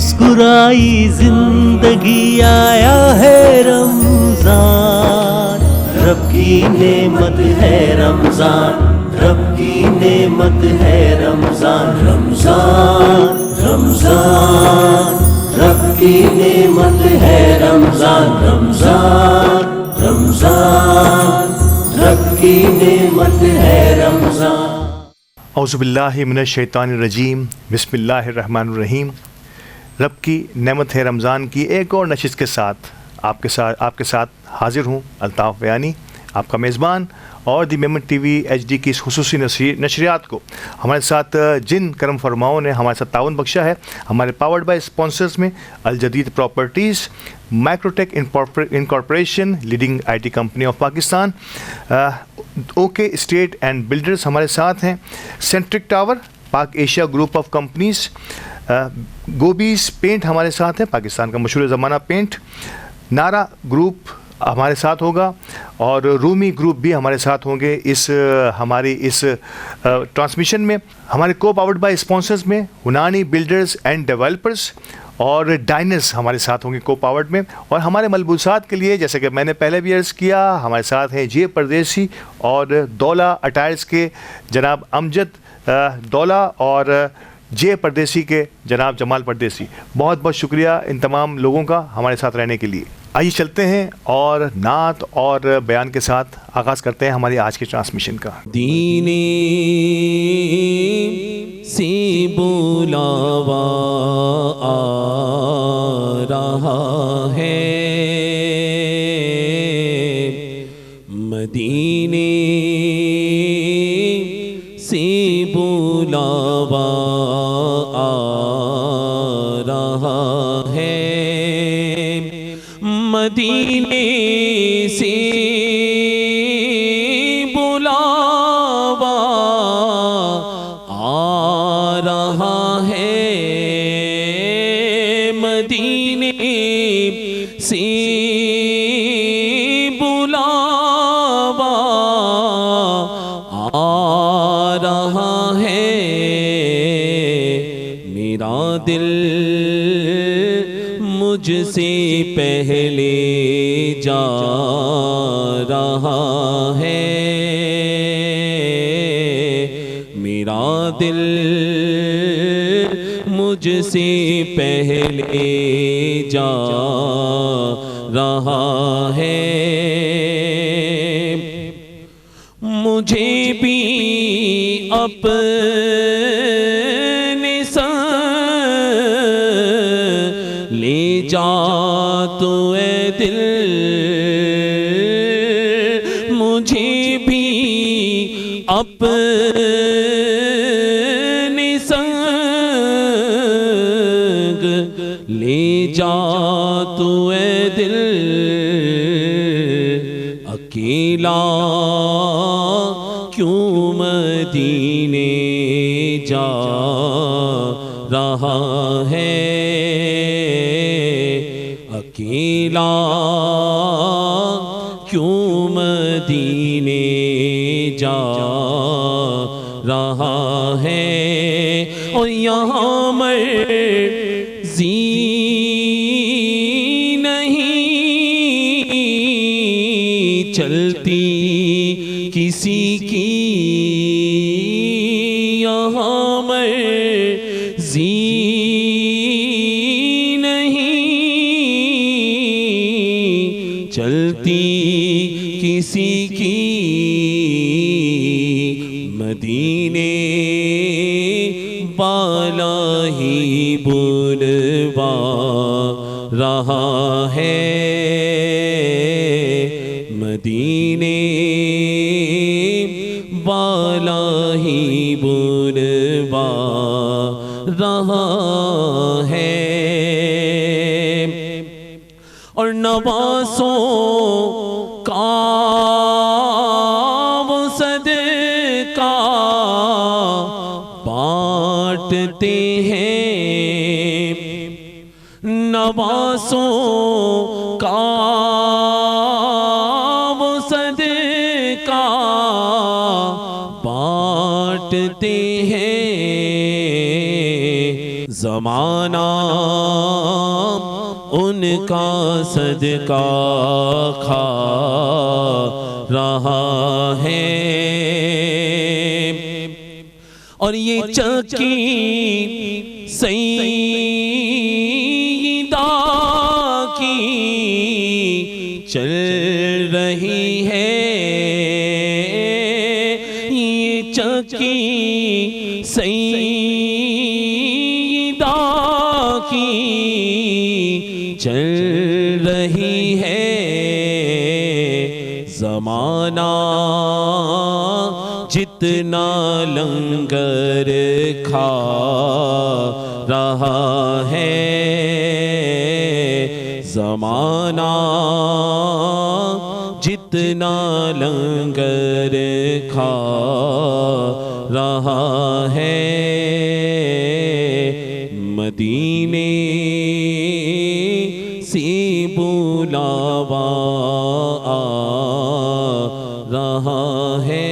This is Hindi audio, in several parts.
मुस्कुराई जिंदगी, आया है रमजान। रब की नेमत है रमजान, रब की नेमत है रमजान। रमजान रमजान रब की नेमत है रमजान। रमजान रमजान रब की नेमत है रमजान। औज़ुबिल्लाहि मिनश्शैतानिर्रजीम, बिस्मिल्लाहिर्रहमानिर्रहीम। रब की नेमत है रमज़ान की एक और नशिस्त के साथ आपके साथ हाज़िर हूँ अल्ताफ़ बयानी, आपका मेज़बान। और दी मेमन टीवी HD की इस खुसूसी नशरियात को हमारे साथ जिन करम फरमाओं ने हमारे साथ ताउन बख्शा है, हमारे पावर्ड बाय स्पॉन्सर्स में Al Jadeed properties, microtech incorporation, leading IT company of Pakistan, okay state and builders हमारे साथ हैं, centric tower, Pak Asia group of companies, Gobi's paint हमारे साथ हैं, पाकिस्तान का मशहूर ज़माना पेंट, नारा ग्रुप हमारे साथ होगा और रूमी ग्रुप भी हमारे साथ होंगे हमारी इस ट्रांसमिशन में। हमारे को पावर्ड बाय स्पॉन्सर्स में हुनानी बिल्डर्स एंड डेवलपर्स और डाइनर्स हमारे साथ होंगे को पावर्ड में। और हमारे मलबूसात के लिए, जैसे कि मैंने पहले भी अर्ज़ किया, हमारे साथ हैं जे परदेसी और दौला अटायर्स के जनाब अमजद दौला और जे परदेसी के जनाब जमाल परदेसी। बहुत बहुत शुक्रिया इन तमाम लोगों का हमारे साथ रहने के लिए। आइए चलते हैं और नात और बयान के साथ आगाज़ करते हैं हमारी आज की ट्रांसमिशन का। दीने से बुलावा आ रहा है, मदीने से बुलावा आ रहा है, मदीने से बुलावा आ रहा है, मदीने से बुलावा आ रहा है। मेरा दिल मुझसे पहले जा रहा है, मेरा दिल मुझसे पहले जा रहा है। मुझे भी अपने संग ले जा तो ए दिल, मुझे भी अपने संग ले जा तो ए दिल। अकेला क्यों मदीने जा रहा है, अकेला क्यों मदीने जा रहा है। और यहाँ मर्ज़ी नहीं चलती किसी की, यहाँ मर्ज़ी नहीं चलती किसी की, मदीने वाला ही बुलवा रहा है, मदीने वाला ही बुलवा रहा है। और नवासों का वो सदका बांटते हैं, नवासों का वो सदका बांटते हैं। ज़माना उनका सदका खा रहा है, और ये चक्की सईदा की चल रही है, ये चक्की सईदा की चल रही है। ज़माना जितना लंगर खा रहा है, ज़माना जितना लंगर खा रहा है, मदीने से बुलावा आ रहा है,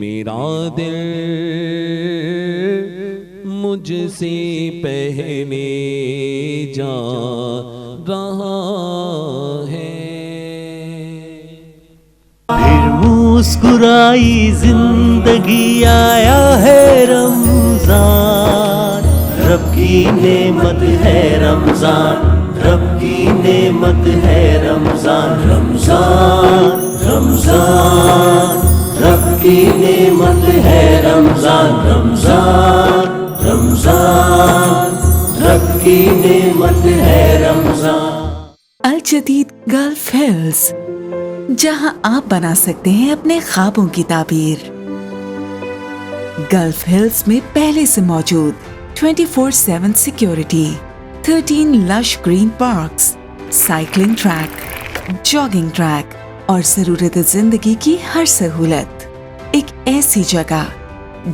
मेरा दिल मुझसे पहले जा रहा है। फिर मुस्कुराई जिंदगी, आया है रमजान, रब की नेमत है रमजान, रब की नेमत है रमजान, रमजान रमजान, रब की नेमत है रमजान, रमजान रमजान, रब की नेमत है रमजान। अल जदीद गल्फ हिल्स, जहां आप बना सकते हैं अपने ख्वाबों की ताबीर। गल्फ हिल्स में पहले से मौजूद 24/7 security, 13 lush green parks, cycling track, jogging track और जरूरत जिंदगी की हर सहूलत। एक ऐसी जगह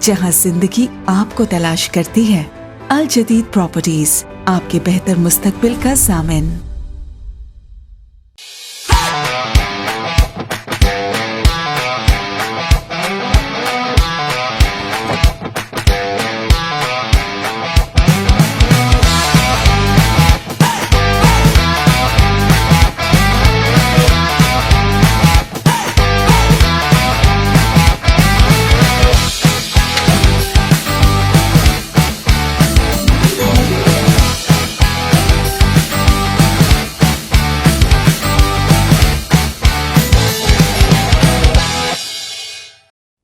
जहां जिंदगी आपको तलाश करती है। अल जदीद प्रॉपर्टीज, आपके बेहतर मुस्तकबिल का ज़ामिन।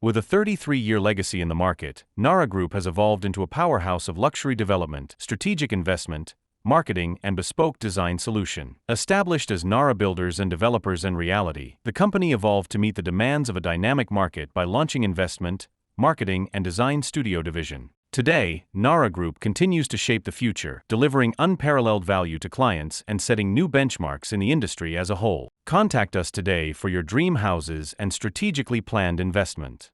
With a 33-year legacy in the market, Nara Group has evolved into a powerhouse of luxury development, strategic investment, marketing, and bespoke design solution. Established as Nara Builders and Developers in reality, the company evolved to meet the demands of a dynamic market by launching investment, marketing, and design studio division. Today, Nara Group continues to shape the future, delivering unparalleled value to clients and setting new benchmarks in the industry as a whole. Contact us today for your dream houses and strategically planned investment.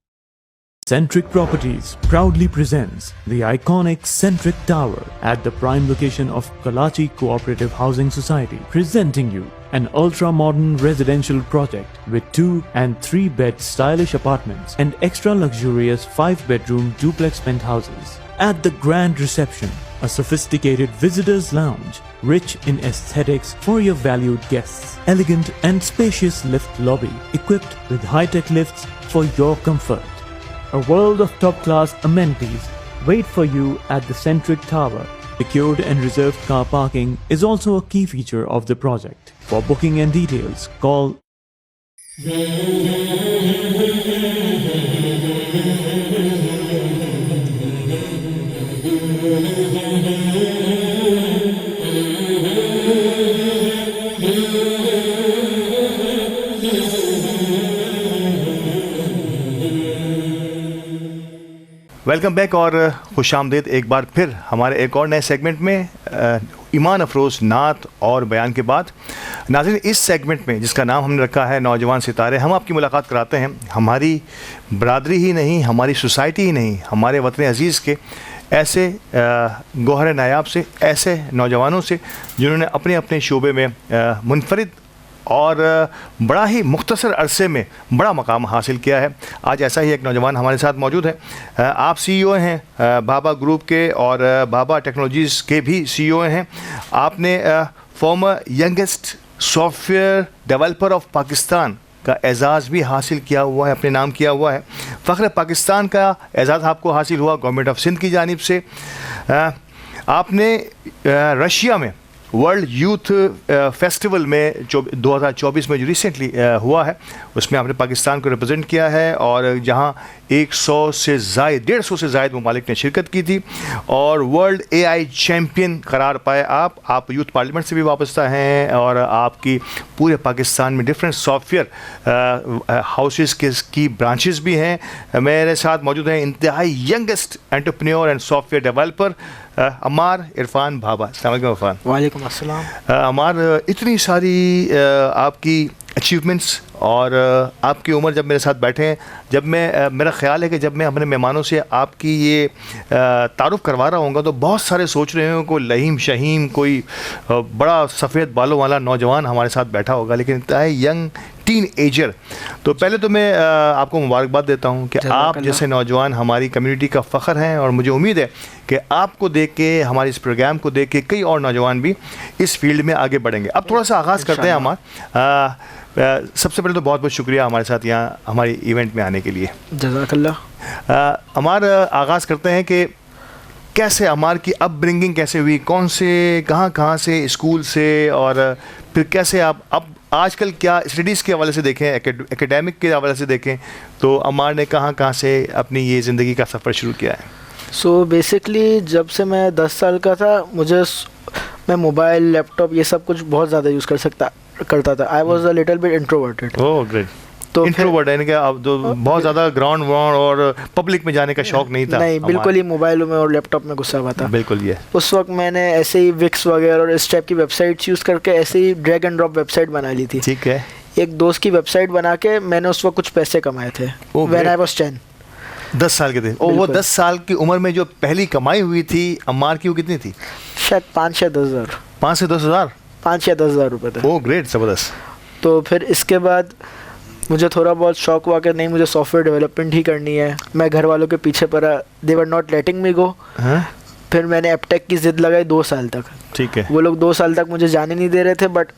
Centric Properties proudly presents the iconic Centric Tower at the prime location of Kalachi Cooperative Housing Society, presenting you an ultra-modern residential project with 2 and 3 bed stylish apartments and extra luxurious 5-bedroom duplex penthouses. At the grand reception, a sophisticated visitors lounge rich in aesthetics for your valued guests, elegant and spacious lift lobby equipped with high-tech lifts for your comfort. A world of top-class amenities wait for you at the Centric Tower. Secured and reserved car parking is also a key feature of the project. For booking and details, call welcome back और खुशामदीद एक बार फिर हमारे एक और नए सेगमेंट में ईमान अफरोज़ नात और बयान के बाद। नाज़रीन, इस सेगमेंट में जिसका नाम हमने रखा है नौजवान सितारे, हम आपकी मुलाकात कराते हैं हमारी बरादरी ही नहीं, हमारी सोसाइटी ही नहीं, हमारे वतन अज़ीज़ के ऐसे गौहर नायाब से, ऐसे नौजवानों से जिन्होंने अपने अपने शोबे में मुनफरिद और बड़ा ही मुख्तसर अरसे में बड़ा मकाम हासिल किया है। आज ऐसा ही एक नौजवान हमारे साथ मौजूद है। आप CEO हैं भाभा ग्रुप के और भाभा टेक्नोलॉजीज़ के भी CEO हैं। आपने farmer youngest software developer of Pakistan का एजाज़ भी हासिल किया हुआ है, अपने नाम किया हुआ है। फ़ख्र पाकिस्तान का एजाज़ आपको हासिल हुआ गवर्नमेंट ऑफ सिंध की जानिब से। आपने रशिया में वर्ल्ड यूथ फेस्टिवल में 2024 में जो रिसेंटली हुआ है उसमें आपने पाकिस्तान को रिप्रेजेंट किया है और जहां 100 से ज़ायद 150 से ज़ायद ममालिक ने शिरकत की थी और वर्ल्ड AI चैम्पियन करार पाए। आप यूथ पार्लियामेंट से भी वाबस्ता हैं और आपकी पूरे पाकिस्तान में डिफरेंट सॉफ्टवेयर हाउसेस की ब्रांचेस भी हैं। मेरे साथ मौजूद हैं इंतहाई youngest entrepreneur and software developer Ammar Irfan Bhabha. अस्सलाम वालेकुम इरफान। वालेकुम अस्सलाम। अमार, इतनी सारी आपकी अचीवमेंट्स और आपकी उम्र जब मेरे साथ बैठे हैं, जब मैं मेरा ख्याल है कि जब मैं अपने मेहमानों से आपकी ये तारुफ़ करवा रहा हूँगा तो बहुत सारे सोच रहे होंगे कोई लहीम शहीम कोई बड़ा सफ़ेद बालों वाला नौजवान हमारे साथ बैठा होगा, लेकिन इतना यंग टीन एजर। तो पहले तो मैं आपको मुबारकबाद देता हूँ कि आप जैसे नौजवान हमारी कम्युनिटी का फ़ख्र हैं और मुझे उम्मीद है कि आपको देख के, हमारे इस प्रोग्राम को देख के कई और नौजवान भी इस फील्ड में आगे बढ़ेंगे। अब थोड़ा सा आगाज़ करते हैं हमारा। सबसे पहले तो बहुत बहुत शुक्रिया हमारे साथ यहाँ हमारे इवेंट में आने के लिए। जज़ाकल्लाह। हमारा आगाज़ करते हैं कि कैसे अमार की अपब्रिंगिंग कैसे हुई, कौन से कहाँ से स्कूल से, और फिर कैसे आप अब आजकल क्या स्टडीज़ के हवाले से देखें, एकेडमिक के हवाले से देखें तो अमार ने कहाँ से अपनी ये ज़िंदगी का सफ़र शुरू किया है? सो बेसिकली जब से मैं 10 साल का था मैं मोबाइल लैपटॉप ये सब कुछ बहुत ज़्यादा यूज़ करता था। I was a little bit introverted. Oh great. तो इंट्रोवर्ट यानी कि अब तो बहुत ज़्यादा ग्राउंड और पब्लिक में जाने का शौक नहीं था? नहीं, बिल्कुल ही मोबाइल में और लैपटॉप में गुस्सा हुआ था। बिल्कुल ये उस वक्त मैंने ऐसे ही विक्स वगैरह और इस टाइप की वेबसाइट्स यूज़ करके ऐसे ही ड्रैग एंड ड्रॉप वेबसाइट बना ली थी। ठीक है। एक दोस्त की वेबसाइट बना के मैंने उस वक्त कुछ पैसे कमाए थे व्हेन आई वाज 10। 10 साल के थे। और वो 10 साल की उम्र में जो पहली कमाई हुई थी अम्मार की, वो कितनी थी? शायद 5 या 10 हज़ार। 5 से 10 हज़ार? 5 या 10 हज़ार रुपये थे। ओह ग्रेट, ज़बरदस्त। तो फिर इसके बाद मुझे थोड़ा बहुत शौक हुआ कि नहीं, मुझे सॉफ्टवेयर डेवलपमेंट ही करनी है। मैं घर वालों के पीछे पड़ा, दे वर नॉट लेटिंग मी गो। फिर मैंने एपटेक की ज़िद लगाई 2 साल तक। ठीक है। वो लोग 2 साल तक मुझे जाने नहीं दे रहे थे, बट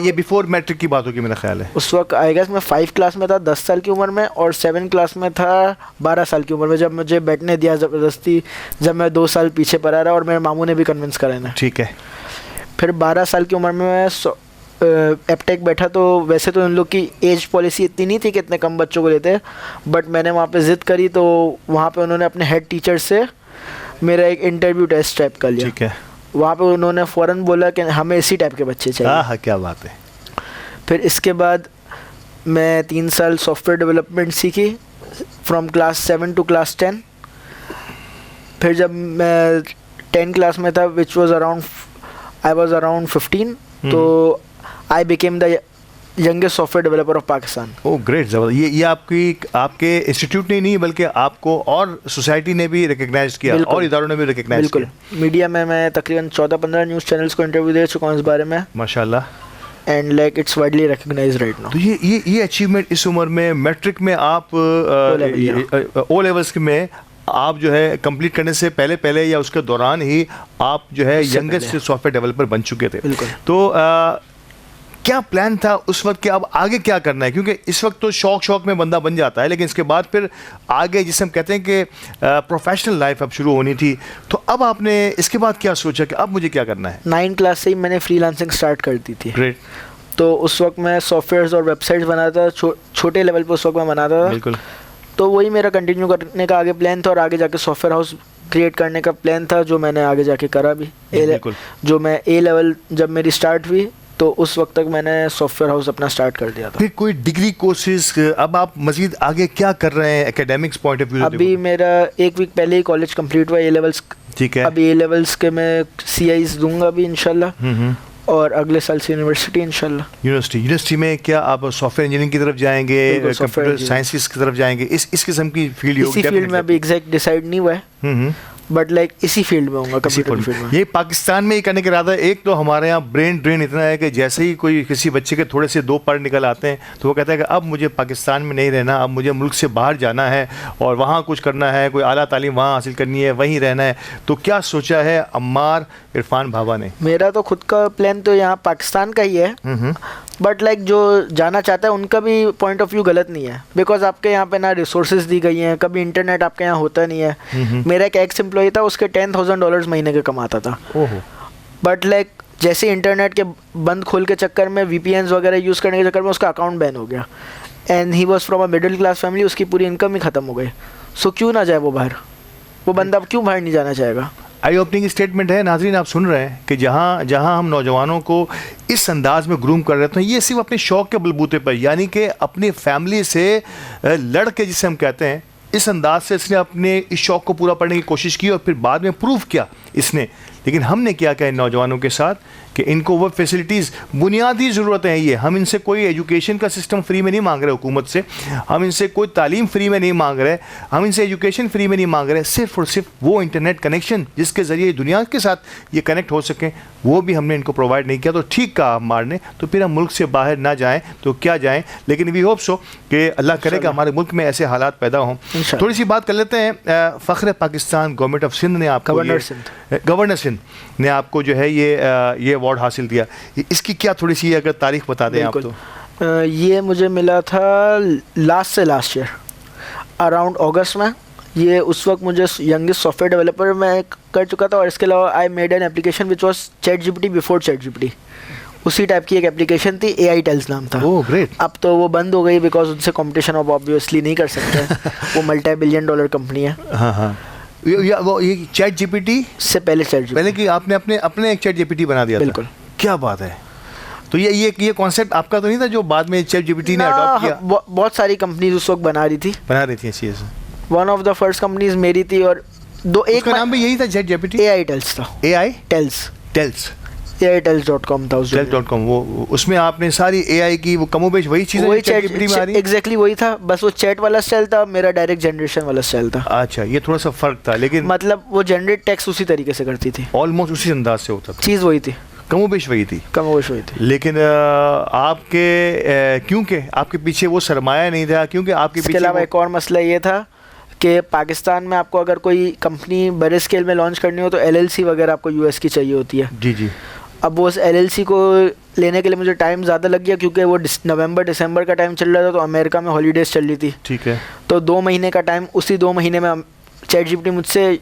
ये बिफोर मैट्रिक की बात होगी मेरा ख्याल है। उस वक्त आई गेस मैं 5 क्लास में था 10 साल की उम्र में, और 7 क्लास में था 12 साल की उम्र में, जब मुझे बैठने दिया ज़बरदस्ती, जब मैं 2 साल पीछे पड़ा रहा और मेरे मामू ने भी कन्विंस करा ना। ठीक है। फिर 12 साल की उम्र में मैं एपटेक बैठा। तो वैसे तो इन लोग की एज पॉलिसी इतनी नहीं थी कि इतने कम बच्चों को लेते, बट मैंने वहाँ पे ज़िद करी तो वहाँ पे उन्होंने अपने हेड टीचर से मेरा एक इंटरव्यू टेस्ट टाइप कर लिया। ठीक है। वहाँ पे उन्होंने फ़ौरन बोला कि हमें इसी टाइप के बच्चे चाहिए। हाँ, क्या बात है। फिर इसके बाद मैं 3 साल सॉफ्टवेयर डेवलपमेंट सीखी फ्रॉम क्लास 7 टू क्लास 10। फिर जब मैं 10 क्लास में था, विच वॉज अराउंड 15, तो I became the youngest software developer of Pakistan. Oh great, ज़बरदस्त। ये आपके इंस्टीट्यूट ने नहीं बल्कि आपको और सोसाइटी ने भी रिकग्नाइज किया और इदारों ने भी रिकग्नाइज किया। बिल्कुल। मीडिया में मैं तकरीबन 14-15 न्यूज़ चैनल्स को इंटरव्यू दे चुका हूँ इस बारे में, माशाल्लाह। And like it's widely recognised right now. तो ये अचीवमेंट इस उम्र में, मैट्रिक में आप ओ लेवल्स में आप जो है कंप्लीट करने से पहले या उसके दौरान ही आप जो है यंगेस्ट सॉफ्टवेयर डेवलपर बन चुके थे। तो क्या प्लान था उस वक्त कि अब आगे क्या करना है? क्योंकि इस वक्त तो शौक में बंदा बन जाता है, लेकिन इसके बाद फिर आगे जिसे हम कहते हैं कि प्रोफेशनल लाइफ अब शुरू होनी थी, तो अब आपने इसके बाद क्या सोचा कि अब मुझे क्या करना है? 9 क्लास से ही मैंने फ्रीलांसिंग स्टार्ट कर दी थी। ग्रेट। तो उस वक्त मैं सॉफ्टवेयर्स और वेबसाइट्स बनाता था, छोटे लेवल पर उस वक्त मैं बनाता था। बिल्कुल। तो वही मेरा कंटिन्यू करने का आगे प्लान था, और आगे जाके सॉफ्टवेयर हाउस क्रिएट करने का प्लान था, जो मैंने आगे जाके करा भी। जो मैं ए लेवल जब मेरी स्टार्ट हुई तो उस वक्त तक मैंने सॉफ्टवेयर हाउस अपना स्टार्ट कर दिया था। फिर कोई डिग्री कोर्सेज, अब आप मजीद आगे क्या कर रहे हैं एकेडमिक्स पॉइंट ऑफ व्यू? अभी मेरा 1 वीक पहले ही कॉलेज कंप्लीट हुआ, ए लेवल्स। ठीक है। अभी ए लेवल्स के मैं CIs दूंगा अभी इंशाल्लाह, और अगले साल से यूनिवर्सिटी इंशाल्लाह। यूनिवर्सिटी में क्या आप सॉफ्टवेयर इंजीनियरिंग की तरफ जाएंगे, कंप्यूटर साइंसेस की तरफ जाएंगे, इस किस्म की फील्ड? इसी फील्ड में अभी एग्जैक्ट डिसाइड नहीं हुआ है, बट लाइक इसी फील्ड में होऊंगा, कंप्यूटर फील्ड में। ये पाकिस्तान में ही करने का इरादा है। एक तो हमारे यहाँ ब्रेन ड्रेन इतना है कि जैसे ही कोई किसी बच्चे के थोड़े से 2 पढ़ निकल आते हैं तो वो कहता है कि अब मुझे पाकिस्तान में नहीं रहना, अब मुझे मुल्क से बाहर जाना है और वहाँ कुछ करना है, कोई आला तालीम वहाँ हासिल करनी है, वहीं रहना है। तो क्या सोचा है अम्मार इरफान भाभा ने? मेरा तो खुद का प्लान तो यहाँ पाकिस्तान का ही है, बट लाइक जो जाना चाहता है उनका भी पॉइंट ऑफ व्यू गलत नहीं है, बिकॉज आपके यहाँ पे ना रिसोर्सेज दी गई हैं, कभी इंटरनेट आपके यहाँ होता नहीं है। मेरा एक एक्स एम्प्लॉय था, उसके $10,000 महीने के कमाता था, बट लाइक जैसे इंटरनेट के बंद खोल के चक्कर में, VPNs वगैरह यूज़ करने के चक्कर में उसका अकाउंट बैन हो गया, and he was from a middle class family, उसकी पूरी इनकम ही ख़त्म हो गई। सो क्यों ना जाए वो बाहर, वो बंदा क्यों बाहर नहीं जाना चाहेगा? आई ओपनिंग स्टेटमेंट है। नाज़रीन आप सुन रहे हैं कि जहाँ जहाँ हम नौजवानों को इस अंदाज में ग्रूम कर रहे थे, ये सिर्फ अपने शौक़ के बलबूते पर, यानी कि अपनी फैमिली से लड़ के जिसे हम कहते हैं, इस अंदाज से इसने अपने इस शौक़ को पूरा करने की कोशिश की और फिर बाद में प्रूव किया इसने। लेकिन हमने क्या किया इन नौजवानों के साथ कि इनको वो फैसिलिटीज़, बुनियादी ज़रूरतें हैं ये, हम इनसे कोई एजुकेशन का सिस्टम फ्री में नहीं मांग रहे हुकूमत से, हम इनसे कोई तालीम फ्री में नहीं मांग रहे, हम इनसे एजुकेशन फ्री में नहीं मांग रहे, सिर्फ और सिर्फ वो इंटरनेट कनेक्शन जिसके ज़रिए दुनिया के साथ ये कनेक्ट हो सकें, वो भी हमने इनको प्रोवाइड नहीं किया। तो ठीक कहा अम्मार ने, तो फिर हम मुल्क से बाहर ना जाएँ तो क्या जाएँ, लेकिन वी होप सो कि अल्लाह करे कि हमारे मुल्क में ऐसे हालात पैदा हों। थोड़ी सी बात कर लेते हैं। फ़ख्र पाकिस्तान गवर्नमेंट ऑफ सिंध ने आपको, गवर्नर सिंध ने आपको जो है ये अवार्ड हासिल किया, इसकी क्या थोड़ी सी अगर तारीख बता दें आप तो? ये मुझे मिला था लास्ट ईयर अराउंड अगस्त में। ये उस वक्त मुझे यंगेस्ट सॉफ्टवेयर डेवलपर मैं कर चुका था, और इसके अलावा I made an application which was ChatGPT before ChatGPT। उसी टाइप की एक एप्लीकेशन थी, AI टेल्स नाम था। Oh great. अब तो वो बंद हो गई बिकॉज उनसे कंपटीशन अब ऑब्वियसली नहीं कर सकते। वो $multi-billion कंपनी है। हाँ हाँ, ये ChatGPT से पहले कि आपने अपने एक ChatGPT बना दिया? बिल्कुल। क्या बात है। तो ये कॉन्सेप्ट आपका तो नहीं था जो बाद में ChatGPT ने अडॉप्ट किया? बहुत सारी कंपनीज उस वक्त बना रही थी ऐसी ऐसे। One of the first companies मेरी थी, और एक नाम भी यही था ChatGPT? AI टेल्स था। AI टेल्स AITels.com था उस Tels.com। वो उसमें आपने सारी AI की वो कमोबेश वही चीज़ ChatGPT में आ रही है? एग्जैक्टली वही था, बस वो चैट वाला स्टाइल था, मेरा डायरेक्ट जनरेशन वाला स्टाइल था। अच्छा, ये थोड़ा सा फर्क था, लेकिन मतलब वो जनरेट टेक्स्ट उसी तरीके से करती थी, ऑलमोस्ट उसी अंदाज से होता था, चीज़ वही थी, कमोबेश वही थी। लेकिन क्योंकि आपके पीछे वो सरमाया नहीं था, क्योंकि आपके पीछे अलावा एक और मसला ये था कि पाकिस्तान में आपको अगर कोई कंपनी बड़े स्केल में लॉन्च करनी हो तो LLC वगैरह आपको US की चाहिए होती है। जी। अब वो उस LLC को लेने के लिए मुझे टाइम ज़्यादा लग गया, क्योंकि वो नवंबर दिसंबर का टाइम चल रहा था, तो अमेरिका में हॉलीडेज़ चल रही थी। ठीक है। तो 2 महीने का टाइम, उसी 2 महीने में ChatGPT मुझसे,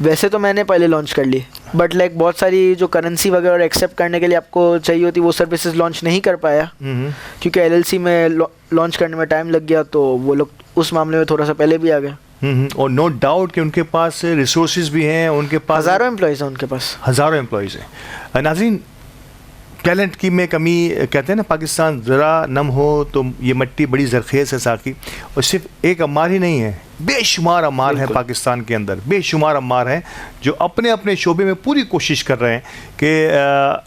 वैसे तो मैंने पहले लॉन्च कर ली, बट लाइक बहुत सारी जो करेंसी वगैरह एक्सेप्ट करने के लिए आपको चाहिए होती, वो सर्विसेज लॉन्च नहीं कर पाया, क्योंकि LLC में लॉन्च करने में टाइम लग गया, तो वो लोग उस मामले में थोड़ा सा पहले भी आ गए। और नो डाउट कि उनके पास रिसोर्सेज भी हैं, उनके पास हज़ारों एम्प्लॉयज़ हैं, उनके पास हज़ारों एम्प्लॉयज़ हैं। नाज़रीन, टैलेंट की में कमी, कहते हैं ना पाकिस्तान ज़रा नम हो तो ये मिट्टी बड़ी ज़रखेज़ है साकी, और सिर्फ एक अम्मार ही नहीं है, बेशुमार अम्मार हैं पाकिस्तान के अंदर, बेशुमार अम्मार हैं जो अपने अपने शोबे में पूरी कोशिश कर रहे हैं कि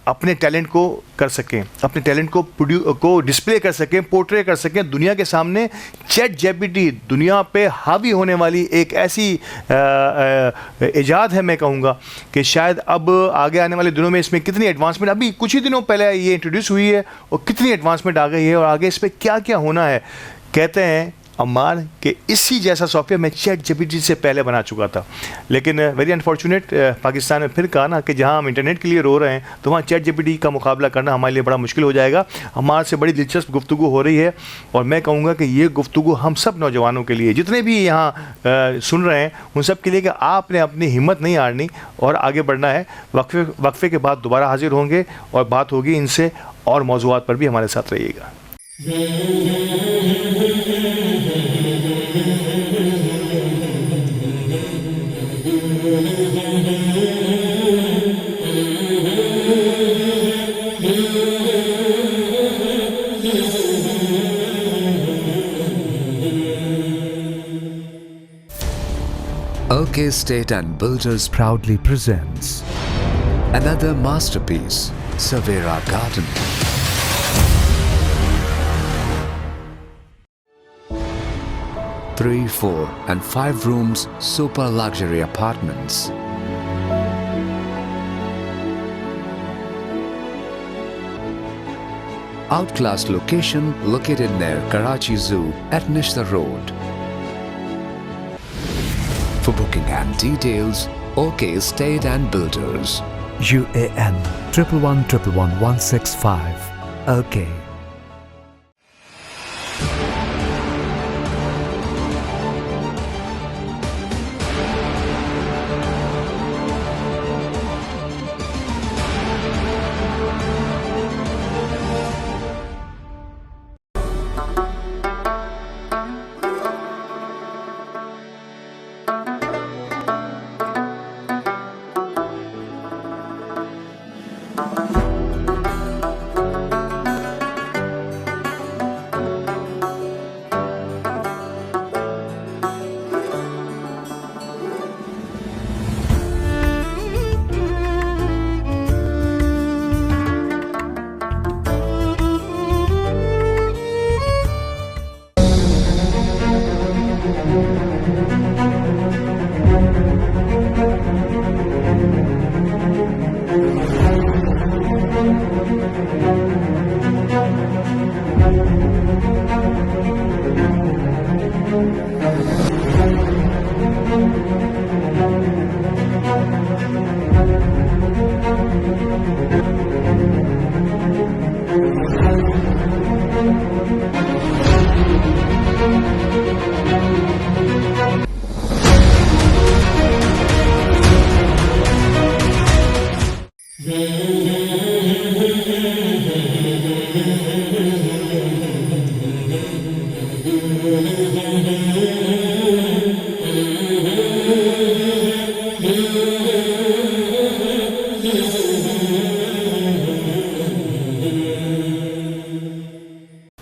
अपने टैलेंट को कर सकें, अपने टैलेंट को डिस्प्ले कर सकें, पोर्ट्रे कर सकें दुनिया के सामने। ChatGPT दुनिया पे हावी होने वाली एक ऐसी इजाद है, मैं कहूँगा कि शायद अब आगे आने वाले दिनों में इसमें कितनी एडवांसमेंट, अभी कुछ ही दिनों पहले ये इंट्रोड्यूस हुई है और कितनी एडवांसमेंट आ गई है, और आगे इस पर क्या क्या होना है। कहते हैं अम्मार कि इसी जैसा सॉफ्टवेयर मैं ChatGPT से पहले बना चुका था, लेकिन वेरी अनफॉर्चुनेट पाकिस्तान में फिर कहा ना कि जहां हम इंटरनेट के लिए रो रहे हैं तो वहाँ ChatGPT का मुकाबला करना हमारे लिए बड़ा मुश्किल हो जाएगा। अम्मार से बड़ी दिलचस्प गुफ्तगू हो रही है, और मैं कहूँगा कि ये गुफ्तगू हम सब नौजवानों के लिए, जितने भी यहाँ सुन रहे हैं, उन सब के लिए कि आपने अपनी हिम्मत नहीं हारनी और आगे बढ़ना है। वक्फे के बाद दोबारा हाजिर होंगे और बात होगी इनसे, और मौज़ूआत पर भी हमारे साथ रहिएगा। OK Estate and Builders proudly presents another masterpiece, Savera Garden. 3, 4, and 5 rooms super luxury apartments. Outclass location located near Karachi Zoo at Nishta Road. For booking and details, OK Estate and Builders. UAN 11111165. OK.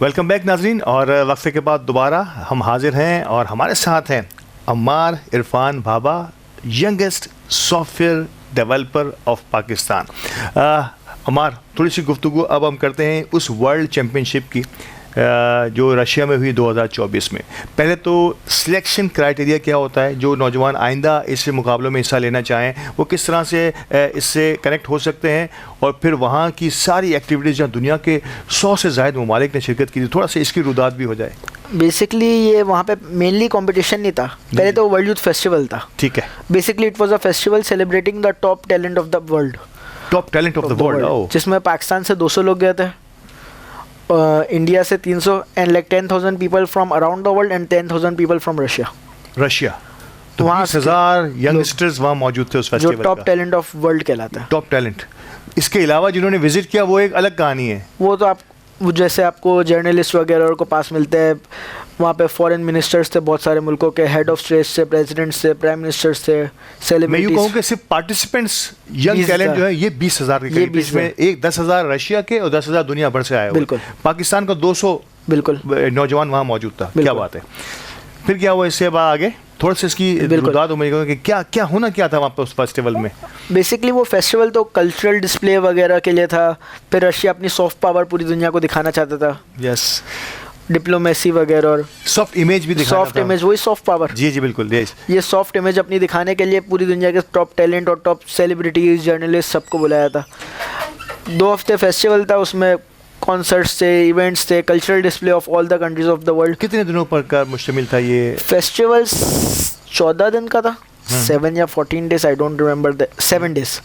Welcome back नाजरीन, और वक्फे के बाद दोबारा हम हाजिर हैं और हमारे साथ हैं Ammar Irfan Baba, youngest software developer of Pakistan. Ammar, थोड़ी सी गुफ्तगू अब हम करते हैं उस वर्ल्ड चैम्पियनशिप की जो रशिया में हुई 2024 में। पहले तो सिलेक्शन क्राइटेरिया क्या होता है, जो नौजवान आइंदा इस मुकाबलों में हिस्सा लेना चाहें वो किस तरह से इससे कनेक्ट हो सकते हैं, और फिर वहाँ की सारी एक्टिविटीज़ जहाँ दुनिया के 100 से ज़ायद ममालिक ने शिरकत की थी, थोड़ा सा इसकी रुदात भी हो जाए। बेसिकली ये वहाँ पे मेनली कंपटीशन नहीं था, पहले तो वर्ल्ड यूथ फेस्टिवल था। ठीक है। Basically it was a festival celebrating the top talent of the world. Top talent of the world, जिसमें पाकिस्तान से 200 लोग गए थे, इंडिया से 300, and like 10,000 people from around the world and 10,000 people from Russia. तो 20,000 यंगस्टर्स वहाँ मौजूद थे उस फेस्टिवल जो टॉप टैलेंट ऑफ वर्ल्ड कहलाता है। Top talent. इसके अलावा जिन्होंने विजिट किया वो एक अलग कहानी है। वो तो जैसे आपको जर्नलिस्ट वगैरह को पास मिलते हैं, वहाँ पे फॉरेन मिनिस्टर्स थे बहुत सारे मुल्कों के, हेड ऑफ स्टेट्स थे, प्रेसिडेंट्स थे, प्राइम मिनिस्टर्स थे, सेलिब्रिटीज। मैं यूँ कहूँ कि सिर्फ पार्टिसिपेंट्स यंग टैलेंट जो है ये 20,000 के करीब, इसमें एक 10,000 रशिया के और 10,000 दुनिया भर से आए। बिल्कुल। पाकिस्तान का 200 बिल्कुल नौजवान वहाँ मौजूद था। क्या बात है। फिर क्या हुआ इससे बाद आगे थोड़ा सा इसकी बता दो मुझे कि क्या क्या होना क्या था वहाँ पे उस फेस्टिवल में। बेसिकली वो फेस्टिवल तो कल्चरल डिस्प्ले वगैरह के लिए था। फिर रशिया अपनी सॉफ्ट पावर पूरी दुनिया को दिखाना चाहता था। यस, डिप्लोमेसी वगैरह और सॉफ्ट इमेज भी दिखाना। सॉफ्ट इमेज, वही सॉफ्ट पावर। जी जी बिल्कुल। ये सॉफ्ट इमेज अपनी दिखाने के लिए पूरी दुनिया के टॉप टैलेंट और टॉप सेलिब्रिटीज, जर्नलिस्ट सबको बुलाया था। 2 हफ्ते फेस्टिवल था, उसमें कॉन्सर्ट्स थे, इवेंट्स थे, cultural display of all the countries of the world. कितने दिनों पर का मुश्तमिल था ये फेस्टिवल? 14 दिन का था, 7 या 14 days, I don't remember. 7 days.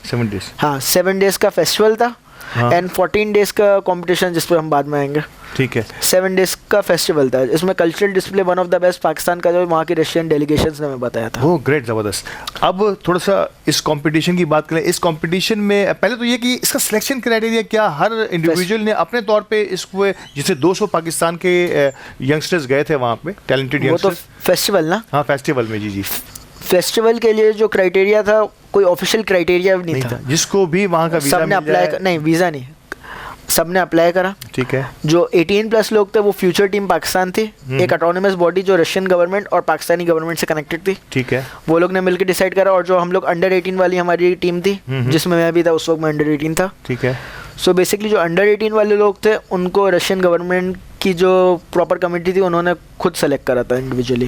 हाँ, 7 डेज का फेस्टिवल था एंड 14 डेज का कंपटीशन, जिस पर हम बाद में आएंगे। ठीक है। 7 डेज का फेस्टिवल था, इसमें cultural display one of the best Pakistan का जो वहाँ की रशियन डेलीगेशंस ने हमें बताया था। ओह ग्रेट, ज़बरदस्त। अब थोड़ा सा इस कंपटीशन की बात करें। इस कंपटीशन में पहले तो ये कि इसका सिलेक्शन क्राइटेरिया क्या, हर इंडिविजुअल ने अपने तौर पे इसको, जिसे 200 पाकिस्तान के यंगस्टर्स गए थे वहाँ पे, टैलेंटेड यंगस्टर्स। वो तो फेस्टिवल ना? हाँ फेस्टिवल में। जी जी। फेस्टिवल के लिए जो क्राइटेरिया था कोई ऑफिशियल क्राइटेरिया नहीं था। जिसको भी वहाँ का वीज़ा सबने अप्लाई नहीं, वीज़ा नहीं, सबने अप्लाई करा। ठीक है। जो 18+ लोग थे वो फ्यूचर टीम पाकिस्तान थी, एक ऑटोनमस बॉडी जो रशियन गवर्नमेंट और पाकिस्तानी गवर्नमेंट से कनेक्टेड थी। ठीक है। वो लोग ने मिलकर डिसाइड करा, और जो हम लोग अंडर 18 वाली हमारी टीम थी, जिसमें मैं भी था, उस वक्त मैं अंडर 18 था। ठीक है। सो बेसिकली जो अंडर 18 वाले लोग थे उनको रशियन गवर्नमेंट की जो प्रॉपर कमेटी थी उन्होंने खुद सेलेक्ट करा था इंडिविजुअली।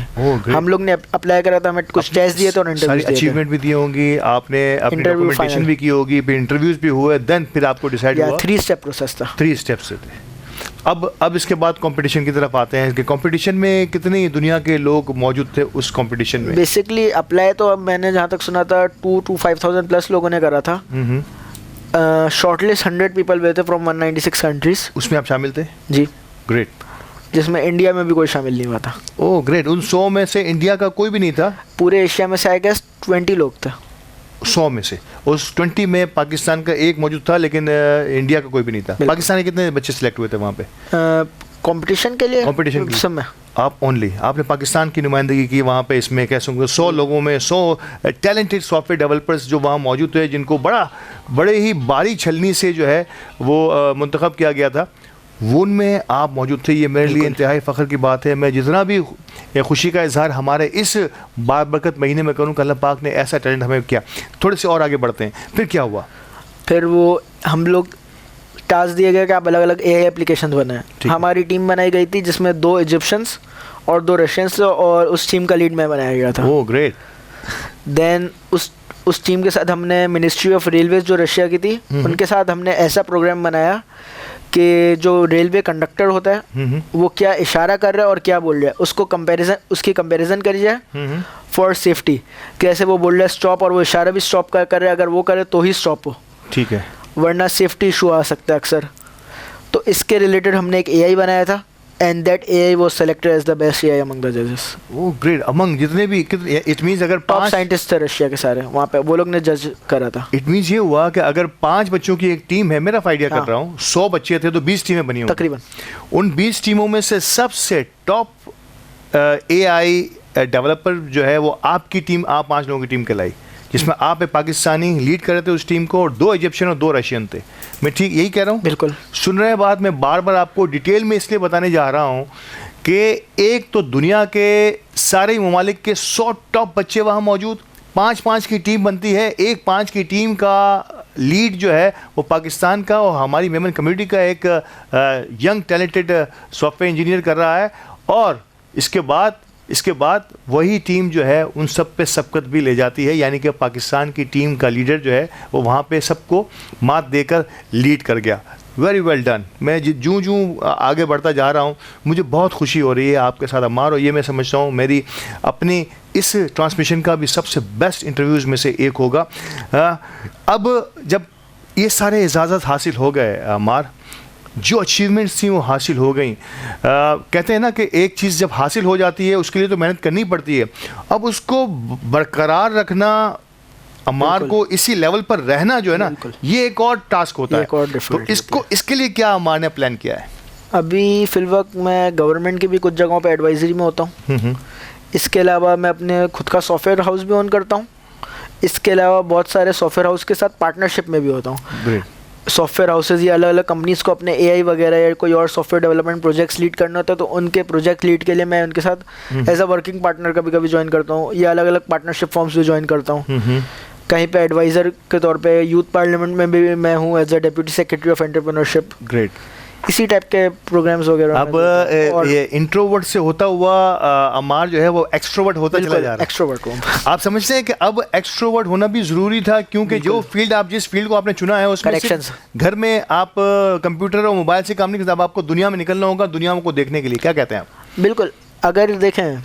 हम लोग ने अप्लाई करा था, हमें कुछ टेस्ट दिए थे और इंटरव्यूज दिए थे। अचीवमेंट भी दी होंगी आपने, अपनी डॉक्यूमेंटेशन भी की होगी, फिर इंटरव्यूज भी हुए, देन फिर आपको डिसाइड हुआ। 3 स्टेप प्रोसेस था। 3 स्टेप्स थे। अब इसके बाद कंपटीशन की तरफ आते हैं कि कंपटीशन में कितनी दुनिया के लोग मौजूद थे उस कंपटीशन में? बेसिकली अप्लाई तो अब मैंने जहाँ तक सुना था 2 to 5,000 प्लस लोगों ने करा था। शॉर्टलिस्ट 100 पीपल हुए थे फ्रॉम 196 कंट्रीज। उसमें आप शामिल थे? जी। ग्रेट। जिसमें इंडिया में भी कोई शामिल नहीं हुआ था। Oh great. उन 100 में से इंडिया का कोई भी नहीं था? पूरे एशिया में से आई गेस 20 लोग थे। 100 में से उस 20 में पाकिस्तान का एक मौजूद था, लेकिन इंडिया का कोई भी नहीं था। पाकिस्तान के कितने बच्चे सिलेक्ट हुए थे वहाँ पे कंपटीशन के लिए? कंपटीशन सब में आप ओनली आपने पाकिस्तान की नुमाइंदगी की वहाँ पे। इसमें कैसे 100 लोगों में 100 टैलेंटेड सॉफ्टवेयर डेवलपर्स जो वहाँ मौजूद थे, जिनको बड़े ही बारीक छलनी से जो है वो मुंतखब किया गया था, उनमें आप मौजूद थे। ये मेरे लिए इंतहाई फ़ख्र की बात है। मैं जितना भी खुशी का इजहार हमारे इस बाबरकत महीने में करूँ कि अल्लाह पाक ने ऐसा टैलेंट हमें किया। थोड़े से और आगे बढ़ते हैं, फिर क्या हुआ? फिर वो हम लोग टास्क दिए गए कि आप अलग अलग AI एप्लीकेशन बनाएं। हमारी टीम बनाई गई थी जिसमें 2 इजिप्शियंस और 2 रशियंस, और उस टीम का लीड मैं बनाया गया था। Oh great. देन उस टीम के साथ हमने मिनिस्ट्री ऑफ रेलवेज जो रशिया की थी उनके साथ हमने ऐसा प्रोग्राम बनाया कि जो रेलवे कंडक्टर होता है वो क्या इशारा कर रहा है और क्या बोल रहा है उसकी कंपैरिजन करी जाए फॉर सेफ्टी। कैसे वो बोल रहा है स्टॉप और वो इशारा भी स्टॉप कर रहा है, अगर वो करे तो ही स्टॉप हो, ठीक है, वरना सेफ्टी इशू आ सकता है अक्सर। तो इसके रिलेटेड हमने एक AI बनाया था and that AI was selected as the best AI among the judges. Oh great. Among जितने भी it means अगर टॉप साइंटिस्ट थे रशिया के सारे वहाँ पे, वो लोग ने जज करा था। It means ये हुआ कि अगर 5 बच्चों की एक टीम है, मेरा आइडिया कर रहा हूँ, 100 बच्चे थे तो 20 टीमें बनी होंगी तकरीबन। उन 20 टीमों में से सबसे टॉप AI डेवलपर जो है वो आपकी टीम, आप 5 लोगों की टीम कहलाई, जिसमें आप एक पाकिस्तानी लीड कर रहे थे उस टीम को और 2 इजिप्शियन और 2 रशियन थे। मैं ठीक यही कह रहा हूँ? बिल्कुल। सुन रहे हैं बात? मैं बार बार आपको डिटेल में इसलिए बताने जा रहा हूँ कि एक तो दुनिया के सारे ममालिक के 100 टॉप बच्चे वहाँ मौजूद, 5-5 की टीम बनती है, एक 5 की टीम का लीड जो है वो पाकिस्तान का और हमारी मेमन कम्युनिटी का एक यंग टैलेंटेड सॉफ्टवेयर इंजीनियर कर रहा है। और इसके बाद वही टीम जो है उन सब पे सबकत भी ले जाती है, यानी कि पाकिस्तान की टीम का लीडर जो है वो वहाँ पे सबको मात देकर लीड कर गया। Very well done. मैं जूँ आगे बढ़ता जा रहा हूँ मुझे बहुत खुशी हो रही है आपके साथ अम्मार, और ये मैं समझता हूँ मेरी अपनी इस ट्रांसमिशन का भी सबसे बेस्ट इंटरव्यूज़ में से एक होगा। अब जब ये सारे इजाज़त हासिल हो गए अम्मार, जो अचीवमेंट्स थी वो हासिल हो गई, कहते हैं ना कि एक चीज़ जब हासिल हो जाती है उसके लिए तो मेहनत करनी पड़ती है, अब उसको बरकरार रखना, अम्मार को इसी लेवल पर रहना जो है ना, ये एक और टास्क होता है। तो इसके लिए क्या अम्मार ने प्लान किया है? अभी फिलवक्त मैं गवर्नमेंट की भी कुछ जगहों पे एडवाइजरी में होता हूँ। इसके अलावा मैं अपने खुद का सॉफ्टवेयर हाउस भी ऑन करता हूँ। इसके अलावा बहुत सारे सॉफ्टवेयर हाउस के साथ पार्टनरशिप में भी होता हूँ। सॉफ्टवेयर हाउसेज या अलग अलग कंपनीज़ को अपने AI वगैरह या कोई और सॉफ्टवेयर डेवलपमेंट प्रोजेक्ट्स लीड करना होता है तो उनके प्रोजेक्ट लीड के लिए मैं उनके साथ एज अ वर्किंग पार्टनर कभी कभी ज्वाइन करता हूँ, या अलग अलग पार्टनरशिप फॉर्म्स भी ज्वाइन करता हूँ। कहीं पे एडवाइज़र के तौर पे यूथ पार्लियामेंट में भी मैं हूँ as a deputy secretary of entrepreneurship. Great. इसी टाइप के प्रोग्राम्स वगैरह। अब ये इंट्रोवर्ट से होता हुआ अम्मार जो है वो एक्सट्रोवर्ट होता चला जा रहा है। एक्सट्रोवर्ट हूँ। आप समझते हैं कि अब एक्सट्रोवर्ट होना भी ज़रूरी था, क्योंकि जो फील्ड आप जिस फील्ड को आपने चुना है उसमें घर में आप कंप्यूटर और मोबाइल से काम नहीं करते, अब आपको दुनिया में निकलना होगा, दुनिया को देखने के लिए। क्या कहते हैं आप? बिल्कुल। अगर देखें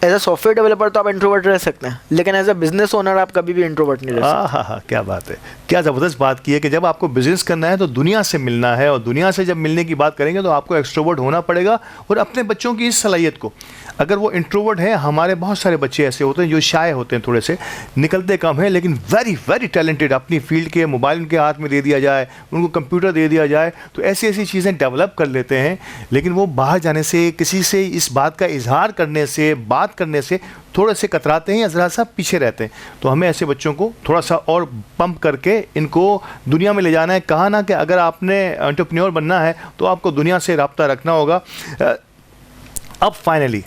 एज अ सॉफ्टवेयर डेवलपर तो आप इंट्रोवर्ट रह सकते हैं, लेकिन एज अ बिजनेस ओनर आप कभी भी इंट्रोवर्ट नहीं रह सकते। हाँ, क्या बात है, क्या ज़बरदस्त बात की है कि जब आपको बिजनेस करना है तो दुनिया से मिलना है, और दुनिया से जब मिलने की बात करेंगे तो आपको एक्सट्रोवर्ट होना पड़ेगा। और अपने बच्चों की इस सलाहियत को, अगर वो इंट्रोवर्ट है, हमारे बहुत सारे बच्चे ऐसे होते हैं जो शाय होते हैं, थोड़े से निकलते कम हैं, लेकिन वेरी वेरी टैलेंटेड, अपनी फील्ड के मोबाइल उनके हाथ में दे दिया जाए, उनको कंप्यूटर दे दिया जाए तो ऐसी ऐसी चीज़ें डेवलप कर लेते हैं, लेकिन वो बाहर जाने से, किसी से इस बात का इजहार करने से, बात करने से थोड़े से कतराते हैं या ज़रा सा पीछे रहते हैं। तो हमें ऐसे बच्चों को थोड़ा सा और पंप करके इनको दुनिया में ले जाना है। कहा ना कि अगर आपने एंटरप्रेन्योर बनना है तो आपको दुनिया से रब्ता रखना होगा। अब फाइनली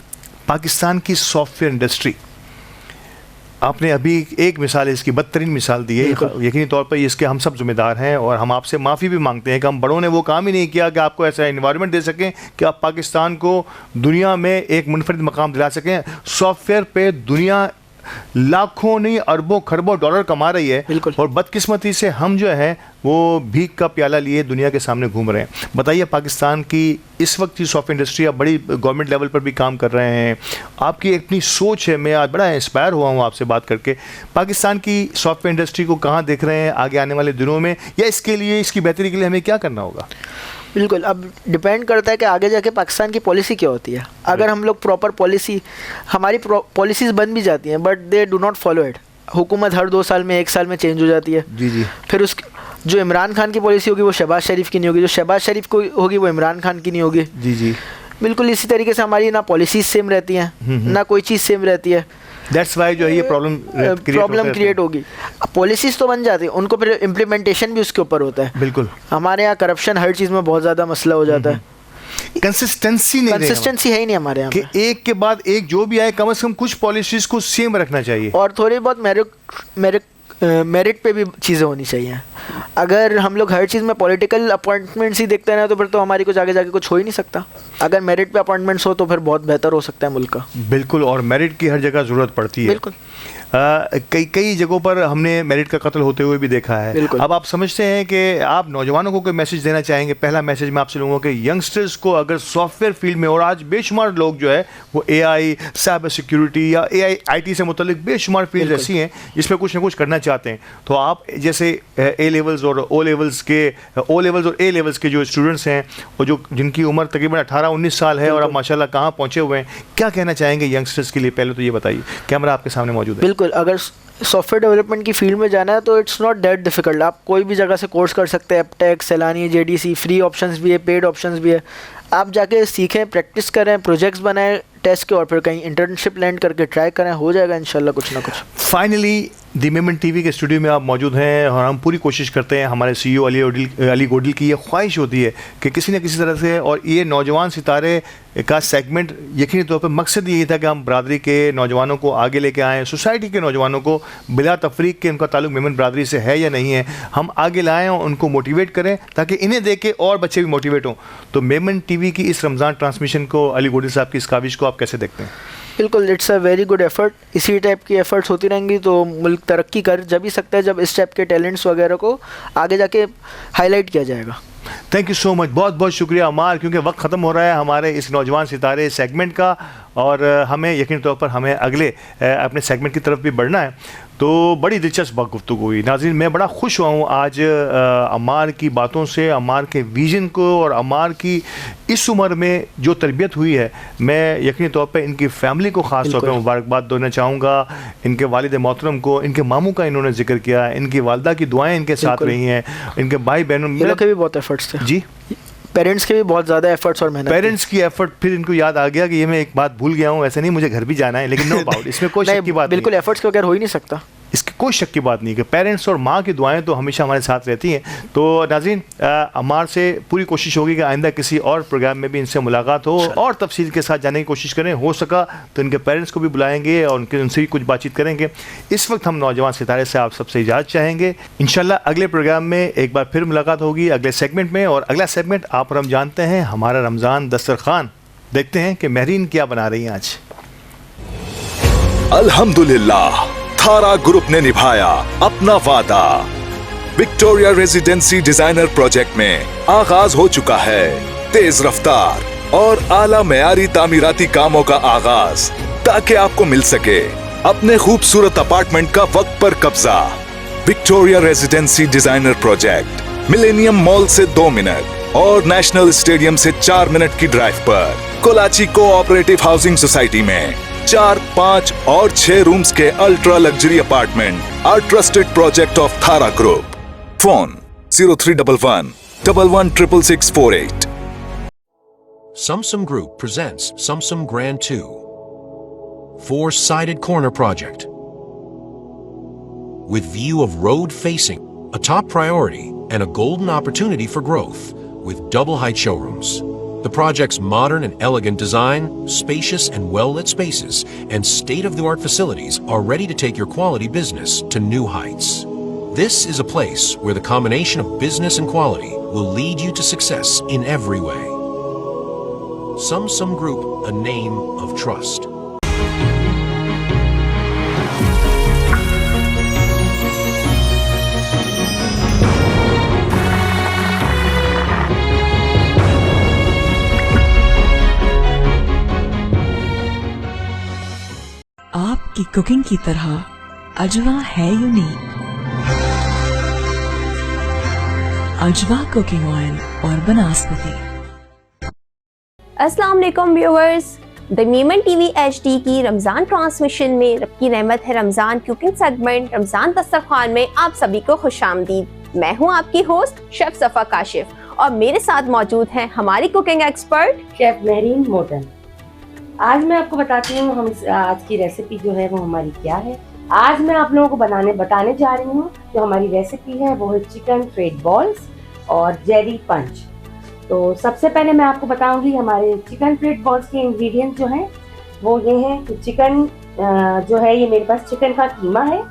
पाकिस्तान की सॉफ्टवेयर इंडस्ट्री आपने अभी एक मिसाल, इसकी बदतरीन मिसाल दी है। यकीनी तौर पर इसके हम सब जिम्मेदार हैं और हम आपसे माफ़ी भी मांगते हैं कि हम बड़ों ने वो काम ही नहीं किया कि आपको ऐसा इन्वायरमेंट दे सकें कि आप पाकिस्तान को दुनिया में एक मुनफरिद मकाम दिला सकें। सॉफ्टवेयर पे दुनिया लाखों नहीं अरबों खरबों डॉलर कमा रही है और बदकिस्मती से हम जो है वो भीख का प्याला लिए दुनिया के सामने घूम रहे हैं। बताइए, पाकिस्तान की इस वक्त की सॉफ्टवेयर इंडस्ट्री, आप बड़ी गवर्नमेंट लेवल पर भी काम कर रहे हैं, आपकी अपनी सोच है। मैं आज बड़ा इंस्पायर हुआ हूँ आपसे बात करके। पाकिस्तान की सॉफ्टवेयर इंडस्ट्री को कहाँ देख रहे हैं आगे आने वाले दिनों में, या इसके लिए, इसकी बेहतरी के लिए हमें क्या करना होगा? बिल्कुल, अब डिपेंड करता है कि आगे जाके पाकिस्तान की पॉलिसी क्या होती है। अगर हम लोग प्रॉपर पॉलिसी, हमारी पॉलिसीज़ बन भी जाती हैं but they do not follow it. हुकूमत हर 2 साल में 1 साल में चेंज हो जाती है। जी। फिर उस जो इमरान खान की पॉलिसी होगी वो शहबाज शरीफ की नहीं होगी, जो शहबाज शरीफ को होगी वो इमरान खान की नहीं होगी। जी। बिल्कुल इसी तरीके से हमारी ना पॉलिसीज सेम रहती हैं, ना कोई चीज़ सेम रहती है। दैट्स वाई जो है ये प्रॉब्लम क्रिएट होगी। पॉलिसीज तो बन जाती है, उनको फिर इम्प्लीमेंटेशन भी उसके ऊपर होता है। बिल्कुल, हमारे यहाँ करप्शन हर चीज़ में बहुत ज़्यादा मसला हो जाता है। कंसिस्टेंसी है ही नहीं हमारे यहाँ कि एक के बाद एक जो भी आए, कम से कम कुछ पॉलिसीज को सेम रखना चाहिए और थोड़ी बहुत मेरिट पे भी चीज़ें होनी चाहिए। अगर हम लोग हर चीज़ में पॉलिटिकल अपॉइंटमेंट्स ही देखते हैं ना, तो फिर तो हमारी कुछ आगे जाके कुछ हो ही नहीं सकता। अगर मेरिट पे अपॉइंटमेंट्स हो तो फिर बहुत बेहतर हो सकता है मुल्क का। बिल्कुल, और मेरिट की हर जगह ज़रूरत पड़ती है। बिल्कुल, कई जगहों पर हमने मेरिट का कत्ल होते हुए भी देखा है। अब आप समझते हैं कि आप नौजवानों को कोई मैसेज देना चाहेंगे? पहला मैसेज मैं आपसे लूँगा कि यंगस्टर्स को अगर सॉफ्टवेयर फील्ड में, और आज बेशुमार लोग जो है वो AI, साइबर सिक्योरिटी या IT से मुतल्लिक बेशुमार फील्ड ऐसी हैं जिसमें कुछ ना कुछ करना चाहते हैं, तो आप जैसे A लेवल्स और O लेवल्स और A लेवल्स के जो स्टूडेंट्स हैं और जो जिनकी उम्र तकरीबन 18-19 साल है और अब माशाल्लाह कहाँ पहुँचे हुए हैं, क्या कहना चाहेंगे यंगस्टर्स के लिए? पहले तो ये बताइए। कैमरा आपके सामने मौजूद है। अगर सॉफ्टवेयर डेवलपमेंट की फील्ड में जाना है तो इट्स नॉट दैट डिफिकल्ट। आप कोई भी जगह से कोर्स कर सकते हैं, एपटेक, सेलानी, JDC, फ्री ऑप्शंस भी है, पेड ऑप्शंस भी है। आप जाके सीखें, प्रैक्टिस करें, प्रोजेक्ट्स बनाएं टेस्ट के, और फिर कहीं इंटर्नशिप लैंड करके ट्राई करें, हो जाएगा इंशाल्लाह कुछ ना कुछ। फाइनली दी मेमन TV के स्टूडियो में आप मौजूद हैं और हम पूरी कोशिश करते हैं, हमारे CEO अली गोडिल की ये ख्वाहिश होती है कि किसी न किसी तरह से, और ये नौजवान सितारे का सेगमेंट यकीनी तौर पर मकसद यही था कि हम बरादरी के नौजवानों को आगे लेके आएँ, सोसाइटी के नौजवानों को बिला तफरीक के उनका ताल्लुक मेमन बरादरी से है या नहीं है, हम आगे लाएँ और उनको मोटिवेट करें ताकि इन्हें देख के और बच्चे भी मोटिवेट हों। तो मेमन TV की इस रमज़ान ट्रांसमिशन को, अली गोडिल साहब की इस काविश को आप कैसे देखते हैं? बिल्कुल, it's a very good effort. इसी टाइप की एफर्ट्स होती रहेंगी तो मुल्क तरक्की कर जब ही सकता है, जब इस टाइप के टैलेंट्स वगैरह को आगे जाके हाईलाइट किया जाएगा। थैंक यू सो मच, बहुत बहुत शुक्रिया अमार, क्योंकि वक्त ख़त्म हो रहा है हमारे इस नौजवान सितारे सेगमेंट का और हमें यकीनी तौर पर हमें अगले अपने सेगमेंट की तरफ भी बढ़ना है। तो बड़ी दिलचस्प गुफ्तगू हुई। नाज़रीन, मैं बड़ा खुश हुआ हूँ आज अमार की बातों से, अमार के विज़न को और अमार की इस उम्र में जो तरबियत हुई है। मैं यकीनी तौर पर इनकी फैमिली को ख़ास तौर पर मुबारकबाद देना चाहूँगा, इनके वालिद मोहतरम को, इनके मामू का इन्होंने जिक्र किया, इनकी वालदा की दुआएँ इनके साथ रही हैं, इनके भाई बहनों के भी बहुत एफर्ट्स थे। जी, पेरेंट्स के भी बहुत ज़्यादा एफर्ट्स और मेहनत। पेरेंट्स की एफर्ट, फिर इनको याद आ गया कि ये मैं एक बात भूल गया हूँ, ऐसे नहीं, मुझे घर भी जाना है, लेकिन नो डाउट इसमें कोई शक की बात बिल्कुल एफर्ट्स के बगैर हो ही नहीं सकता, इसकी कोई शक की बात नहीं कि पेरेंट्स और माँ की दुआएं तो हमेशा हमारे साथ रहती हैं। तो नाज़रीन, अमार से पूरी कोशिश होगी कि आइंदा किसी और प्रोग्राम में भी इनसे मुलाकात हो और तफसील के साथ जाने की कोशिश करें। हो सका तो इनके पेरेंट्स को भी बुलाएंगे और उनसे भी कुछ बातचीत करेंगे। इस वक्त हम नौजवान सितारे से आप सबसे इजाज़त चाहेंगे। इंशाल्लाह अगले प्रोग्राम में एक बार फिर मुलाकात होगी अगले सेगमेंट में, और अगला सेगमेंट आप और हम जानते हैं हमारा रमज़ान दस्तरखान। देखते हैं कि महरीन क्या बना रही हैं आज। अल्हम्दुलिल्लाह, थारा ग्रुप ने निभाया अपना वादा। विक्टोरिया रेजिडेंसी डिजाइनर प्रोजेक्ट में आगाज हो चुका है तेज रफ्तार और आला मेयारी तामीराती कामों का आगाज, ताकि आपको मिल सके अपने खूबसूरत अपार्टमेंट का वक्त पर कब्जा। Victoria residency designer project millennium mall से 2 मिनट और नेशनल स्टेडियम से 4 मिनट की ड्राइव पर कोलाची कोऑपरेटिव हाउसिंग सोसाइटी में 4, 5 और 6 रूम्स के ultra luxury apartment are trusted project of Thara group. Phone 0311 116648। Sumsum Group presents Sumsum Grand 2, 4-sided corner project with view of road facing, a top priority and a golden opportunity for growth with double height showrooms. The project's modern and elegant design, spacious and well-lit spaces, and state-of-the-art facilities are ready to take your quality business to new heights. This is a place where the combination of business and quality will lead you to success in every way. Sum Group, a name of trust. आपकी कुकिंग की तरह अजवा है यूनिक। अजवा कुकिंग ऑयल और बनस्पति। अस्सलाम वालेकुम व्यूअर्स, द मीमन टीवी HD की रमज़ान ट्रांसमिशन में रब की रहमत है रमज़ान कुकिंग सेगमेंट रमज़ान दस्तरखान में आप सभी को खुशामदीद। मैं हूं आपकी होस्ट शेफ सफ़ा काशिफ और मेरे साथ मौजूद हैं हमारी कुकिंग एक्सपर्ट शेफ मेहरीन मोटन। आज मैं आपको बताती हूँ हम आज की रेसिपी जो है वो हमारी क्या है। आज मैं आप लोगों को बताने जा रही हूँ जो हमारी रेसिपी है वो है चिकन फ्राइड बॉल्स और जेरी पंच। तो सबसे पहले मैं आपको बताऊंगी हमारे चिकन फ्राइड बॉल्स के इंग्रेडिएंट जो हैं वो ये हैं कि चिकन जो है ये मेरे पास चिकन का कीमा है।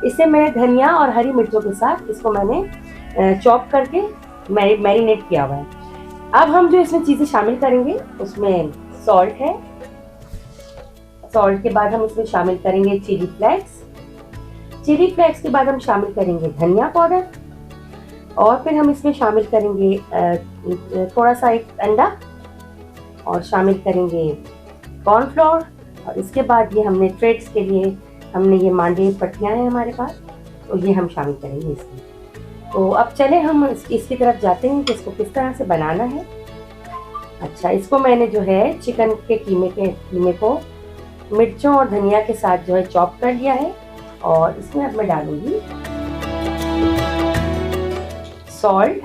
इसे मैंने धनिया और हरी मिर्चों के साथ इसको मैंने चॉप करके मैरिनेट किया हुआ है। अब हम जो इसमें चीज़ें शामिल करेंगे उसमें सॉल्ट है। सॉल्ट के बाद हम इसमें शामिल करेंगे चिली फ्लेक्स। चिली फ्लेक्स के बाद हम शामिल करेंगे धनिया पाउडर और फिर हम इसमें शामिल करेंगे थोड़ा सा एक अंडा और शामिल करेंगे कॉर्नफ्लोर। और इसके बाद ये हमने थ्रेड्स के लिए हमने ये मांडे पट्टियाँ हैं हमारे पास, तो ये हम शामिल करेंगे इसमें। तो अब चले हम इसकी तरफ जाते हैं कि इसको किस तरह से बनाना है। अच्छा, इसको मैंने जो है चिकन के कीमे को मिर्चों और धनिया के साथ जो है चॉप कर लिया है और इसमें अब मैं डालूंगी salt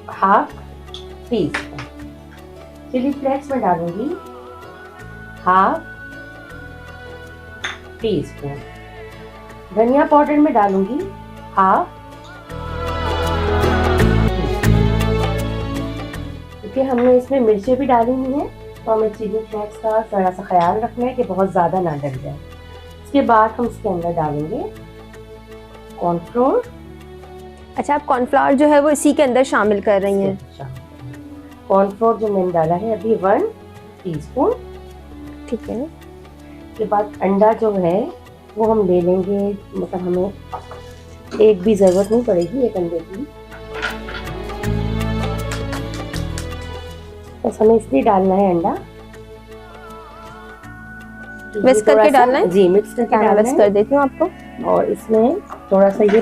half teaspoon, chilli flakes में डालूंगी हाफ टीस्पून, धनिया पाउडर में डालूंगी हाफ, क्योंकि हमने इसमें मिर्चें भी डाली हुई हैं तो हमें चिली फ्लेक्स का थोड़ा सा ख्याल रखना है कि बहुत ज़्यादा ना डल जाए। इसके बाद हम इसके अंदर डालेंगे कॉर्नफ्लोर। अच्छा, आप कॉर्नफ्लोर जो है वो इसी के अंदर शामिल कर रही हैं। कॉर्नफ्लोर जो मैंने डाला है अभी 1 टीस्पून। ठीक है। उसके बाद अंडा जो है वो हम ले लेंगे, मतलब हमें एक भी ज़रूरत नहीं पड़ेगी एक अंडे की, बस हमें इसलिए डालना है अंडा। मिक्स करके डालना है? जी, मिक्स करके डालना है। मिक्स कर देती हूँ आपको। और इसमें थोड़ा सा ये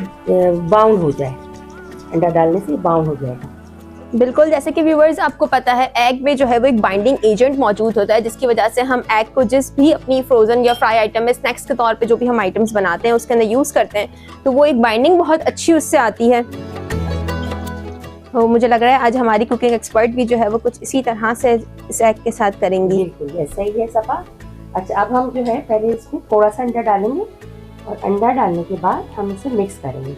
बाउंड हो जाए, अंडा डालने से बाउंड हो जाएगा। बिल्कुल, जैसे कि व्यूअर्स आपको पता है एग में जो है वो एक बाइंडिंग एजेंट मौजूद होता है जिसकी वजह से हम एग को जिस भी अपनी फ्रोजन या फ्राई आइटम में स्नैक्स के तौर पे जो भी हम आइटम्स बनाते हैं उसके अंदर यूज़ करते हैं तो वो एक बाइंडिंग बहुत अच्छी उससे आती है। तो मुझे लग रहा है आज हमारी कुकिंग एक्सपर्ट भी जो है वो कुछ इसी तरह से इस एग के साथ करेंगी। बिल्कुल ऐसा ही है सफा। अच्छा, अब हम जो है पहले इसमें थोड़ा सा अंडा डालेंगे और अंडा डालने के बाद हम इसे मिक्स करेंगे।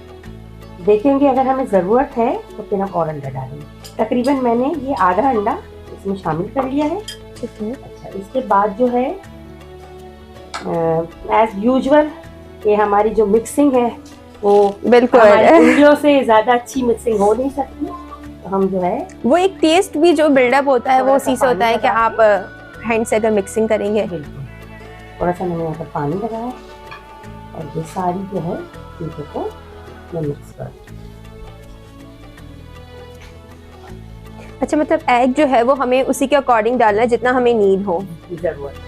देखेंगे अगर हमें ज़रूरत है तो फिर हम और अंडा डालेंगे। तकरीबन मैंने ये आधा अंडा इसमें शामिल कर लिया है। अच्छा, इसके बाद जो है एज यूजुअल ये हमारी जो मिक्सिंग है वो बिल्कुल उंगलियों से ज़्यादा अच्छी मिक्सिंग हो नहीं सकती, तो हम जो है वो एक टेस्ट भी जो बिल्डअप होता है वो उसी से होता है कि आप हैंड से अगर मिक्सिंग करेंगे। बिल्कुल, थोड़ा सा मैंने यहाँ पर पानी लगाया और ये सारी जो है चीज़ों को मैं मिक्स कर। अच्छा, मतलब एग जो है वो हमें उसी के अकॉर्डिंग डालना है जितना हमें नीड हो, ज़रूरत।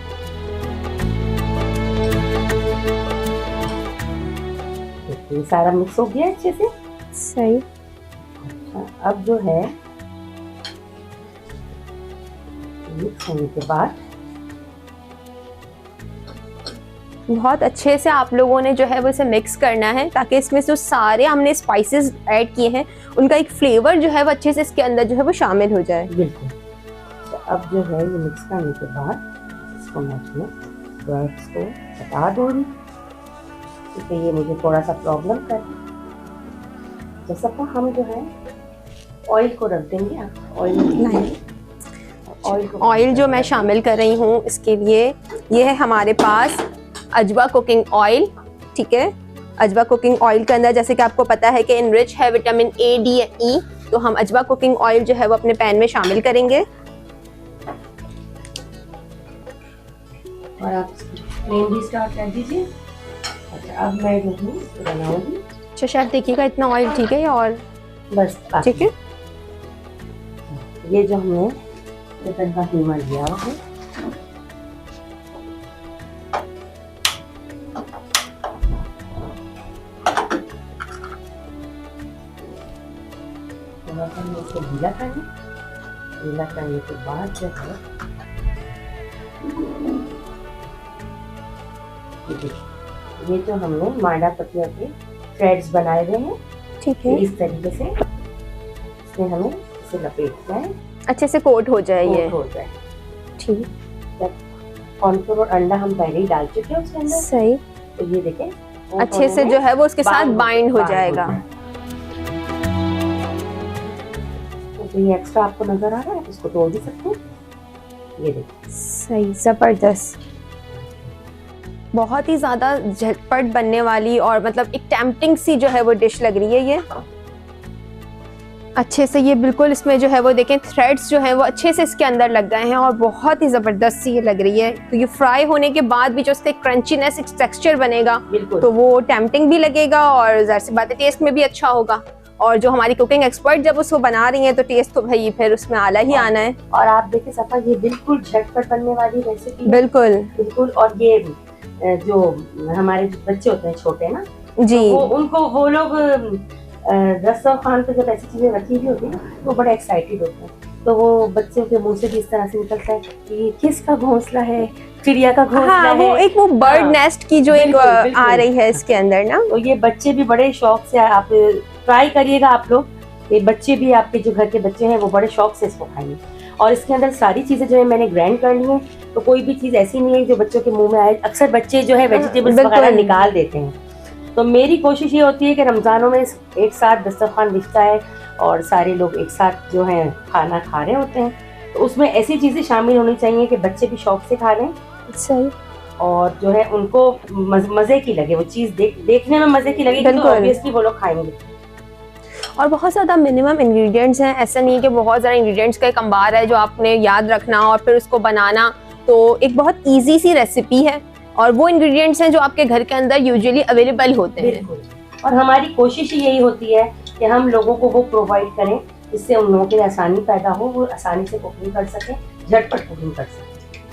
ये सारा मिक्स हो गया अच्छे से। सही। अच्छा, अब जो है मिक्स होने के बाद बहुत अच्छे से आप लोगों ने जो है वो इसे मिक्स करना है ताकि इसमें जो सारे हमने स्पाइसेस ऐड किए हैं उनका एक फ्लेवर जो है वो अच्छे से इसके अंदर जो है वो शामिल हो जाए। बिल्कुल। तो अब जो है ये मिक्स करने के बाद इसको मैं अपने वर्ड्स को हटा दूँगी क्योंकि ये मुझे थोड़ा सा प्रॉब्लम कर। जैसा कि हम जो है ऑयल को रख देंगे आप, ऑयल जो मैं शामिल कर रही हूँ इसके लिए, ये है हमारे पास अजवा कुकिंग ऑयल। ठीक है, अजवा कुकिंग ऑयल के अंदर जैसे कि आपको पता है कि इनरिच है विटामिन ए, डी, ई, तो हम अजवा कुकिंग ऑयल जो है वो अपने पैन में शामिल करेंगे। और आप फ्लेम भी स्टार्ट कर दीजिए। अच्छा, अब मैं जो हूँ बनाऊंगी। अच्छा शेफ, देखिएगा इतना ऑयल ठीक है या और बस ठीक है। ये जो हमने चिकन का कीमा लिया है, इसको गीला करने के बाद जो है ये जो हमने मांडा पत्तियों के थ्रेड्स बनाए हुए हैं, ठीक है, इस तरीके से इसमें हमें इसे लपेटना है, अच्छे से कोट हो जाए, ये हो जाए। ठीक, कॉर्नफ्लोर और अंडा हम पहले ही डाल चुके हैं उसके अंदर। सही, तो ये देखें अच्छे से जो है वो उसके साथ बाइंड हो जाएगा। तो ये एक्स्ट्रा आपको नजर आ रहा है, इसको तोड़ भी सकते हैं। ये देखिए, सही, जबरदस्त, बहुत ही ज़्यादा झटपट बनने वाली और मतलब एक टेम्पटिंग सी जो है वो डिश लग रही है ये। अच्छे से ये बिल्कुल इसमें जो है वो देखें थ्रेड्स जो हैं वो अच्छे से इसके अंदर लग गए हैं और बहुत ही ज़बरदस्त सी ये लग रही है। तो ये फ्राई होने के बाद भी जो इसका क्रंचीनेस, एक टेक्सचर बनेगा तो वो टेम्पटिंग भी लगेगा और ज़ाहिर सी बात है टेस्ट में भी अच्छा होगा। और जो हमारी कुकिंग एक्सपर्ट जब उसको बना रही हैं तो टेस्ट तो भाई फिर उसमें आला ही आना है। और आप देखिए सफा, ये बिल्कुल झटपट बनने वाली रेसिपी, बिल्कुल। और ये जो हमारे बच्चे होते हैं छोटे ना जी, तो वो लोग दस्तरखान पे जब ऐसी चीजें रखी हुई होती है तो बड़े एक्साइटेड होते हैं। तो वो बच्चों के मुंह से भी इस तरह से निकलता है कि किसका घोंसला है, चिड़िया का घोंसला है। वो एक वो बर्ड नेस्ट की जो एक आ रही है इसके अंदर ना, तो ये बच्चे भी बड़े शौक से, आप ट्राई करिएगा आप लोग, ये बच्चे भी, आपके जो घर के बच्चे हैं वो बड़े शौक से इसको खाएंगे। और इसके अंदर सारी चीजें जो है मैंने ग्राइंड कर ली हैं, तो कोई भी चीज ऐसी नहीं है जो बच्चों के मुंह में आए। अक्सर बच्चे जो है वेजिटेबल्स वगैरह निकाल देते हैं। तो मेरी कोशिश ये होती है कि रमजानों में एक साथ दस्तरखान बिछता है और सारे लोग एक साथ जो है खाना खा रहे होते हैं, तो उसमें ऐसी चीजें शामिल होनी चाहिए कि बच्चे भी शौक से खा रहे हैं। सही, और जो है उनको मजे की लगे, वो चीज देखने में मजे की लगे, तो ऑब्वियसली वो लोग खाएंगे। और बहुत ज़्यादा मिनिमम इंग्रेडिएंट्स हैं, ऐसा नहीं है कि बहुत ज़्यादा इंग्रेडिएंट्स का एक अंबार है जो आपने याद रखना और फिर उसको बनाना। तो एक बहुत इजी सी रेसिपी है और वो इंग्रेडिएंट्स हैं जो आपके घर के अंदर यूजुअली अवेलेबल होते हैं। और हमारी कोशिश यही होती है कि हम लोगों को वो प्रोवाइड करें जिससे उन लोगों के लिए आसानी पैदा हो, वो आसानी से कुकिंग कर सकें, झटपट कुकिंग कर सकें।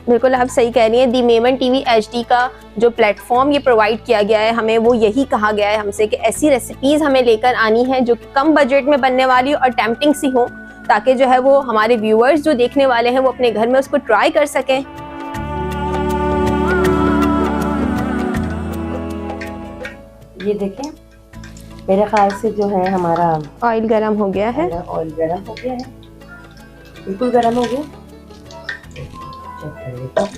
बिल्कुल आप सही कह रही हैं। दी मेमन टीवी HD का जो प्लेटफॉर्म ये प्रोवाइड किया गया है, हमें वो यही कहा गया है हमसे कि ऐसी रेसिपीज़ हमें लेकर आनी है जो कम बजट में बनने वाली और टेम्पटिंग सी हो, ताकि जो है वो हमारे व्यूअर्स जो देखने वाले हैं वो अपने घर में उसको ट्राई कर सकें। ये देखें, मेरे ख्याल से जो है हमारा ऑयल गरम हो गया है। ऑयल गरम हो गया है, बिल्कुल गरम हो गया। चेक कर लेते हैं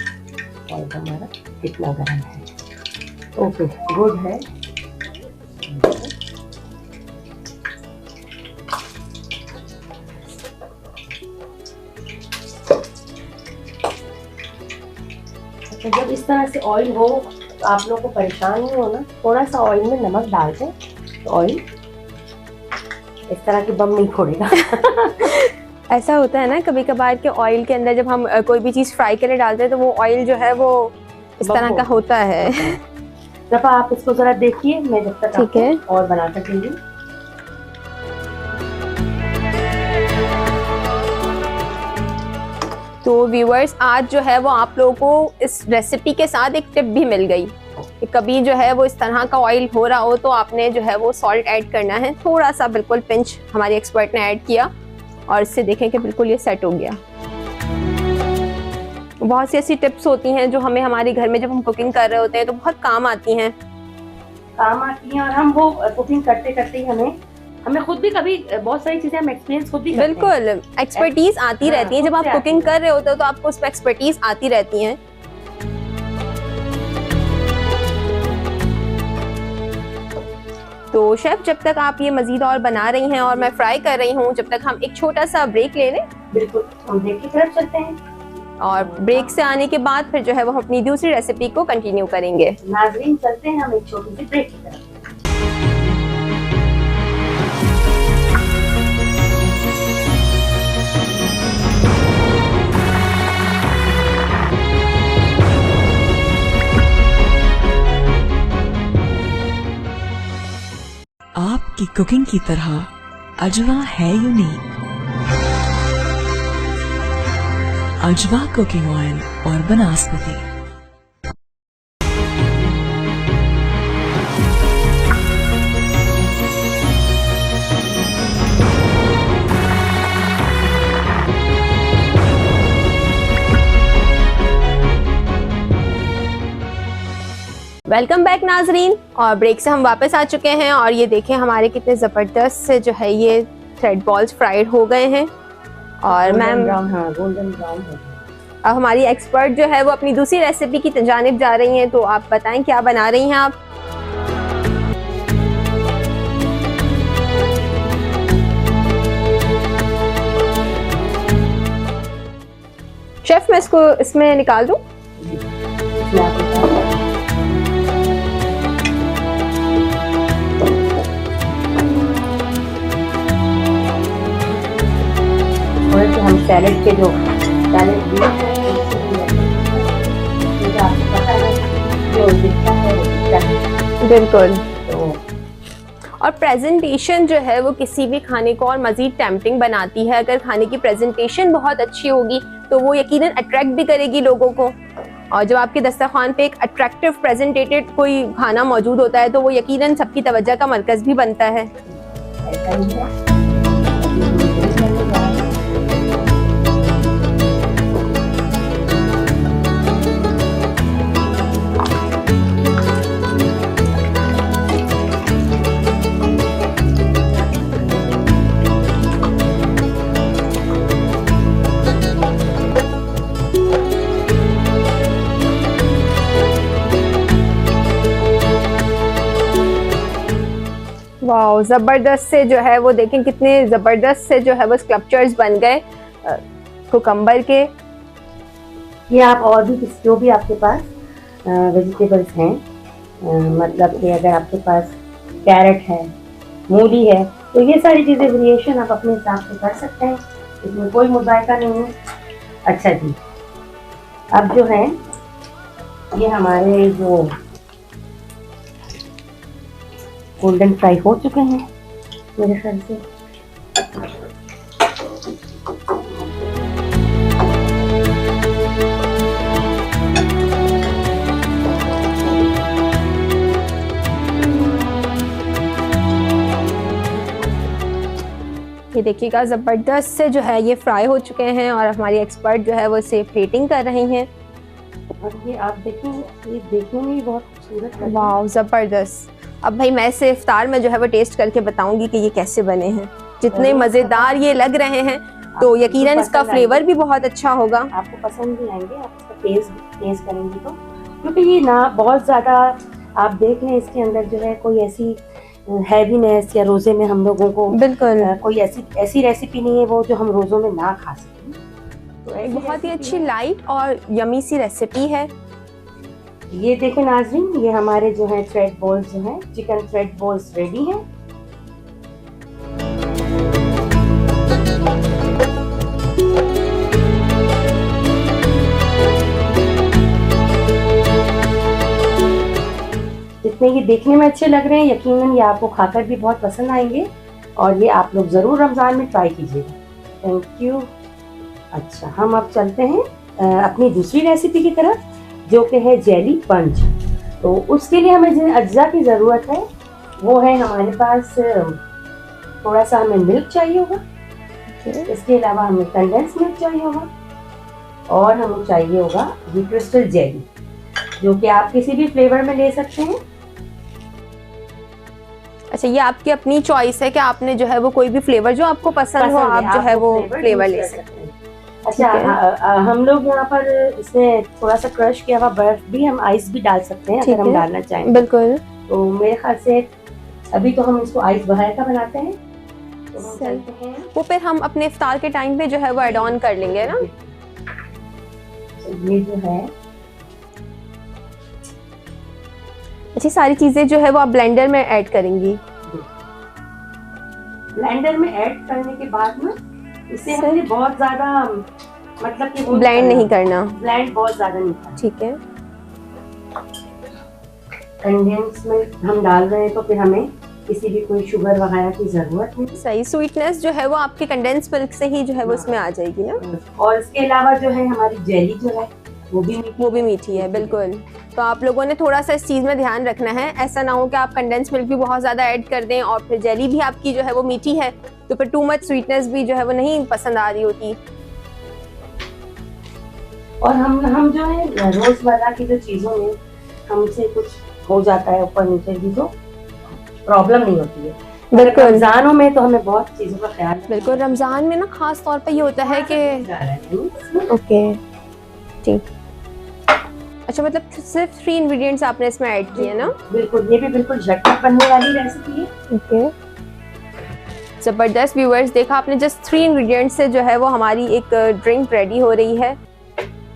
ऑयल हमारा कितना गरम है। ओके, गुड है। तो जब इस तरह से ऑयल हो तो आप लोगों को परेशान नहीं होना, थोड़ा सा ऑयल में नमक डाल दें तो ऑयल इस तरह के बम नहीं फोड़ेगा। ऐसा होता है ना कभी कभार के ऑयल के अंदर जब हम कोई भी चीज़ फ्राई के लिए डालते हैं तो वो ऑयल जो है वो इस तरह का होता है। जब आप इसको जरा देखिए, मैं जब तक ठीक है और बना कर दूंगी। तो व्यूअर्स, आज जो है वो आप लोगों को इस रेसिपी के साथ एक टिप भी मिल गई कि कभी जो है वो इस तरह का ऑयल हो रहा हो तो आपने जो है वो सॉल्ट ऐड करना है, थोड़ा सा, बिल्कुल पिंच हमारी एक्सपर्ट ने ऐड किया और इससे देखें कि बिल्कुल ये सेट हो गया। बहुत सी ऐसी टिप्स होती हैं जो हमें हमारे घर में जब हम कुकिंग कर रहे होते हैं तो बहुत काम आती हैं और हम वो कुकिंग करते करते ही हमें खुद भी कभी बहुत सारी चीजें हम एक्सपीरियंस खुद भी करते हैं। बिल्कुल, एक्सपर्टीज आती रहती है। जब आप कुकिंग कर रहे होते हो तो आपको उस पर एक्सपर्टीज आती रहती हैं। तो शेफ, जब तक आप ये मजीद और बना रही हैं और मैं फ्राई कर रही हूँ, जब तक हम एक छोटा सा ब्रेक ले लें। बिल्कुल, हम ब्रेक की तरफ चलते हैं और ब्रेक से आने के बाद फिर जो है वो अपनी दूसरी रेसिपी को कंटिन्यू करेंगे। नाज़रीन, चलते हैं हम एक छोटी सी ब्रेक की तरफ। आपकी कुकिंग की तरह अजवा है यूनिक। अजवा कुकिंग ऑयल और बनस्पति। वेलकम बैक नाजरीन, और ब्रेक से हम वापस आ चुके हैं और ये देखें हमारे कितने ज़बरदस्त से जो है ये थ्रेड बॉल्स फ्राइड हो गए हैं। और मैम, गोल्डन ब्राउन है। अब हमारी एक्सपर्ट जो है वो अपनी दूसरी रेसिपी की जानिब जा रही हैं, तो आप बताएं क्या बना रही हैं आप? शेफ, मैं इसको इसमें निकाल दूं? हम सैलेड के जो सैलेड आपको पता है जो दिखता है वो दिखता है। बिल्कुल। तो और प्रेजेंटेशन जो है वो किसी भी खाने को और मज़ीद टेम्पटिंग बनाती है। अगर खाने की प्रेजेंटेशन बहुत अच्छी होगी तो वो यकीनन अट्रैक्ट भी करेगी लोगों को। और जब आपके दस्तरखान पे एक अट्रैक्टिव प्रेजेंटेटेड कोई खाना मौजूद होता है तो वो यकीनन सबकी तवज्जो का मरकज़ भी बनता है। ऐसा ही है। वाओ, ज़बरदस्त से जो है वो देखें कितने ज़बरदस्त से जो है वो स्कल्पचर्स बन गए कुकम्बर के। ये आप और भी जो भी आपके पास वेजिटेबल्स हैं, मतलब कि अगर आपके पास कैरेट है, मूली है, तो ये सारी चीज़ें वेरिएशन आप अपने हिसाब से कर सकते हैं, इसमें कोई मुज़ायका नहीं है। अच्छा जी, अब जो है ये हमारे जो गोल्डन फ्राई हो चुके हैं मेरे ख्याल से। ये देखिएगा ज़बरदस्त से जो है ये फ्राई हो चुके हैं और हमारी एक्सपर्ट जो है वो इसे प्लेटिंग कर रही हैं। और ये आप देखें, ये देखने में भी बहुत खूबसूरत है। वाह, ज़बरदस्त। अब भाई मैं इसे इफ्तार में जो है वो टेस्ट करके बताऊंगी कि ये कैसे बने हैं। जितने मज़ेदार ये लग रहे हैं तो यकीनन इसका फ्लेवर भी बहुत अच्छा होगा। आपको पसंद भी आएंगे, आप इसका टेस्ट करेंगे तो, क्योंकि ये ना बहुत ज़्यादा आप देख लें इसके अंदर जो है कोई ऐसी हैवीनेस या रोज़े में हम लोगों को बिल्कुल कोई ऐसी रेसिपी नहीं है वो जो हम रोज़ों में ना खा सकें। तो एक बहुत ही अच्छी लाइट और यमी सी रेसिपी है। ये देखें नाज़रीन, ये हमारे जो है थ्रेड बॉल्स जो हैं, चिकन थ्रेड बॉल्स रेडी हैं। जितने ये देखने में अच्छे लग रहे हैं, यकीनन ये आपको खाकर भी बहुत पसंद आएंगे और ये आप लोग ज़रूर रमज़ान में ट्राई कीजिएगा। Thank you. अच्छा, हम अब चलते हैं अपनी दूसरी रेसिपी की तरफ, जो कि है जेली पंच। तो उसके लिए हमें जिन अज्जा की ज़रूरत है वो है हमारे पास थोड़ा सा हमें मिल्क चाहिए होगा, इसके अलावा हमें कंडेंस मिल्क चाहिए होगा और हमें चाहिए होगा ये क्रिस्टल जेली, जो कि आप किसी भी फ्लेवर में ले सकते हैं। अच्छा, ये आपकी अपनी चॉइस है कि आपने जो है वो कोई भी फ्लेवर जो आपको पसंद हो आप जो है वो फ्लेवर ले सकते हैं। अच्छा, हम लोग यहाँ पर इसमें थोड़ा सा क्रश किया हुआ बर्फ भी, हम आइस भी डाल सकते हैं अगर हम डालना चाहें। बिल्कुल। तो मेरे ख्याल से अभी तो हम इसको आइस बहार का बनाते हैं, तो हम सही। चलते हैं। वो फिर हम अपने इफ्तार के टाइम पे जो है वो एड ऑन कर लेंगे ना। ये जो है अच्छी सारी चीजें जो है वो आप ब्लेंडर में ऐड करेंगी। ब्लेंडर में ऐड करने के बाद में इसे हमने बहुत ज्यादा मतलब कि ब्लेंड नहीं करना, ब्लेंड बहुत ज्यादा नहीं करना। ठीक है। कंडेंस में हम डाल रहे हैं तो फिर हमें किसी भी कोई शुगर वगैरह की जरूरत नहीं। सही, स्वीटनेस जो है वो आपके कंडेंस मिल्क से ही जो है वो इसमें आ जाएगी ना। और इसके अलावा जो है हमारी जेली जो है वो भी मीठी है, बिल्कुल। तो आप लोगों ने थोड़ा सा इस चीज़ में ध्यान रखना है, ऐसा ना हो कि आप कंडेंस मिल्क भी बहुत ज़्यादा ऐड कर दें और फिर जेली भी आपकी जो है वो मीठी है तो फिर टू मच स्वीटनेस भी जो है वो नहीं पसंद आ रही होती। और हम जो है रोजमर्रा की जो चीजों में हमसे कुछ हो जाता है ऊपर नीचे की तो प्रॉब्लम नहीं होती है। बिल्कुल। रमजानों में तो हमें बहुत चीजों का ख्याल बिल्कुल, रमजान में ना खास तौर पे ये होता है कि ओके ठीक। अच्छा, मतलब सिर्फ 3 इंग्रेडिएंट्स आपने इसमें ऐड किए ना। बिल्कुल, ये भी बिल्कुल झटपट बनने वाली रेसिपी है। ओके, जबरदस्त। व्यूअर्स, देखा आपने, जस्ट 3 इंग्रेडिएंट्स से जो है वो हमारी एक ड्रिंक रेडी हो रही है।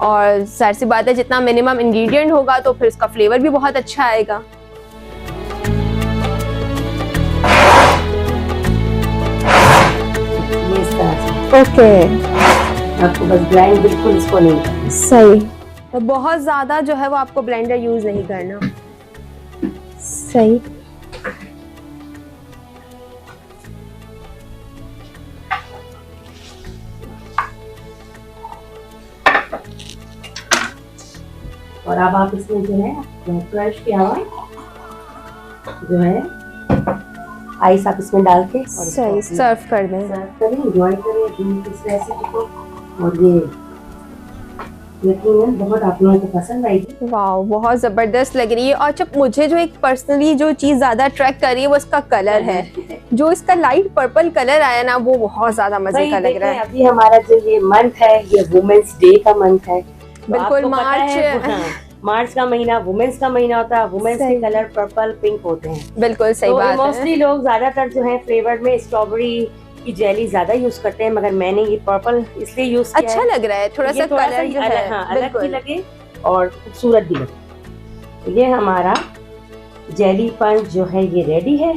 और जाहिर सी बात है जितना मिनिमम इंग्रेडिएंट होगा तो फिर उसका फ्लेवर भी बहुत अच्छा आएगा। ये इस तरह से ओके, आपको बस ग्राइंड बिल्कुल इसको नहीं करना। सही। तो बहुत ज़्यादा जो है वो आपको ब्लेंडर यूज़ नहीं करना। सही। और अब आप इसमें जो है क्रश किया हुआ जो है आइस आप इसमें डाल के और सही सर्व कर दें। सर्व करें, एंजॉय करें इस रेसिपी को। और ये यकीनन बहुत आप लोगों को पसंद आएगी। वाह, बहुत ज़बरदस्त लग रही है। और जब मुझे जो एक पर्सनली जो चीज़ ज़्यादा अट्रैक्ट कर रही है वो इसका कलर है। जो इसका लाइट पर्पल कलर आया ना वो बहुत ज़्यादा मज़े का लग रहा है। अभी हमारा जो ये मंथ है ये वुमेन्स डे का मंथ है। बिल्कुल, मार्च का महीना वुमेन्स का महीना होता है। वुमेन्स के कलर पर्पल पिंक होते हैं। बिल्कुल सही बात है। मोस्टली लोग ज्यादातर जो है फ्लेवर में स्ट्रॉबेरी की जेली ज्यादा यूज करते हैं, मगर मैंने ये पर्पल इसलिए यूज किया अच्छा लग रहा है, थोड़ा सा कलर जो है अलग भी लगे और खूबसूरत भी लगे। तो ये हमारा जेली पंच जो है ये रेडी है।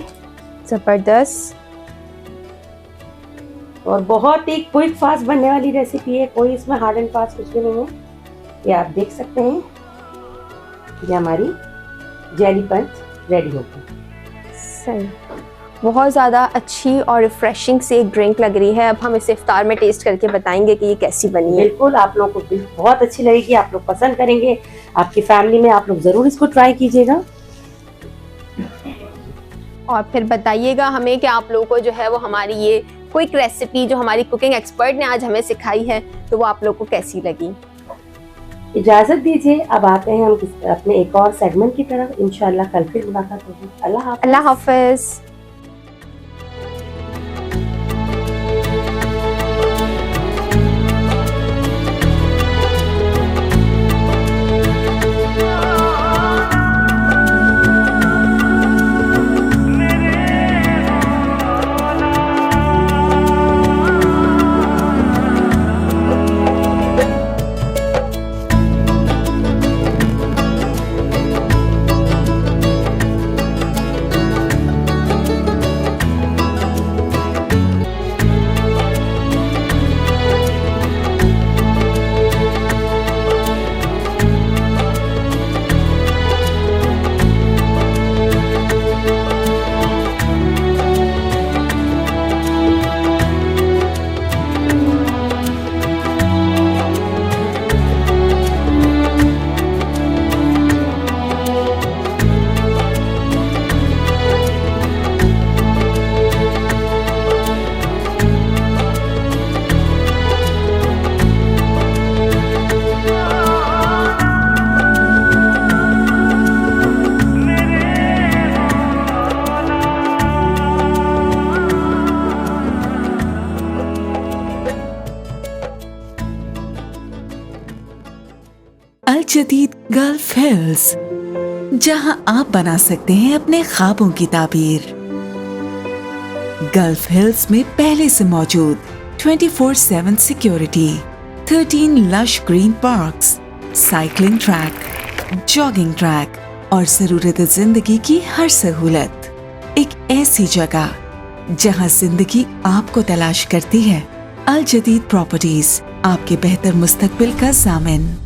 जबरदस्त। और बहुत ही क्विक फास्ट बनने वाली रेसिपी है, कोई इसमें हार्ड एंड फास्ट कुछ भी नहीं है। ये आप देख सकते हैं, ये हमारी जेली पंच रेडी हो गई। सही, बहुत ज़्यादा अच्छी और रिफ्रेशिंग से एक ड्रिंक लग रही है। अब हम इसे इफ्तार में टेस्ट करके बताएंगे कि ये कैसी बनी है। बिल्कुल, आप लोगों को बहुत अच्छी लगेगी, आप लोग पसंद करेंगे। आपकी फैमिली में आप लोग ज़रूर इसको ट्राई कीजिएगा और फिर बताइएगा हमें कि आप लोगों को जो है वो हमारी ये क्विक रेसिपी जो हमारी कुकिंग एक्सपर्ट ने आज हमें सिखाई है तो वो आप लोगों को कैसी लगी। इजाजत दीजिए, अब आते हैं हम अपने एक और सेगमेंट की तरफ। इंशाल्लाह कल फिर मुलाकात होगी। अल्लाह हाफ़िज़। अल जदीद गल्फ हिल्स, जहां आप बना सकते हैं अपने ख्वाबों की ताबीर। गल्फ हिल्स में पहले से मौजूद 24/7 security, 13 lush green parks, cycling track, jogging track और जरूरत जिंदगी की हर सहूलत। एक ऐसी जगह जहां जिंदगी आपको तलाश करती है। अल जदीद प्रॉपर्टीज, आपके बेहतर मुस्तकबिल का ज़ामिन।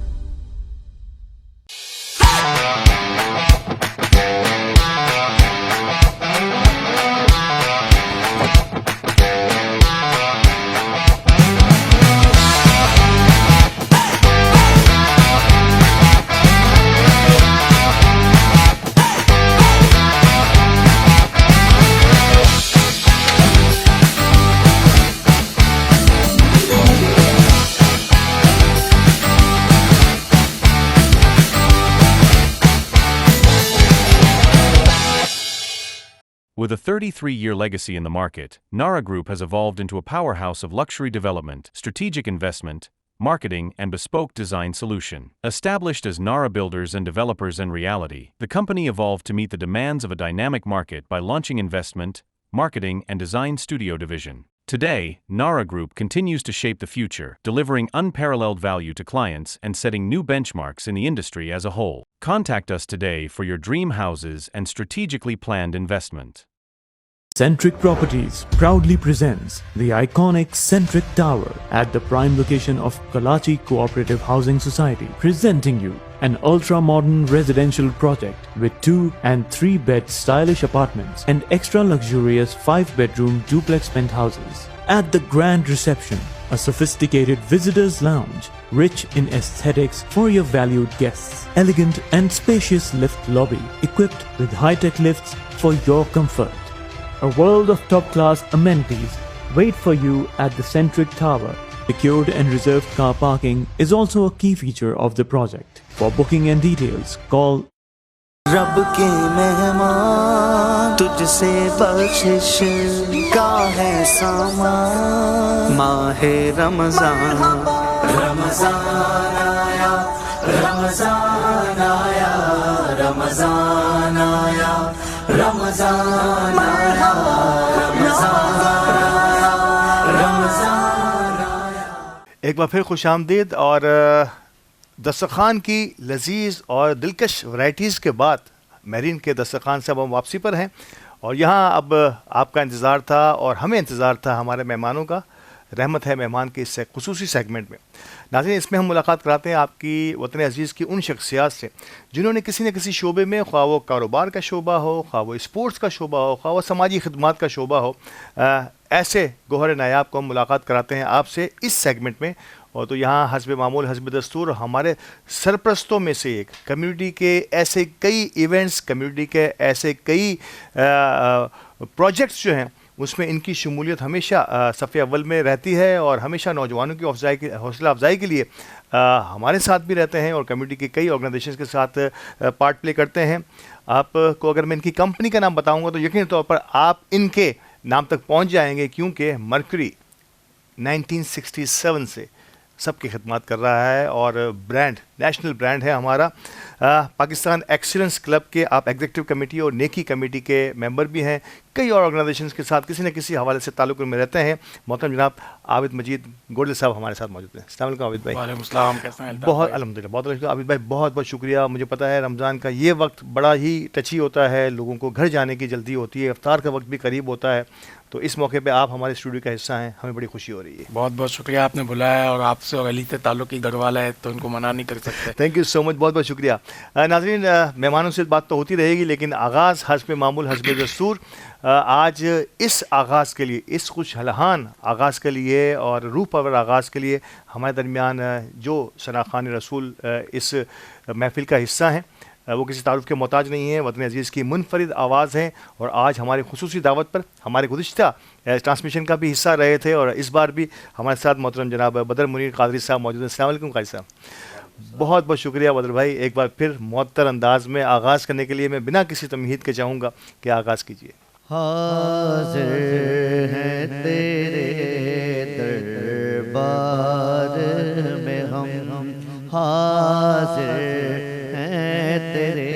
With a 33-year legacy in the market, Nara Group has evolved into a powerhouse of luxury development, strategic investment, marketing, and bespoke design solution. Established as Nara Builders and Developers in reality, the company evolved to meet the demands of a dynamic market by launching investment, marketing, and design studio division. Today, Nara Group continues to shape the future, delivering unparalleled value to clients and setting new benchmarks in the industry as a whole. Contact us today for your dream houses and strategically planned investment. Centric Properties proudly presents the iconic Centric Tower at the prime location of Kalachi Cooperative Housing Society, presenting you an ultra-modern residential project with 2 and 3 bed stylish apartments and extra luxurious 5-bedroom duplex penthouses. At the grand reception, a sophisticated visitors lounge, rich in aesthetics for your valued guests, elegant and spacious lift lobby equipped with high-tech lifts for your comfort. A world of top-class amenities wait for you at the Centric Tower. Secured and reserved car parking is also a key feature of the project. For booking and details, call रब के मेहमान तुझसे बख्शिश का है सामान। माहे रमजान रमजान आया रमजान आया रमजान आया रमजान आया रमजान आया। एक बार फिर खुश आमदीद। और दस्तरखान की लजीज और दिलकश वैरायटीज़ के बाद महरीन के दस्तरखान से अब हम वापसी पर हैं। और यहाँ अब आपका इंतज़ार था और हमें इंतज़ार था हमारे मेहमानों का। रहमत है मेहमान के इस खुसूसी सेगमेंट में। नाज़रीन, इसमें हम मुलाकात कराते हैं आपकी वतन अज़ीज़ की उन शख्सियात से जिन्होंने किसी न किसी शोबे में, ख्वाह वो कारोबार का शोबा हो, ख्वाह वो स्पोर्ट्स का शोबा हो, ख्वाह वो समाजी खिदमात का शोबा हो, ऐसे गोहर नायाब को हम मुलाकात कराते हैं आपसे इस सेगमेंट में। और तो यहाँ हस्ब मामूल हस्ब दस्तूर हमारे सरप्रस्तों में से एक, कम्युनिटी के ऐसे कई इवेंट्स, कम्युनिटी के ऐसे कई प्रोजेक्ट्स जो हैं उसमें इनकी शमूलियत हमेशा सफ़े अव्वल में रहती है और हमेशा नौजवानों की हौसला अफजाई के लिए हमारे साथ भी रहते हैं और कम्युनिटी के कई ऑर्गेनाइजेशंस के साथ पार्ट प्ले करते हैं। आपको अगर मैं इनकी कंपनी का नाम बताऊंगा तो यकीनी तौर पर आप इनके नाम तक पहुंच जाएंगे, क्योंकि मर्क्यूरी 1967 से सबकी खिदमत कर रहा है और ब्रांड, नेशनल ब्रांड है हमारा। पाकिस्तान एक्सीलेंस क्लब के आप एग्जीक्यूटिव कमेटी और नेकी कमेटी के मेंबर भी हैं। कई और ऑर्गेनाइजेशंस के साथ किसी न किसी हवाले से ताल्लुक़ में रहते हैं। मोहतरम जनाब आबिद मजीद गोडल साहब हमारे साथ मौजूद हैं। अस्सलाम वालेकुम आबिद भाई। वालेकुम अस्सलाम, कैसे हैं? बहुत अल्हम्दुलिल्लाह, बहुत अच्छा आबिद भाई, बहुत बहुत शुक्रिया। मुझे पता है रमज़ान का ये वक्त बड़ा ही टची होता है, लोगों को घर जाने की जल्दी होती है, इफ्तार का वक्त भी करीब होता है, तो इस मौके पे आप हमारे स्टूडियो का हिस्सा हैं, हमें बड़ी खुशी हो रही है। बहुत बहुत शुक्रिया, आपने बुलाया और आपसे और अली से ताल्लुक़ की घर वाला है तो उनको मना नहीं कर सकते। थैंक यू सो मच, बहुत बहुत शुक्रिया। नाज़रीन, मेहमानों से बात तो होती रहेगी, लेकिन आगाज़ हस्ब मामूल हस्ब दस्तूर आज इस आगाज़ के लिए, इस खुशहलहान आगाज़ के लिए और रूह परवर आगाज़ के लिए हमारे दरमियान जो सना खान रसूल इस महफिल का हिस्सा हैं, वो किसी तारुफ के मोहताज नहीं है, वतन अजीज़ की मुनफरिद आवाज़ है। और आज हमारी खुसूसी दावत पर हमारे गुज़िश्ता ट्रांसमिशन का भी हिस्सा रहे थे और इस बार भी हमारे साथ मोहतरम जनाब बदर मुनीर कादरी साहब मौजूद हैं। अस्सलाम वालेकुम कादरी साहब, बहुत बहुत शुक्रिया बदर भाई। एक बार फिर मुअत्तर अंदाज में आगाज़ करने के लिए मैं बिना किसी तमहीद के चाहूँगा कि आगाज़ कीजिए। हाज़िर हैं तेरे दरबार में हम, हाज़िर हैं तेरे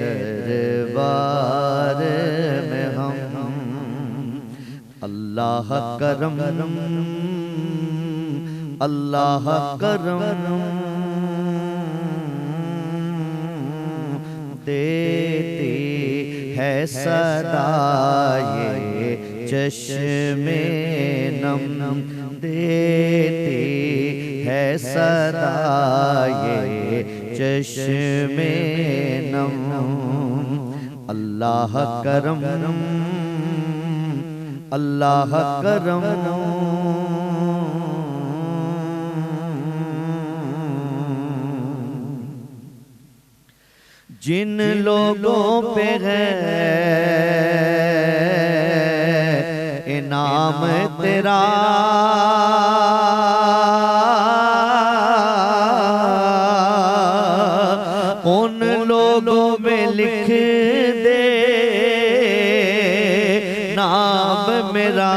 दरबार में हम, अल्लाह करम अल्लाह करम देती है सदा ये चश्मे नम देती है सदा ये चश्मे नम अल्लाह करम अल्लाह करम जिन लोगों पे है इनाम तेरा उन लोगों में लिख दे नाम मेरा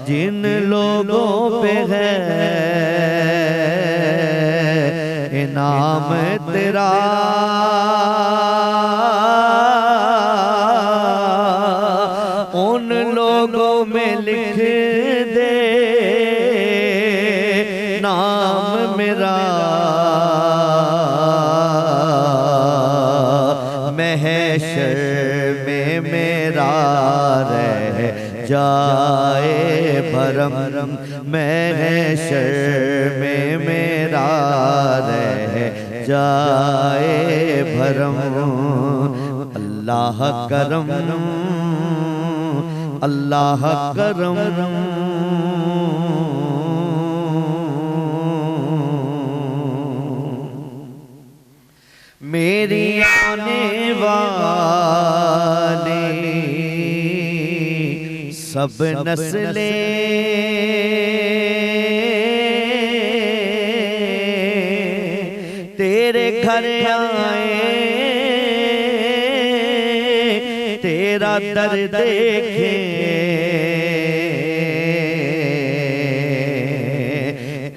जिन लोगों पे है इनाम तेरा उन लोगों में लिख दे नाम मेरा महशर में मेरा रह जाए भरम महशर में मेरा रह जाए भरम अल्लाह करम अल्लाह करम मेरी आने वाली सब नस्लें तेरे घर आए तेरा दर देखे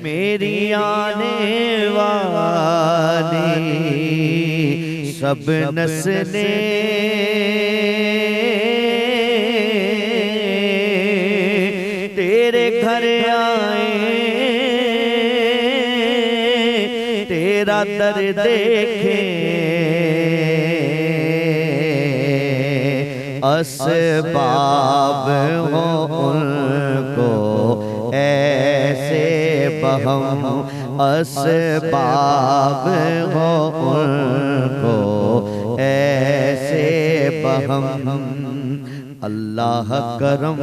मेरी आने वाली सब नस्लें तेरे घर आए तेरा दर देखे असबाब हो उनको ऐसे बहम असबाब हो उनको ऐसे बहम अल्लाह करम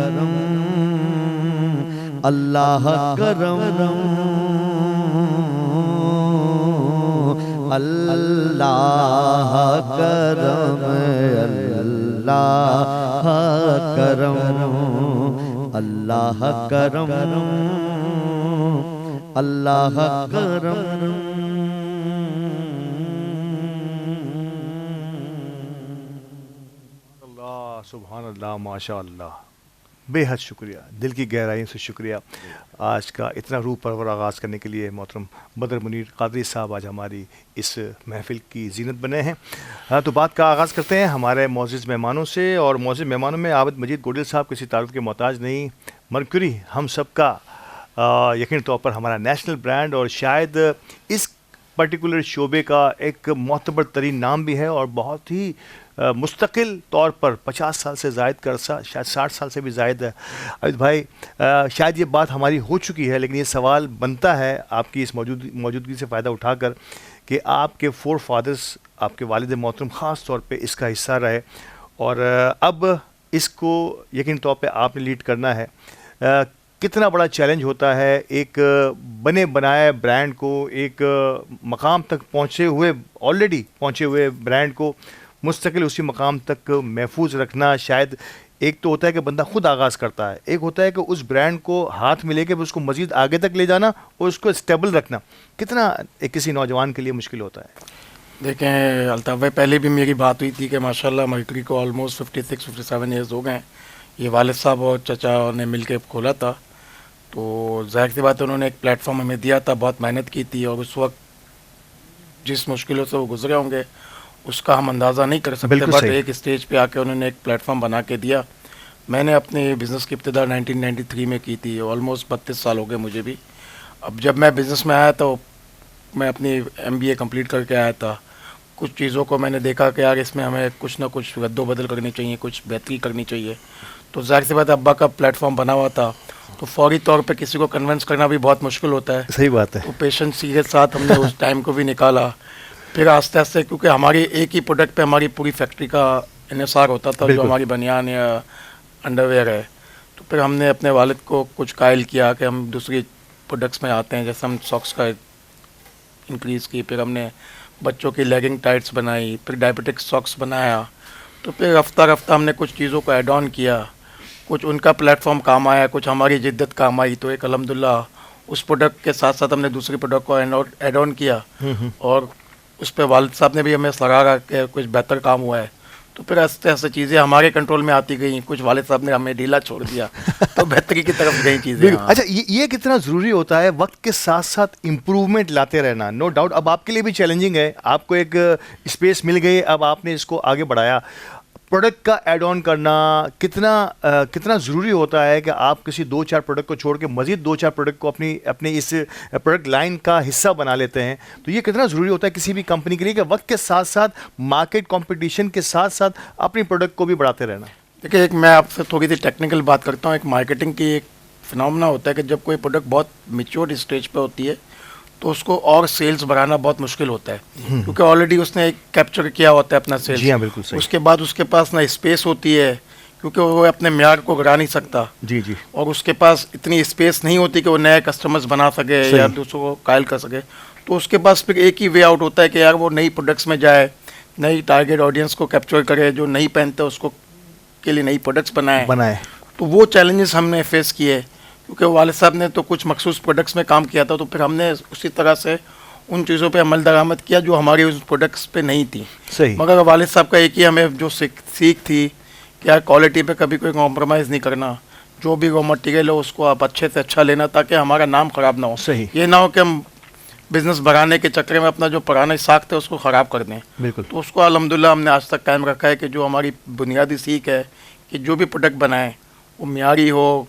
अल्लाह करम अल्लाह करम अल्लाह करम अल्लाह करम अल्लाह करम अल्लाह सुभान अल्लाह माशा अल्लाह बेहद शुक्रिया, दिल की गहराइयों से शुक्रिया आज का इतना रूह परवर आगाज़ करने के लिए। मोहतरम बदर मुनीर कादरी साहब आज हमारी इस महफ़िल की जीनत बने हैं। हाँ, तो बात का आगाज़ करते हैं हमारे मोअज़्ज़िज़ मेहमानों से। और मोअज़्ज़िज़ मेहमानों में आबिद मजीद गोडिल साहब किसी तारुफ के मोहताज नहीं। मर्क्यूरी हम सब का यकीन तौर पर हमारा नेशनल ब्रांड और शायद इस पर्टिकुलर शोबे का एक मोतबर तरीन नाम भी है और बहुत ही मुस्तकिल तौर पर 50 साल से ज़ायद का अरसा, शायद 60 साल से भी ज़ायद है। अबिद भाई, शायद ये बात हमारी हो चुकी है, लेकिन ये सवाल बनता है आपकी इस मौजूदगी से फ़ायदा उठाकर कि आपके 4 फादर्स, आपके वालिद मोहतरम ख़ास तौर पे इसका हिस्सा रहे और अब इसको यकीन तौर पे आपने लीड करना है। कितना बड़ा चैलेंज होता है एक बने बनाए ब्रांड को, एक मकाम तक ऑलरेडी पहुँचे हुए ब्रांड को मुस्तकिल उसी मकाम तक महफूज रखना। शायद एक तो होता है कि बंदा खुद आगाज़ करता है, एक होता है कि उस ब्रांड को हाथ में लेके उसको मज़ीद आगे तक ले जाना और उसको स्टेबल रखना। कितना एक किसी नौजवान के लिए मुश्किल होता है? देखें अल्ताफ़ भाई, पहले भी मेरी बात हुई थी कि माशाल्लाह मर्क्यूरी को ऑलमोस्ट 56-57 ईयर्स हो गए। ये वालिद साहब और चचा ने मिल के खोला था, तो ज़ाहिर सी बात है उन्होंने एक प्लेटफॉर्म हमें दिया था, बहुत मेहनत की थी और उस वक्त जिस मुश्किलों से वो गुजरे होंगे उसका हम अंदाज़ा नहीं कर सकते, बट एक स्टेज पे आके उन्होंने एक प्लेटफॉर्म बना के दिया। मैंने अपने बिज़नेस की इब्तिदा 1993 में की थी, ऑलमोस्ट 32 साल हो गए मुझे भी। अब जब मैं बिज़नेस में आया तो मैं अपनी MBA कंप्लीट करके आया था। कुछ चीज़ों को मैंने देखा कि यार इसमें हमें कुछ ना कुछ रद्दोबदल करनी चाहिए, कुछ बेहतरी करनी चाहिए। तो ज़ाहिर सी बात है, अब्बा का प्लेटफॉर्म बना हुआ था, तो फौरी तौर पे किसी को कन्विंस करना भी बहुत मुश्किल होता है। सही बात है। तो पेशेंसी के साथ हमने उस टाइम को भी निकाला। फिर आस्ते आस्ते, क्योंकि हमारी एक ही प्रोडक्ट पे हमारी पूरी फैक्ट्री का इन्हिसार होता था, जो हमारी बनियान या अंडरवेयर है, तो फिर हमने अपने वालिद को कुछ कायल किया कि हम दूसरी प्रोडक्ट्स में आते हैं। जैसे हम सॉक्स का इंक्रीज़ की, फिर हमने बच्चों की लेगिंग टाइट्स बनाई, फिर डायबिटिक सॉक्स बनाया। तो फिर रफ्ता रफ्ता हमने कुछ चीज़ों को ऐड ऑन किया, कुछ उनका प्लेटफॉर्म काम आया, कुछ हमारी जिद्दत काम आई। तो एक अल्हम्दुलिल्लाह उस प्रोडक्ट के साथ साथ हमने दूसरी प्रोडक्ट को ऐड ऑन किया, और उस पर वालिद साहब ने भी हमें सराहा कि कुछ बेहतर काम हुआ है। तो फिर ऐसे ऐसे चीज़ें हमारे कंट्रोल में आती गई, कुछ वालिद साहब ने हमें ढीला छोड़ दिया, तो बेहतरी की तरफ गई चीज़ें। अच्छा, ये कितना ज़रूरी होता है वक्त के साथ साथ इम्प्रूवमेंट लाते रहना। नो डाउट अब आपके लिए भी चैलेंजिंग है, आपको एक स्पेस मिल गई, अब आपने इसको आगे बढ़ाया। प्रोडक्ट का ऐड ऑन करना कितना ज़रूरी होता है कि आप किसी 2-4 प्रोडक्ट को छोड़ के मज़ीद 2-4 प्रोडक्ट को अपनी इस प्रोडक्ट लाइन का हिस्सा बना लेते हैं। तो ये कितना ज़रूरी होता है किसी भी कंपनी के लिए कि वक्त के साथ साथ मार्केट कंपटीशन के साथ साथ अपनी प्रोडक्ट को भी बढ़ाते रहना। देखिए, एक मैं आपसे थोड़ी सी टेक्निकल बात करता हूँ। एक मार्केटिंग की एक फिनोमेना होता है कि जब कोई प्रोडक्ट बहुत मैच्योर स्टेज पे होती है तो उसको और सेल्स बढ़ाना बहुत मुश्किल होता है, क्योंकि ऑलरेडी उसने एक कैप्चर किया होता है अपना सेल्स। जी हाँ, बिल्कुल सही। उसके बाद उसके पास ना स्पेस होती है, क्योंकि वो अपने म्यार को गिरा नहीं सकता। जी जी। और उसके पास इतनी स्पेस नहीं होती कि वो नए कस्टमर्स बना सके या दूसरों को कायल कर सके। तो उसके पास फिर एक ही वे आउट होता है कि यार वो नई प्रोडक्ट्स में जाए, नई टारगेट ऑडियंस को कैप्चर करे, जो नहीं पहनते उसको के लिए नई प्रोडक्ट्स बनाए। तो वो चैलेंजेस हमने फेस किए, क्योंकि वालिद साहब ने तो कुछ मखसूस प्रोडक्ट्स में काम किया था, तो फिर हमने उसी तरह से उन चीज़ों पे अमल दरामद किया जो हमारी उस प्रोडक्ट्स पे नहीं थी। सही। मगर वालिद साहब का एक ही हमें जो सीख थी कि यार क्वालिटी पे कभी कोई कॉम्प्रोमाइज़ नहीं करना, जो भी रॉ मटेरियल हो उसको आप अच्छे से अच्छा लेना, ताकि हमारा नाम ख़राब ना हो। सही। ये ना हो कि हम बिज़नेस बढ़ाने के चक्कर में अपना जो पुराना साख थे उसको ख़राब कर दें। बिल्कुल। तो उसको अल्हम्दुलिल्लाह हमने आज तक कायम रखा है कि जो हमारी बुनियादी सीख है कि जो भी प्रोडक्ट बनाएं वो म्यारी हो,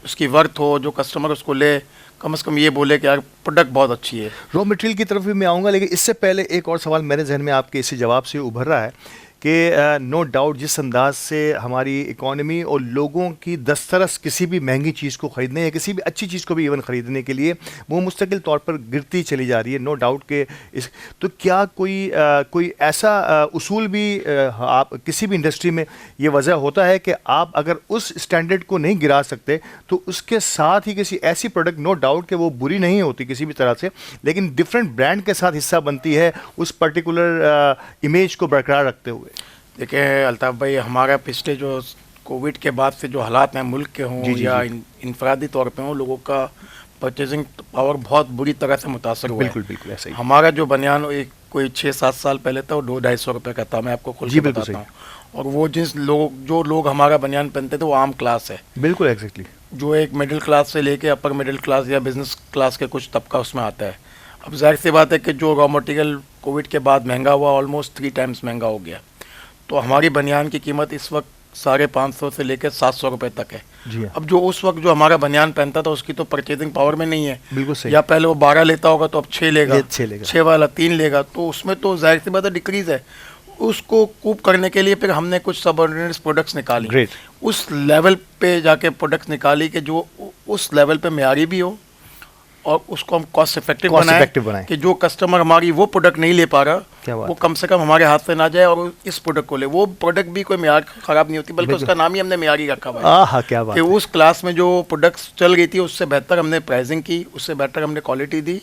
उसकी वर्थ हो, जो कस्टमर उसको ले कम से कम ये बोले कि यार प्रोडक्ट बहुत अच्छी है। रॉ मटेरियल की तरफ भी मैं आऊँगा, लेकिन इससे पहले एक और सवाल मेरे जहन में आपके इसी जवाब से उभर रहा है कि नो डाउट जिस अंदाज से हमारी इकॉनमी और लोगों की दस्तरस किसी भी महंगी चीज़ को ख़रीदने या किसी भी अच्छी चीज़ को भी इवन ख़रीदने के लिए वो मुस्तकिल तौर पर गिरती चली जा रही है। नो डाउट के इस तो क्या कोई ऐसा उसूल भी आप किसी भी इंडस्ट्री में ये वजह होता है कि आप अगर उस स्टैंडर्ड को नहीं गिरा सकते तो उसके साथ ही किसी ऐसी प्रोडक्ट, नो डाउट कि वो बुरी नहीं होती किसी भी तरह से, लेकिन डिफरेंट ब्रांड के साथ हिस्सा बनती है उस पर्टिकुलर इमेज को बरकरार रखते हुए? देखिए अल्ताफ़ भाई, हमारा पिछले जो कोविड के बाद से जो हालात हैं मुल्क के हों या इनफरादी तौर पे हों, लोगों का परचेजिंग पावर बहुत बुरी तरह से मुतासर हुआ है। बिल्कुल बिल्कुल ऐसा ही। हमारा जो बनियान कोई 6-7 साल पहले था वो 200-250 रुपये का था, मैं आपको खुल के बताता हूँ। और वो जो लोग हमारा बनियान पहनते थे वो आम क्लास है। बिल्कुल एग्जैक्टली। जो एक मिडिल क्लास से लेके अपर मिडिल क्लास या बिजनेस क्लास के कुछ तबका उसमें आता है। अब जाहिर सी बात है कि जो रॉ मटेरियल कोविड के बाद महंगा हुआ, ऑलमोस्ट 3 टाइम्स महंगा हो गया। तो हमारी बनियान की कीमत इस वक्त 550 से लेकर 700 रुपये तक है। जी हाँ। अब जो उस वक्त जो हमारा बनियान पहनता था उसकी तो परचेजिंग पावर में नहीं है। बिल्कुल सही। या पहले वो 12 लेता होगा तो अब 6 लेगा, 6 वाला 3 लेगा, तो उसमें तो जाहिर सी बात है डिक्रीज़ है। उसको कूप करने के लिए फिर हमने कुछ सबऑर्डिनेट्स प्रोडक्ट्स निकाली, उस लेवल पे जाके प्रोडक्ट्स निकाली कि जो उस लेवल पे मेयारी भी हो और उसको हम कॉस्ट इफेक्टिव बनाएं कि जो कस्टमर हमारी वो प्रोडक्ट नहीं ले पा रहा वो कम से कम हमारे हाथ से ना जाए और इस प्रोडक्ट को ले। वो प्रोडक्ट भी कोई मेयार खराब नहीं होती, बल्कि उसका नाम ही हमने मेयारी रखा हुआ है। क्या बात कि उस क्लास में जो प्रोडक्ट्स चल गई थी उससे बेहतर हमने प्राइसिंग की, उससे बेहतर हमने क्वालिटी दी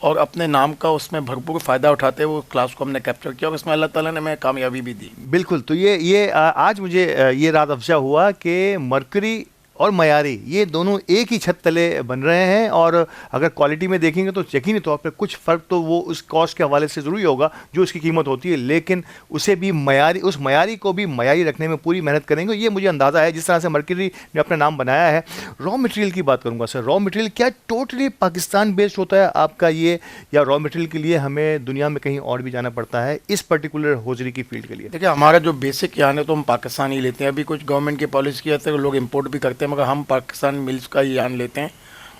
और अपने नाम का उसमें भरपूर फ़ायदा उठाते हुए क्लास को हमने कैप्चर किया और उसमें अल्लाह ताला ने हमें कामयाबी भी दी। बिल्कुल। तो ये आज मुझे ये रात अफ़ज़ा हुआ कि मरकरी और मयारी, ये दोनों एक ही छत तले बन रहे हैं। और अगर क्वालिटी में देखेंगे तो यकीनी तौर पर कुछ फ़र्क तो वो उस कॉस्ट के हवाले से ज़रूरी होगा जो उसकी कीमत होती है, लेकिन उसे भी मयारी, उस मयारी को भी मयारी रखने में पूरी मेहनत करेंगे। ये मुझे अंदाज़ा है जिस तरह से मर्क्यूरी ने अपना नाम बनाया है। रॉ मटेरियल की बात करूँगा सर, रॉ मटेरियल क्या टोटली पाकिस्तान बेस्ड होता है आपका ये, या रॉ मटेरियल के लिए हमें दुनिया में कहीं और भी जाना पड़ता है इस पर्टिकुलर होजरी की फील्ड के लिए? देखिए, हमारा जो बेसिक यान है तो हम पाकिस्तान ही लेते हैं। अभी कुछ गवर्नमेंट की पॉलिसी की वजह से लोग इंपोर्ट भी करते हैं, मगर हम पाकिस्तान मिल्स का ही यान लेते हैं,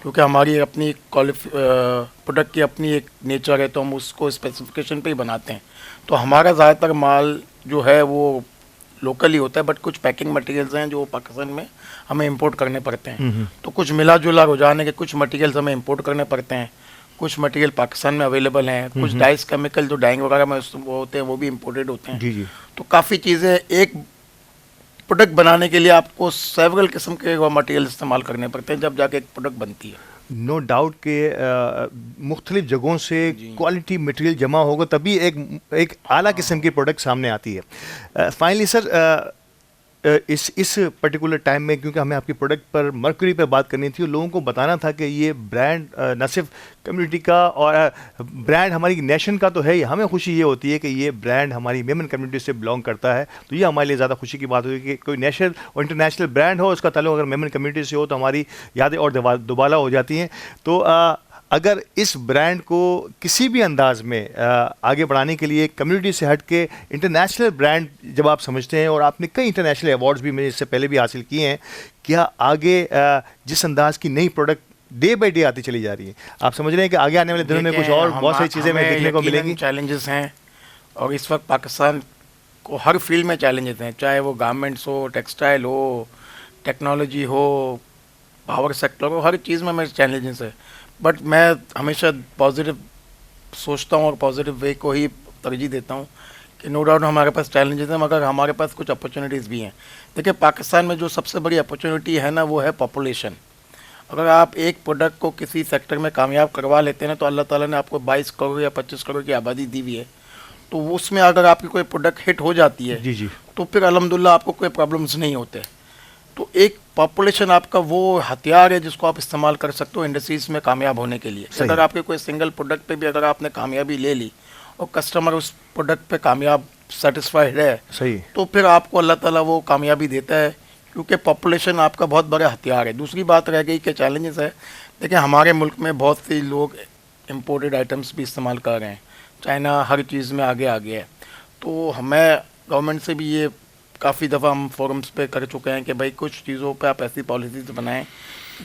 क्योंकि हमारी अपनी प्रोडक्ट की अपनी एक नेचर है, तो हम उसको स्पेसिफिकेशन पे ही बनाते हैं। तो हमारा ज़्यादातर माल जो है वो लोकल ही होता है, बट कुछ पैकिंग मटेरियल्स हैं जो पाकिस्तान में हमें इंपोर्ट करने पड़ते हैं। तो कुछ मिला जुला रुझान है कि कुछ मटेरियल्स हमें इंपोर्ट करने पड़ते हैं, कुछ मटेरियल पाकिस्तान में अवेलेबल हैं, कुछ डाइस केमिकल जो डाइंग वगैरह में वो होते हैं वो भी इंपोर्टेड होते हैं। जी। तो काफ़ी चीज़ें, एक प्रोडक्ट बनाने के लिए आपको सेवरल किस्म के रॉ मटेरियल इस्तेमाल करने पड़ते हैं, जब जाके एक प्रोडक्ट बनती है। नो डाउट के मुख्तलिफ जगहों से क्वालिटी मटेरियल जमा होगा तभी एक आला किस्म की प्रोडक्ट सामने आती है। फाइनली सर, इस पर्टिकुलर टाइम में क्योंकि हमें आपकी प्रोडक्ट पर मर्क्यूरी पर बात करनी थी और लोगों को बताना था कि ये ब्रांड न सिर्फ कम्युनिटी का और ब्रांड हमारी नेशन का तो है ही, हमें खुशी ये होती है कि ये ब्रांड हमारी मेमन कम्युनिटी से बिलोंग करता है, तो ये हमारे लिए ज़्यादा खुशी की बात होगी कि कोई नेशनल और इंटरनेशनल ब्रांड हो, उसका ताल्लुक अगर मेमन कम्युनिटी से हो तो हमारी यादें और दुबाला हो जाती हैं। तो अगर इस ब्रांड को किसी भी अंदाज में आगे बढ़ाने के लिए कम्युनिटी से हट के इंटरनेशनल ब्रांड जब आप समझते हैं, और आपने कई इंटरनेशनल अवार्ड्स भी मैंने इससे पहले भी हासिल किए हैं, क्या आगे जिस अंदाज की नई प्रोडक्ट डे बाई डे आती चली जा रही है, आप समझ रहे हैं कि आगे आने वाले दिनों में कुछ और बहुत सारी चीज़ें हमें देखने को मिलेंगी? चैलेंजेस हैं, और इस वक्त पाकिस्तान को हर फील्ड में चैलेंजेस हैं, चाहे वो गारमेंट्स हो, टेक्सटाइल हो, टेक्नोलॉजी हो, पावर सेक्टर हो, हर चीज़ में मेरे चैलेंजेस है। बट मैं हमेशा पॉजिटिव सोचता हूँ और पॉजिटिव वे को ही तरजीह देता हूँ कि नो डाउट हमारे पास चैलेंजेस हैं, मगर हमारे पास कुछ अपॉर्चुनिटीज़ भी हैं। देखिए, पाकिस्तान में जो सबसे बड़ी अपॉर्चुनिटी है ना, वो है पॉपुलेशन। अगर आप एक प्रोडक्ट को किसी सेक्टर में कामयाब करवा लेते हैं ना, तो अल्लाह ताला ने आपको 22 करोड़ या 25 करोड़ की आबादी दी हुई है, तो उसमें अगर आपकी कोई प्रोडक्ट हिट हो जाती है जी तो फिर अल्हम्दुलिल्लाह आपको कोई प्रॉब्लम्स नहीं होते। तो एक पॉपुलेशन आपका वो हथियार है जिसको आप इस्तेमाल कर सकते हो इंडस्ट्रीज में कामयाब होने के लिए। अगर आपके कोई सिंगल प्रोडक्ट पे भी अगर आपने कामयाबी ले ली और कस्टमर उस प्रोडक्ट पे कामयाब सेटिस्फाइड है, सही, तो फिर आपको अल्लाह ताला वो कामयाबी देता है, क्योंकि पॉपुलेशन आपका बहुत बड़ा हथियार है। दूसरी बात रह गई कि चैलेंजेस है, देखिए हमारे मुल्क में बहुत से लोग इम्पोर्टेड आइटम्स भी इस्तेमाल कर रहे हैं, चाइना हर चीज़ में आगे है। तो हमें गवर्नमेंट से भी ये काफ़ी दफ़ा हम फोरम्स पे कर चुके हैं कि भाई कुछ चीज़ों पे आप ऐसी पॉलिसीज बनाएं,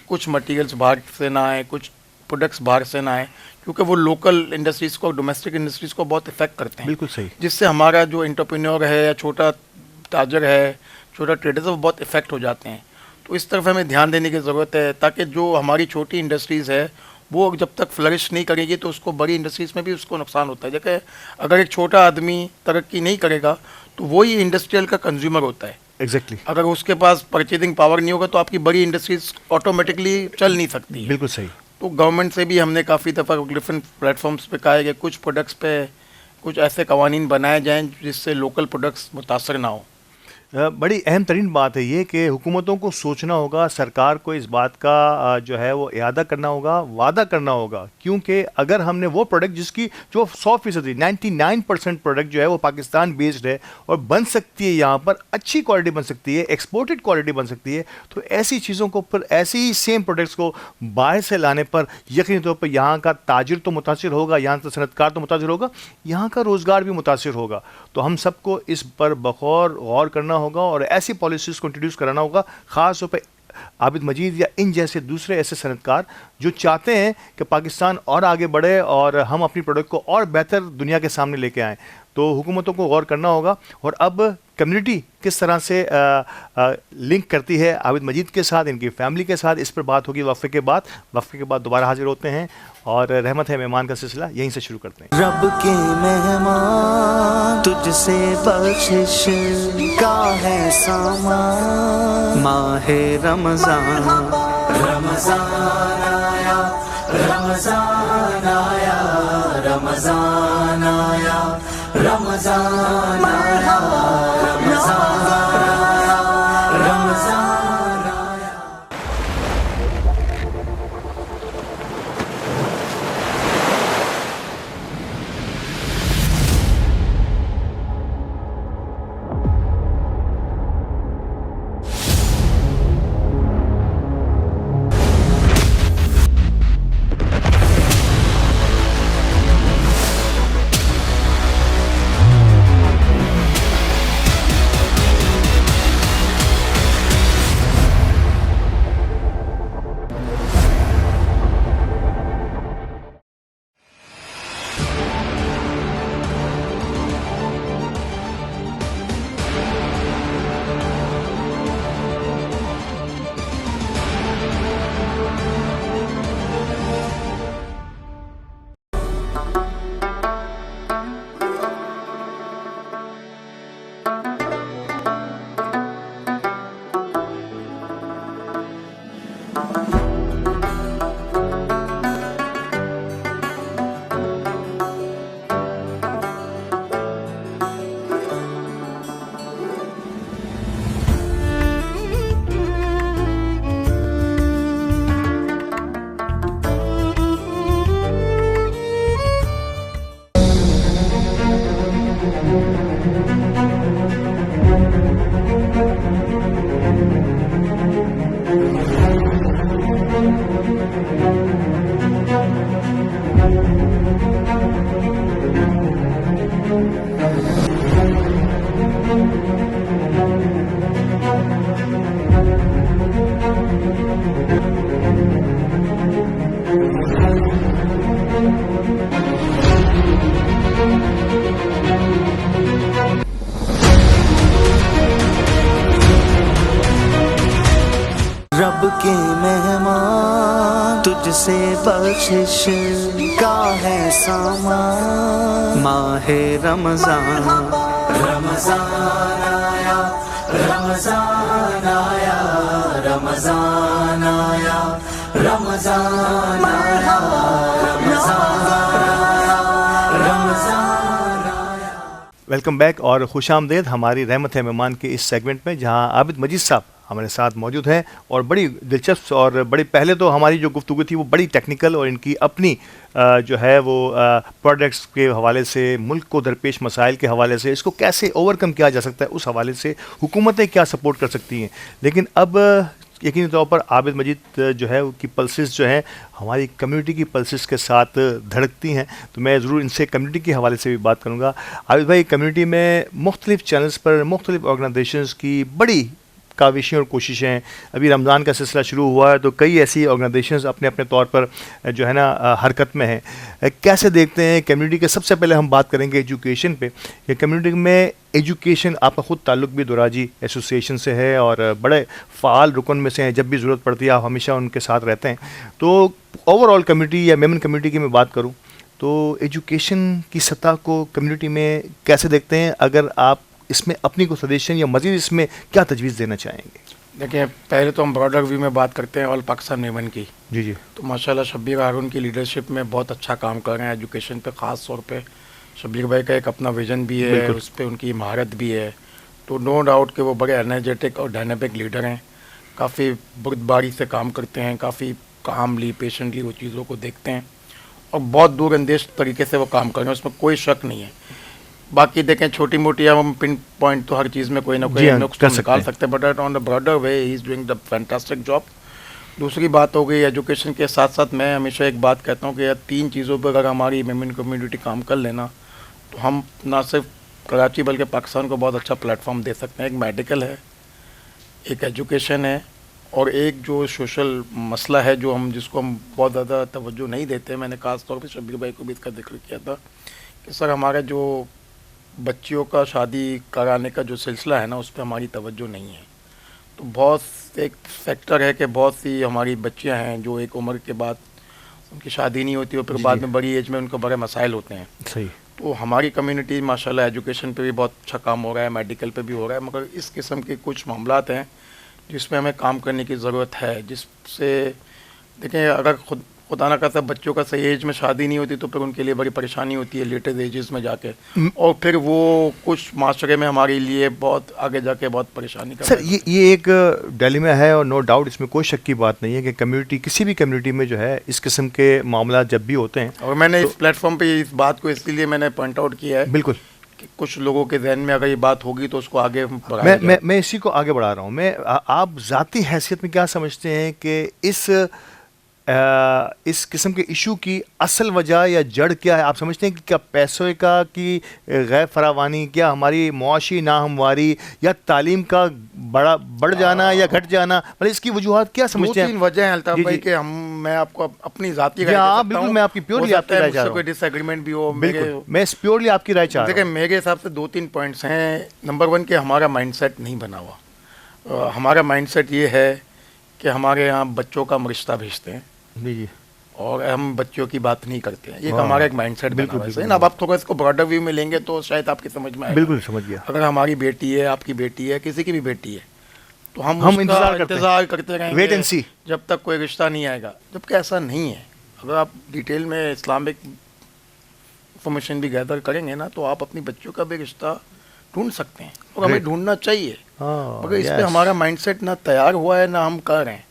कुछ मटेरियल्स बाहर से ना आए, कुछ प्रोडक्ट्स बाहर से ना आए, क्योंकि वो लोकल इंडस्ट्रीज़ को, डोमेस्टिक इंडस्ट्रीज़ को बहुत इफेक्ट करते हैं। बिल्कुल सही। जिससे हमारा जो एंटरप्रेन्योर है या छोटा ताजर है, छोटा ट्रेडर्स है, वो बहुत इफेक्ट हो जाते हैं। तो इस तरफ हमें ध्यान देने की ज़रूरत है, ताकि जो हमारी छोटी इंडस्ट्रीज़ है वो जब तक फ्लरिश नहीं करेगी तो उसको बड़ी इंडस्ट्रीज़ में भी उसको नुकसान होता है। जैसे अगर एक छोटा आदमी तरक्की नहीं करेगा तो वही इंडस्ट्रियल का कंज्यूमर होता है। एग्जैक्टली। अगर उसके पास परचेजिंग पावर नहीं होगा तो आपकी बड़ी इंडस्ट्रीज ऑटोमेटिकली चल नहीं सकती है। बिल्कुल सही। तो गवर्नमेंट से भी हमने काफ़ी दफ़ा डिफरेंट प्लेटफॉर्म्स पे कहा है कि कुछ प्रोडक्ट्स पे कुछ ऐसे कवानीन बनाए जाएँ जिससे लोकल प्रोडक्ट्स मुतासर ना हो। बड़ी अहम तरीन बात है ये कि हुकूमतों को सोचना होगा, सरकार को इस बात का जो है वो इरादा करना होगा, वादा करना होगा, क्योंकि अगर हमने वो प्रोडक्ट जिसकी जो 100% 99% प्रोडक्ट जो है वो पाकिस्तान बेस्ड है और बन सकती है, यहाँ पर अच्छी क्वालिटी बन सकती है, एक्सपोर्टेड क्वालिटी बन सकती है, तो ऐसी चीज़ों को पर ऐसी ही सेम प्रोडक्ट्स को बाहर से लाने पर यकीनी तौर पर यहाँ का ताजिर तो मुतासिर होगा, यहाँ का सनतकार तो मुतासिर होगा, यहाँ का रोज़गार भी मुतासिर होगा। तो हम सबको इस पर बखौर गौर करना होगा और ऐसी पॉलिसीज़ को इंट्रोड्यूस कराना होगा, ख़ास तौर पर आबिद मजीद या इन जैसे दूसरे ऐसे सनतकार जो चाहते हैं कि पाकिस्तान और आगे बढ़े और हम अपनी प्रोडक्ट को और बेहतर दुनिया के सामने लेके आएँ। तो हुकूमतों को गौर करना होगा। और अब कम्युनिटी किस तरह से लिंक करती है आबिद मजीद के साथ, इनकी फैमिली के साथ, इस पर बात होगी वक्फे के बाद। वक्फे के बाद दोबारा हाजिर होते हैं और रहमत है मेहमान का सिलसिला यहीं से शुरू करते हैं। रब के मेहमान तुझसे बख्शिश का है सामान, माहे रमजान रमजान आया, रमजान आया, रमजान आया, रमजान आया, रमजान आया, रमजान आया। के मेहमान, तुझसे बख्शिश का है सामान। माहे रमजान, रमजान आया, रमजान आया, रमजान आया, रमजान आया, रमजान आया, रमजान आया। वेलकम बैक और खुश आमदेद हमारी रहमत है मेहमान के इस सेगमेंट में, जहां आबिद मजीद साहब हमारे साथ मौजूद हैं और बड़ी दिलचस्प और बड़ी, पहले तो हमारी जो गुफ्तगू थी वो बड़ी टेक्निकल और इनकी अपनी जो है वो प्रोडक्ट्स के हवाले से, मुल्क को दरपेश मसाइल के हवाले से, इसको कैसे ओवरकम किया जा सकता है उस हवाले से हुकूमतें क्या सपोर्ट कर सकती हैं। लेकिन अब यकीनी तौर पर आबिद मजीद जो है उनकी पल्सेस जो हैं हमारी कम्युनिटी की पल्सेस के साथ धड़कती हैं, तो मैं ज़रूर इनसे कम्युनिटी के हवाले से भी बात करूँगा। आबिद भाई, कम्युनिटी में मुख्तलिफ़ चैनल्स पर मुख्तलिफ़ ऑर्गेनाइजेशंस की बड़ी काविशें और कोशिशें, अभी रमज़ान का सिलसिला शुरू हुआ है तो कई ऐसी ऑर्गेनाइजेशंस अपने अपने तौर पर जो है ना हरकत में हैं। कैसे देखते हैं कम्युनिटी के, सबसे पहले हम बात करेंगे एजुकेशन पे, कि कम्युनिटी में एजुकेशन, आपका ख़ुद ताल्लुक़ भी दुराजी एसोसिएशन से है और बड़े फ़ाल रुकन में से हैं, जब भी ज़रूरत पड़ती है आप हमेशा उनके साथ रहते हैं। तो ओवरऑल कम्युनिटी या मेमन कम्युनिटी की मैं बात करूँ तो एजुकेशन की सतह को कम्युनिटी में कैसे देखते हैं, अगर आप इसमें अपनी को सजेशन या मज़ीद इसमें क्या तजवीज़ देना चाहेंगे? देखिए, पहले तो हम ब्रॉडर व्यू में बात करते हैं ऑल पाकिस्तान मेमन की। जी जी। तो माशाल्लाह शब्बीर हारून की लीडरशिप में बहुत अच्छा काम कर रहे हैं एजुकेशन पे, ख़ास तौर पे शब्बीर भाई का एक अपना विजन भी है, उस पर उनकी महारत भी है। तो नो डाउट कि वो बड़े एनर्जेटिक और डायनामिक लीडर हैं, काफ़ी बुर्दबारी से काम करते हैं, काफ़ी कामली पेशेंटली वो चीज़ों को देखते हैं और बहुत दूरअंदेश तरीके से वो काम कर रहे हैं, उसमें कोई शक नहीं है। बाकी देखें, छोटी मोटी हम पिन पॉइंट तो हर चीज़ में कोई ना कोई नुक्स तो निकाल सकते हैं, but on the broader way he is doing the fantastic job. दूसरी बात हो गई एजुकेशन के साथ साथ, मैं हमेशा एक बात कहता हूँ कि यार 3 चीज़ों पर अगर हमारी मेमन कम्युनिटी काम कर लेना तो हम ना सिर्फ कराची बल्कि पाकिस्तान को बहुत अच्छा प्लेटफॉर्म दे सकते हैं। एक मेडिकल है, एक एजुकेशन है और एक जो सोशल मसला है जो जिसको हम बहुत ज़्यादा तवज्जो नहीं देते। मैंने खास तौर पर शब्बीर भाई को भी इसका जिक्र किया था कि सर हमारा जो बच्चियों का शादी कराने का जो सिलसिला है ना, उस पर हमारी तवज्जो नहीं है। तो बहुत एक फैक्टर है कि बहुत सी हमारी बच्चियां हैं जो एक उम्र के बाद उनकी शादी नहीं होती और फिर बाद में बड़ी एज में उनको बड़े मसाइल होते हैं। सही। तो हमारी कम्युनिटी माशाल्लाह एजुकेशन पे भी बहुत अच्छा काम हो रहा है, मेडिकल पे भी हो रहा है, मगर इस किस्म के कुछ मामलात हैं जिसमें हमें काम करने की ज़रूरत है। जिससे देखें, अगर खुदा ना करता बच्चों का सही एज में शादी नहीं होती तो फिर उनके लिए बड़ी परेशानी होती है लेटेस्ट एजेस में जाके, और फिर वो कुछ माशरे में हमारे लिए बहुत आगे जाके बहुत परेशानी का। सर ये एक डिलेमा है और नो डाउट इसमें कोई शक की बात नहीं है कि कम्युनिटी, किसी भी कम्युनिटी में जो है इस किस्म के मामला जब भी होते हैं, और मैंने इस प्लेटफॉर्म पे इस बात को इसलिए मैंने पॉइंट आउट किया है बिल्कुल कि कुछ लोगों के जहन में अगर ये बात होगी तो उसको आगे बढ़ाया जाए। मैं इसी को आगे बढ़ा रहा हूँ। आप ज़ाती हैसियत में क्या समझते हैं कि इस किस्म के इशू की असल वजह या जड़ क्या है? आप समझते हैं कि क्या पैसों का की गैर फरावानी, क्या हमारी मुआशी नाहमवारी या तालीम का बढ़ जाना या घट जाना, मतलब इसकी वजूहात क्या समझते हैं? 2-3 वजह हैं अल्ताफ भाई कि मैं आपको अपनी जाती राय देता हूं। बिल्कुल, मैं आपकी प्योरली आपकी राय चाह रहा हूं। कोई डिसएग्रीमेंट भी हो, बिल्कुल मैं प्योरली आपकी राय चाह रहा हूं। देखिए, मेरे हिसाब से 2-3 पॉइंट्स हैं। नंबर 1 कि हमारा माइंडसेट नहीं बना हुआ। हमारा माइंडसेट ये है कि हमारे यहाँ बच्चों का हम रिश्ता भेजते हैं जी, और हम बच्चों की बात नहीं करते हैं। ये हमारा एक माइंडसेट बना हुआ है। अब आप थोड़ा इसको ब्रॉडर व्यू में लेंगे तो शायद आपकी समझ में आएगा। बिल्कुल समझ गया। अगर हमारी बेटी है, आपकी बेटी है, किसी की भी बेटी है, तो हम इंतजार करते रहेंगे वेट एंड सी जब तक कोई रिश्ता नहीं आएगा। जबकि ऐसा नहीं है। अगर आप डिटेल में इस्लामिक इंफॉर्मेशन भी गैदर करेंगे ना, तो आप अपनी बच्चों का भी रिश्ता ढूंढ सकते हैं और हमें ढूंढना चाहिए। मगर इस पे हमारा माइंडसेट ना तैयार हुआ है, ना हम कर रहे हैं,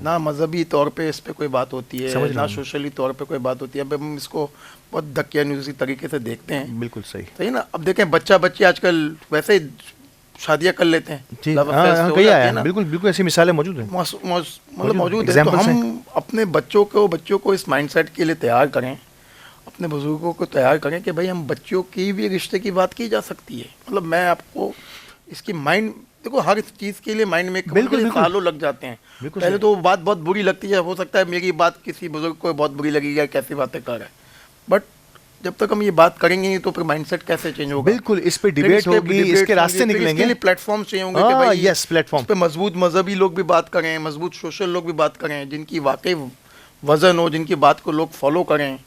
ना मजहबी तौर पे इस पे कोई बात होती है, ना सोशली तौर पे कोई बात होती है। अब हम इसको बहुत धक्यानुसी तरीके से देखते हैं। बिल्कुल सही ना। अब देखें, बच्ची आजकल वैसे ही शादियां कर लेते हैं। बिल्कुल ऐसी मिसालें मौजूद हैं, मतलब मौजूद है। तो हम अपने बच्चों को इस माइंडसेट के लिए तैयार करें, अपने बुजुर्गों को तैयार करें कि भाई हम बच्चों की भी रिश्ते की बात की जा सकती है। मतलब मैं आपको इसकी माइंड, देखो हर चीज़ के लिए माइंड में सालों लग जाते हैं। पहले तो बात बहुत बुरी लगती है, हो सकता है मेरी बात किसी बुजुर्ग को बहुत बुरी लगी या कैसी बातें कर रहा है, बट जब तक हम ये बात करेंगे नहीं तो फिर माइंडसेट कैसे चेंज होगा? बिल्कुल, इस पे डिबेट होगी, इसके रास्ते निकलेंगे। इसके लिए प्लेटफॉर्म चाहिए होंगे कि भाई यस, प्लेटफॉर्म पे मजबूत मजहबी लोग भी बात करें, मजबूत सोशल लोग भी बात करें, जिनकी वाकई वजन हो, जिनकी बात को लोग फॉलो करें।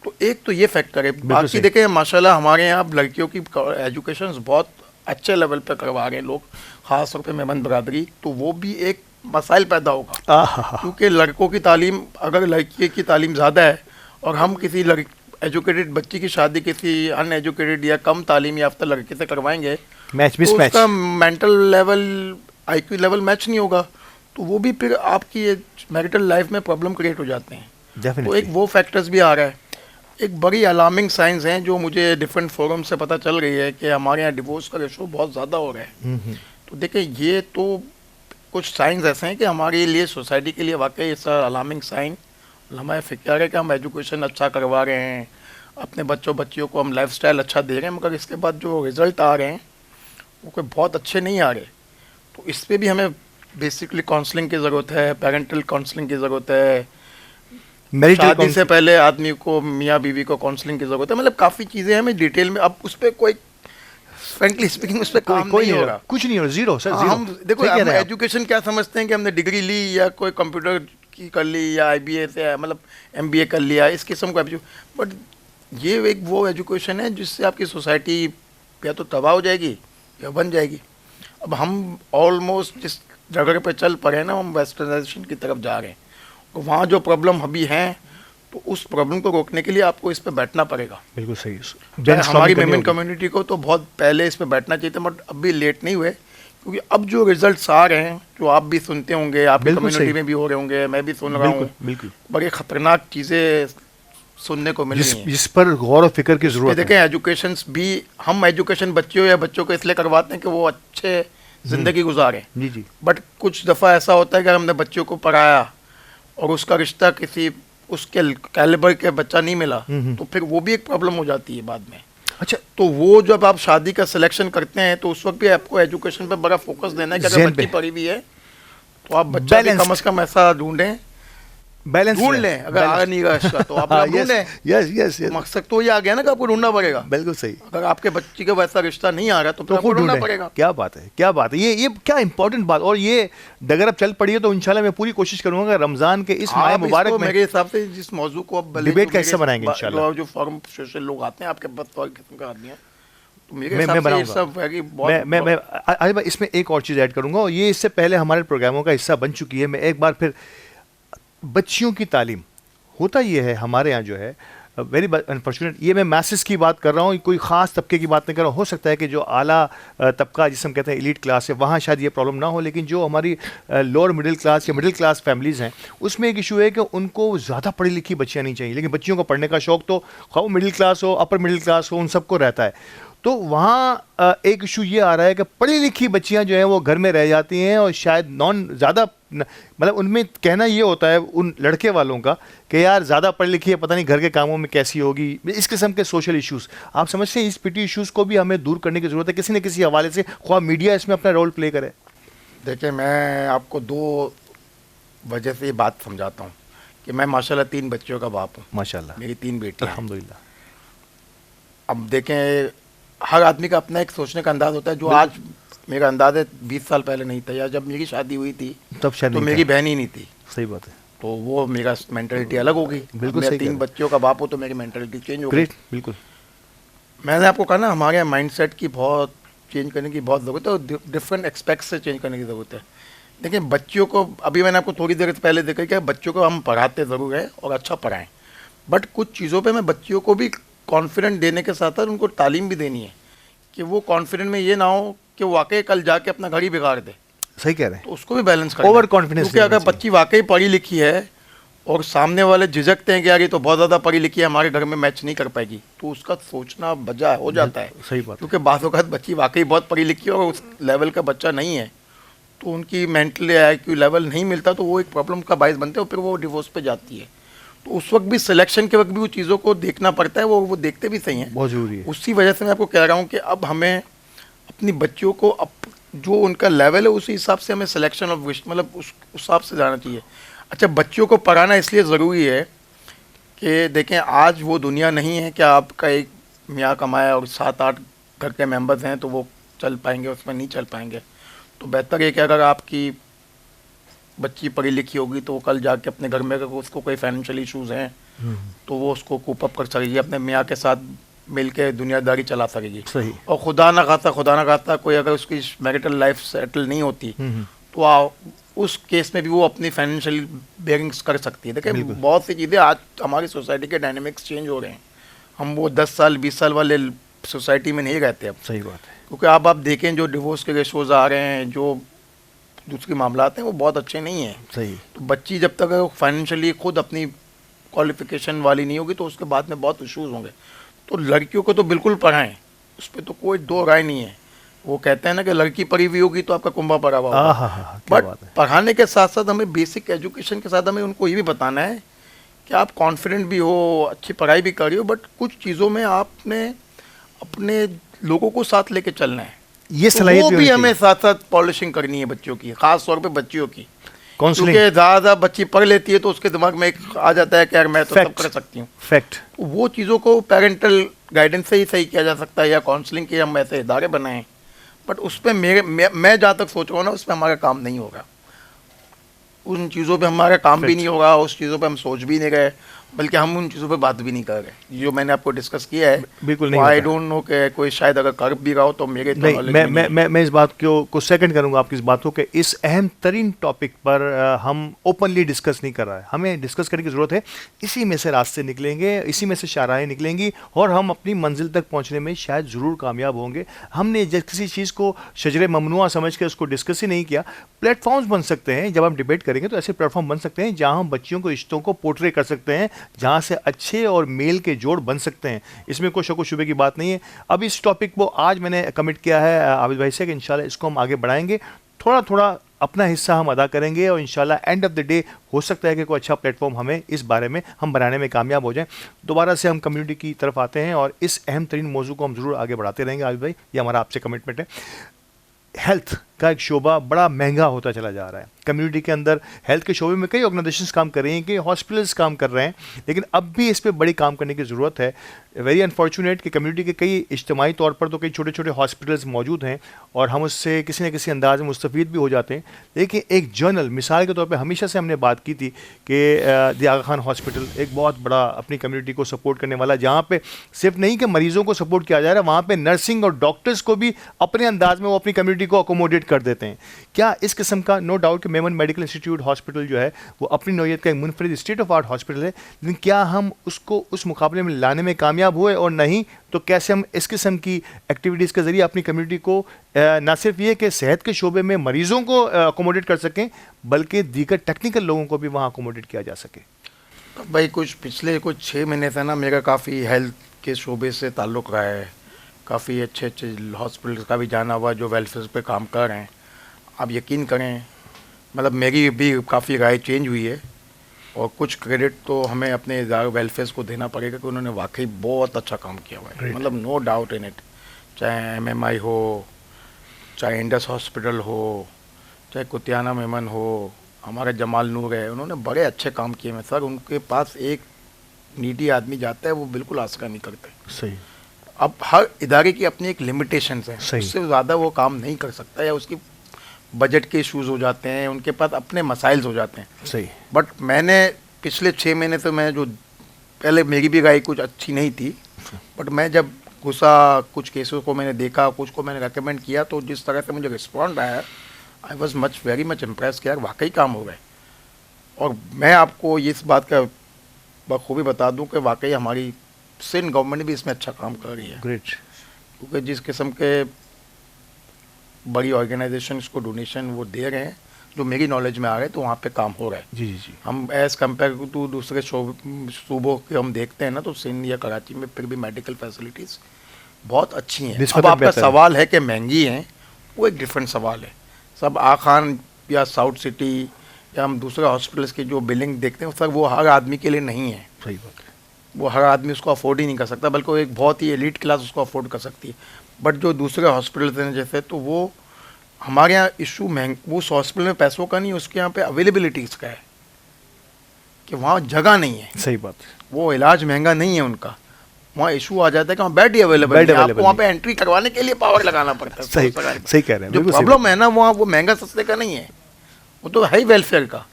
तो एक तो ये फैक्टर है। बाकी देखें माशाल्लाह हमारे यहाँ लड़कियों की एजुकेशन बहुत अच्छे लेवल पे करवा रहे हैं लोग, खास तौर पे मेमन बरादरी, तो वो भी एक मसाइल पैदा होगा। क्योंकि लड़कों की तालीम, अगर लड़की की तालीम ज़्यादा है और हम किसी एजुकेटेड बच्ची की शादी किसी अनएजुकेटेड या कम तालीम याफ्ता लड़के से करवाएंगे, मैच उसका mental level, IQ level match नहीं होगा, तो वो भी फिर आपकी मैरिटल लाइफ में प्रॉब्लम क्रिएट हो जाते हैं। तो एक वो फैक्टर्स भी आ रहा है। एक बड़ी अलार्मिंग साइंस हैं जो मुझे डिफरेंट फोरम से पता चल रही है कि हमारे यहाँ डिवोर्स का रेशो बहुत ज़्यादा हो रहा है। तो देखिए ये तो कुछ साइंस ऐसे हैं कि हमारे लिए, सोसाइटी के लिए वाकई ऐसा अलार्मिंग साइन। हमारे फिक्र है कि हम एजुकेशन अच्छा करवा रहे हैं, अपने बच्चियों को हम लाइफस्टाइल अच्छा दे रहे हैं, मगर इसके बाद जो रिज़ल्ट आ रहे हैं वो कोई बहुत अच्छे नहीं आ रहे। तो इस पर भी हमें बेसिकली काउंसलिंग की ज़रूरत है, पेरेंटल काउंसलिंग की ज़रूरत है, शादी से पहले आदमी को, मियाँ बीवी को काउंसलिंग की ज़रूरत है। मतलब काफ़ी चीज़ें हमें डिटेल में, अब उस पर कोई फ्रेंकली स्पीकिंग उस पर काम नहीं हो रहा, कुछ नहीं हो रहा, जीरो सर, जीरो। हम देखो हम एजुकेशन क्या समझते हैं कि हमने डिग्री ली या कोई कंप्यूटर की कर ली या IBA से मतलब MBA कर लिया, इस किस्म का। बट ये एक वो एजुकेशन है जिससे आपकी सोसाइटी या तो तबाह हो जाएगी या बन जाएगी। अब हम ऑलमोस्ट जिस जगह पे चल पड़े ना, हम वेस्टर्नाइजेशन की तरफ जा रहे हैं, तो वहाँ जो प्रॉब्लम अभी हैं, तो उस प्रॉब्लम को रोकने के लिए आपको इस पे बैठना पड़ेगा। बिल्कुल सही। हमारी मेमन कम्युनिटी को तो बहुत पहले इस पे बैठना चाहिए था, बट अब भी लेट नहीं हुए, क्योंकि अब जो रिजल्ट्स आ रहे हैं, जो आप भी सुनते होंगे, आपकी कम्युनिटी में भी हो रहे होंगे, मैं भी सुन रहा हूँ, बड़ी खतरनाक चीज़ें सुनने को मिल रही हैं, जिस पर गौर और फिक्र की जरूरत है। देखें एजुकेशन भी, हम एजुकेशन बच्चों को इसलिए करवाते हैं कि वो अच्छे ज़िंदगी गुजारें। जी। बट कुछ दफ़ा ऐसा होता है कि हमने बच्चों को पढ़ाया और उसका रिश्ता किसी उसके कैलिबर के बच्चा नहीं मिला, तो फिर वो भी एक प्रॉब्लम हो जाती है बाद में। अच्छा, तो वो जब आप शादी का सिलेक्शन करते हैं तो उस वक्त भी आपको एजुकेशन पे बड़ा फोकस देना है कि अगर बच्ची पढ़ी हुई है तो आप बच्चा भी कम से कम ऐसा ढूंढें, बैलेंस ढूंढ लें। अगर आ नहीं रहा इसका तो आप ढूंढें। यस मकसद तो ये आ गया ना कि आपको ढूंढना पड़ेगा। बिल्कुल सही। अगर आपके बच्ची का वैसा रिश्ता नहीं आ रहा तो आपको ढूंढना पड़ेगा। क्या बात है, क्या बात है, ये क्या इंपॉर्टेंट बात। और ये अगर आप चल पड़ी है तो इंशाल्लाह मैं पूरी कोशिश करूंगा रमजान के इस माह मुबारक में, मेरे हिसाब से जिस मौजू को आप डिबेट का हिस्सा बनाएंगे इंशाल्लाह। जो फॉरम सोशल लोग आते हैं आपके पास किस्म का आदमी है, मैं इसमें एक और चीज़ ऐड करूंगा, और ये इससे पहले हमारे प्रोग्रामों का हिस्सा बन चुकी है। मैं एक बार फिर, बच्चियों की तालीम, होता ये है हमारे यहाँ जो है वेरी अनफॉर्चुनेट, ये मैं मैसेज की बात कर रहा हूँ, कोई ख़ास तबके की बात नहीं कर रहा हूँ। हो सकता है कि जो आला तबका जिसे हम कहते हैं एलीट क्लास है, वहाँ शायद ये प्रॉब्लम ना हो, लेकिन जो हमारी लोअर मिडिल क्लास या मिडिल क्लास फैमिलीज़ हैं, उसमें एक इशू है कि उनको ज़्यादा पढ़ी लिखी बच्चियाँ नहीं चाहिए, लेकिन बच्चियों को पढ़ने का शौक़ तो खाओ मिडिल क्लास हो, अपर मिडिल क्लास हो, उन सबको रहता है। तो वहाँ एक इशू ये आ रहा है कि पढ़ी लिखी बच्चियाँ जो हैं वो घर में रह जाती हैं, और शायद ज़्यादा मतलब उनमें कहना ये होता है उन लड़के वालों का कि यार ज़्यादा पढ़ी लिखी है, पता नहीं घर के कामों में कैसी होगी। इस किस्म के सोशल इश्यूज़ आप समझते हैं, इस पिटी इश्यूज़ को भी हमें दूर करने की ज़रूरत है किसी न किसी हवाले से, ख्वाह मीडिया इसमें अपना रोल प्ले करे। देखिए मैं आपको 2 वजह से ये बात समझाता हूँ कि मैं माशाल्लाह 3 बच्चियों का बाप हूँ। माशाल्लाह, मेरी 3 बेटियाँ अल्हम्दुलिल्लाह। अब देखें हर आदमी का अपना एक सोचने का अंदाज़ होता है, जो आज मेरा अंदाज़ है 20 साल पहले नहीं था, या जब मेरी शादी हुई थी तब शायद तो मेरी बहन ही नहीं थी। सही बात है। तो वो मेरा मेंटालिटी अलग होगी। बिल्कुल मैं 3 बच्चियों का बाप हूँ तो मेरी मेंटालिटी चेंज हो गई। बिल्कुल। मैंने आपको कहा ना हमारे माइंडसेट की बहुत चेंज करने की बहुत ज़रूरत है, और डिफरेंट एस्पेक्ट से चेंज करने की ज़रूरत है। देखिए बच्चियों को, अभी मैंने आपको थोड़ी देर पहले देखा कि बच्चों को हम पढ़ाते ज़रूर हैं और अच्छा पढ़ाएं, बट कुछ चीज़ों पे मैं बच्चियों को भी कॉन्फिडेंट देने के साथ साथ उनको तालीम भी देनी है कि वो कॉन्फिडेंट में ये ना हो कि वो वाकई कल जाके अपना घर ही बिगाड़ दे। सही कह रहे हैं। तो उसको भी बैलेंस करना, ओवर कॉन्फिडेंस। क्योंकि अगर बच्ची वाकई पढ़ी लिखी है और सामने वाले झिझकते हैं कि यार ये तो बहुत ज़्यादा पढ़ी लिखी है, हमारे घर में मैच नहीं कर पाएगी, तो उसका सोचना बजा हो जाता है। सही बात। क्योंकि बात वक्त बच्ची वाकई बहुत पढ़ी लिखी है और उस लेवल का बच्चा नहीं है, तो उनकी मेंटल IQ लेवल नहीं मिलता, तो वो एक प्रॉब्लम का बायस बनते हैं और फिर वो डिवोर्स पे जाती है। तो उस वक्त भी सिलेक्शन के वक्त भी वो चीज़ों को देखना पड़ता है, वो देखते भी सही हैं, बहुत ज़रूरी है। उसी वजह से मैं आपको कह रहा हूँ कि अब हमें अपनी बच्चियों को जो उनका लेवल है उसी हिसाब से हमें सिलेक्शन ऑफ मतलब उस हिसाब से जाना चाहिए। अच्छा, बच्चियों को पढ़ाना इसलिए ज़रूरी है कि देखें आज वो दुनिया नहीं है कि आपका एक मियाँ कमाए और 7-8 घर के मेंबर्स हैं तो वो चल पाएंगे, उसमें नहीं चल पाएंगे। तो बेहतर है कि अगर आपकी बच्ची पढ़ी लिखी होगी तो वो कल जाके अपने घर में अगर उसको कोई फाइनेंशियल इश्यूज़ हैं तो वो उसको कूप अप कर सकेगी, अपने मियाँ के साथ मिल के दुनियादारी चला सकेगी। सही। और खुदा ना खाता कोई अगर उसकी मैरिटल लाइफ सेटल नहीं होती तो उस केस में भी वो अपनी फाइनेंशियल बेयरिंग्स कर सकती है। देखिए बहुत सी चीज़ें आज हमारी सोसाइटी के डायनेमिक्स चेंज हो रहे हैं, हम वो 10 साल 20 साल वाले सोसाइटी में नहीं रहते अब। सही बात है। क्योंकि आप देखें जो डिवोर्स के रेशोज़ आ रहे हैं, जो दूसरे मामलात हैं वो बहुत अच्छे नहीं हैं। सही। तो बच्ची जब तक फाइनेंशियली खुद अपनी क्वालिफिकेशन वाली नहीं होगी तो उसके बाद में बहुत इशूज़ होंगे। तो लड़कियों को तो बिल्कुल पढ़ाएं, उस पर तो कोई दो राय नहीं है। वो कहते हैं ना कि लड़की पढ़ी हुई होगी तो आपका कुंभा पड़ा हुआ होगा। बट पढ़ाने के साथ साथ हमें बेसिक एजुकेशन के साथ हमें उनको ये भी बताना है कि आप कॉन्फिडेंट भी हो, अच्छी पढ़ाई भी कर रही हो, बट कुछ चीज़ों में आपने अपने लोगों को साथ लेके चलना है। ये सलाहियत वो भी हमें साथ साथ पॉलिशिंग करनी है बच्चों की, खास तौर पे बच्चियों की। काउंसलिंग क्योंकि ज़्यादा बच्ची पढ़ लेती है तो उसके दिमाग में एक आ जाता है कि यार मैं तो सब कर सकती हूँ। फैक्ट। वो चीज़ों को पेरेंटल गाइडेंस से ही सही किया जा सकता है या काउंसलिंग के हम ऐसे इदारे बनाएं। बट उस पर मैं जहाँ तक सोच रहा हूँ ना, उस पर हमारा काम नहीं होगा, उन चीज़ों पे हमारा काम भी नहीं होगा, उस चीज़ों पे हम सोच भी नहीं रहे, बल्कि हम उन चीज़ों पे बात भी नहीं कर रहे। जो मैंने आपको डिस्कस किया है बिल्कुल नहीं। आई डोंट नो कि कोई शायद अगर कर भी रहा हो तो मेरे तो नहीं, मैं इस बात को सेकंड करूंगा आपकी इस बात को कि इस अहम तरीन टॉपिक पर हम ओपनली डिस्कस नहीं कर रहा है। हमें डिस्कस करने की ज़रूरत है, इसी में से रास्ते निकलेंगे, इसी में से शाहराहें निकलेंगी और हम अपनी मंजिल तक पहुंचने में शायद ज़रूर कामयाब होंगे। हमने किसी चीज़ को शजरे ममनुआ समझ के उसको डिस्कस ही नहीं किया। प्लेटफॉर्म्स बन सकते हैं, जब हम डिबेट करेंगे तो ऐसे प्लेटफॉर्म बन सकते हैं जहाँ हम बच्चियों को रिश्तों को पोर्ट्रे कर सकते हैं, जहाँ से अच्छे और मेल के जोड़ बन सकते हैं। इसमें कोई शक शुबे की बात नहीं है। अब इस टॉपिक को आज मैंने कमिट किया है आबिद भाई से कि इंशाल्लाह इसको हम आगे बढ़ाएंगे, थोड़ा थोड़ा अपना हिस्सा हम अदा करेंगे और इंशाल्लाह एंड ऑफ द डे हो सकता है कि कोई अच्छा प्लेटफॉर्म हमें इस बारे में हम बनाने में कामयाब हो जाएं। दोबारा से हम कम्युनिटी की तरफ आते हैं और इस अहम तरीन मौजू को हम ज़रूर आगे बढ़ाते रहेंगे आबिद भाई, ये हमारा आपसे कमिटमेंट है। हेल्थ का एक शोबा बड़ा महंगा होता चला जा रहा है। कम्युनिटी के अंदर हेल्थ के शोबे में कई ऑर्गेनाइजेशंस काम कर रही हैं, कई हॉस्पिटल्स काम कर रहे हैं, लेकिन अब भी इस पे बड़ी काम करने की ज़रूरत है। वेरी अनफॉर्चुनेट कि कम्युनिटी के कई इज्तिमाई तौर पर तो कई छोटे छोटे हॉस्पिटल्स मौजूद हैं और हम उससे किसी न किसी अंदाज में मुस्तफ़ीद भी हो जाते हैं। लेकिन एक जर्नल मिसाल के तौर पर हमेशा से हमने बात की थी कि दी आगा खान हॉस्पिटल एक बहुत बड़ा अपनी कम्युनिटी को सपोर्ट करने वाला, जहाँ पर सिर्फ नहीं कि मरीज़ों को सपोर्ट किया जा रहा है, वहाँ पर नर्सिंग और डॉक्टर्स को भी अपने अंदाज में वो अपनी कम्युनिटी को अकोमोडेट कर देते हैं। क्या इस किस्म का, नो डाउट कि मेमन मेडिकल इंस्टीट्यूट हॉस्पिटल जो है वो अपनी नौइयत का एक मुनफरिद स्टेट ऑफ आर्ट हॉस्पिटल है, लेकिन क्या हम उसको उस मुकाबले में लाने में कामयाब हुए, और नहीं तो कैसे हम इस किस्म की एक्टिविटीज़ के ज़रिए अपनी कम्युनिटी को ना सिर्फ ये कि सेहत के शोबे में मरीज़ों को अकोमोडेट कर सकें बल्कि दीगर टेक्निकल लोगों को भी वहाँ अकोमोडेट किया जा सके। भाई पिछले 6 महीने से ना मेरा काफ़ी हेल्थ के शोबे से ताल्लुक़ रहा है, काफ़ी अच्छे अच्छे हॉस्पिटल का भी जाना हुआ जो वेलफेयर पे काम कर रहे हैं। आप यकीन करें, मतलब मेरी भी काफ़ी राय चेंज हुई है और कुछ क्रेडिट तो हमें अपने वेलफेयर को देना पड़ेगा कि उन्होंने वाकई बहुत अच्छा काम किया हुआ है। मतलब नो डाउट इन इट, चाहे MMI हो, चाहे इंडस हॉस्पिटल हो, चाहे कुतियाना मेमन हो, हमारा जमाल नूर है, उन्होंने बड़े अच्छे काम किए हैं सर। उनके पास एक नीडी आदमी जाता है वो बिल्कुल आस्का नहीं करते। सही। अब हर इदारे की अपनी एक लिमिटेशंस है, सही। उससे ज़्यादा वो काम नहीं कर सकता, या उसकी बजट के इशूज़ हो जाते हैं, उनके पास अपने मसाइल्स हो जाते हैं। सही। बट मैंने पिछले 6 महीने से, मैं जो पहले मेरी भी राय कुछ अच्छी नहीं थी, बट मैं जब घुसा, कुछ केसों को मैंने देखा, कुछ को मैंने रेकमेंड किया, तो जिस तरह से मुझे रिस्पॉन्ड आया, I was very much impress कि यार वाकई काम हो गए। और मैं आपको इस बात का बखूबी बता दूं कि वाकई हमारी सिंध गवर्नमेंट भी इसमें अच्छा काम कर रही है। ग्रेट। क्योंकि जिस किस्म के बड़ी ऑर्गेनाइजेशंस को डोनेशन वो दे रहे हैं, जो मेरी नॉलेज में आ रहे हैं, तो वहाँ पे काम हो रहा है। जी जी जी। हम एज़ कम्पेयर टू दूसरे सूबों के हम देखते हैं ना, तो सिंध या कराची में फिर भी मेडिकल फैसिलिटीज़ बहुत अच्छी हैं। अब आपका सवाल है कि महंगी हैं, वो एक डिफरेंट सवाल है। सब आगा खान या साउथ सिटी या हम दूसरे हॉस्पिटल्स की जो बिलिंग देखते हैं सर, वो हर आदमी के लिए नहीं है। सही बात है। वो हर आदमी उसको अफोर्ड ही नहीं कर सकता, बल्कि वो एक बहुत ही एलीट क्लास उसको अफोर्ड कर सकती है। बट जो दूसरे हॉस्पिटल्स हैं जैसे, तो वो हमारे यहाँ इशू उस हॉस्पिटल में पैसों का नहीं, उसके यहाँ पे अवेलेबिलिटीज़ का है कि वहाँ जगह नहीं है। सही बात। वो इलाज महंगा नहीं है उनका, वहाँ इशू आ जाता है कि वहाँ बेड ही अवेलेबल नहीं है, आपको वहाँ पे एंट्री करवाने के लिए पावर लगाना पड़ता है। सही कह रहे हैं। जो प्रॉब्लम है ना वहाँ, वो महंगा सस्ते का नहीं है, वो तो है ही वेलफेयर का।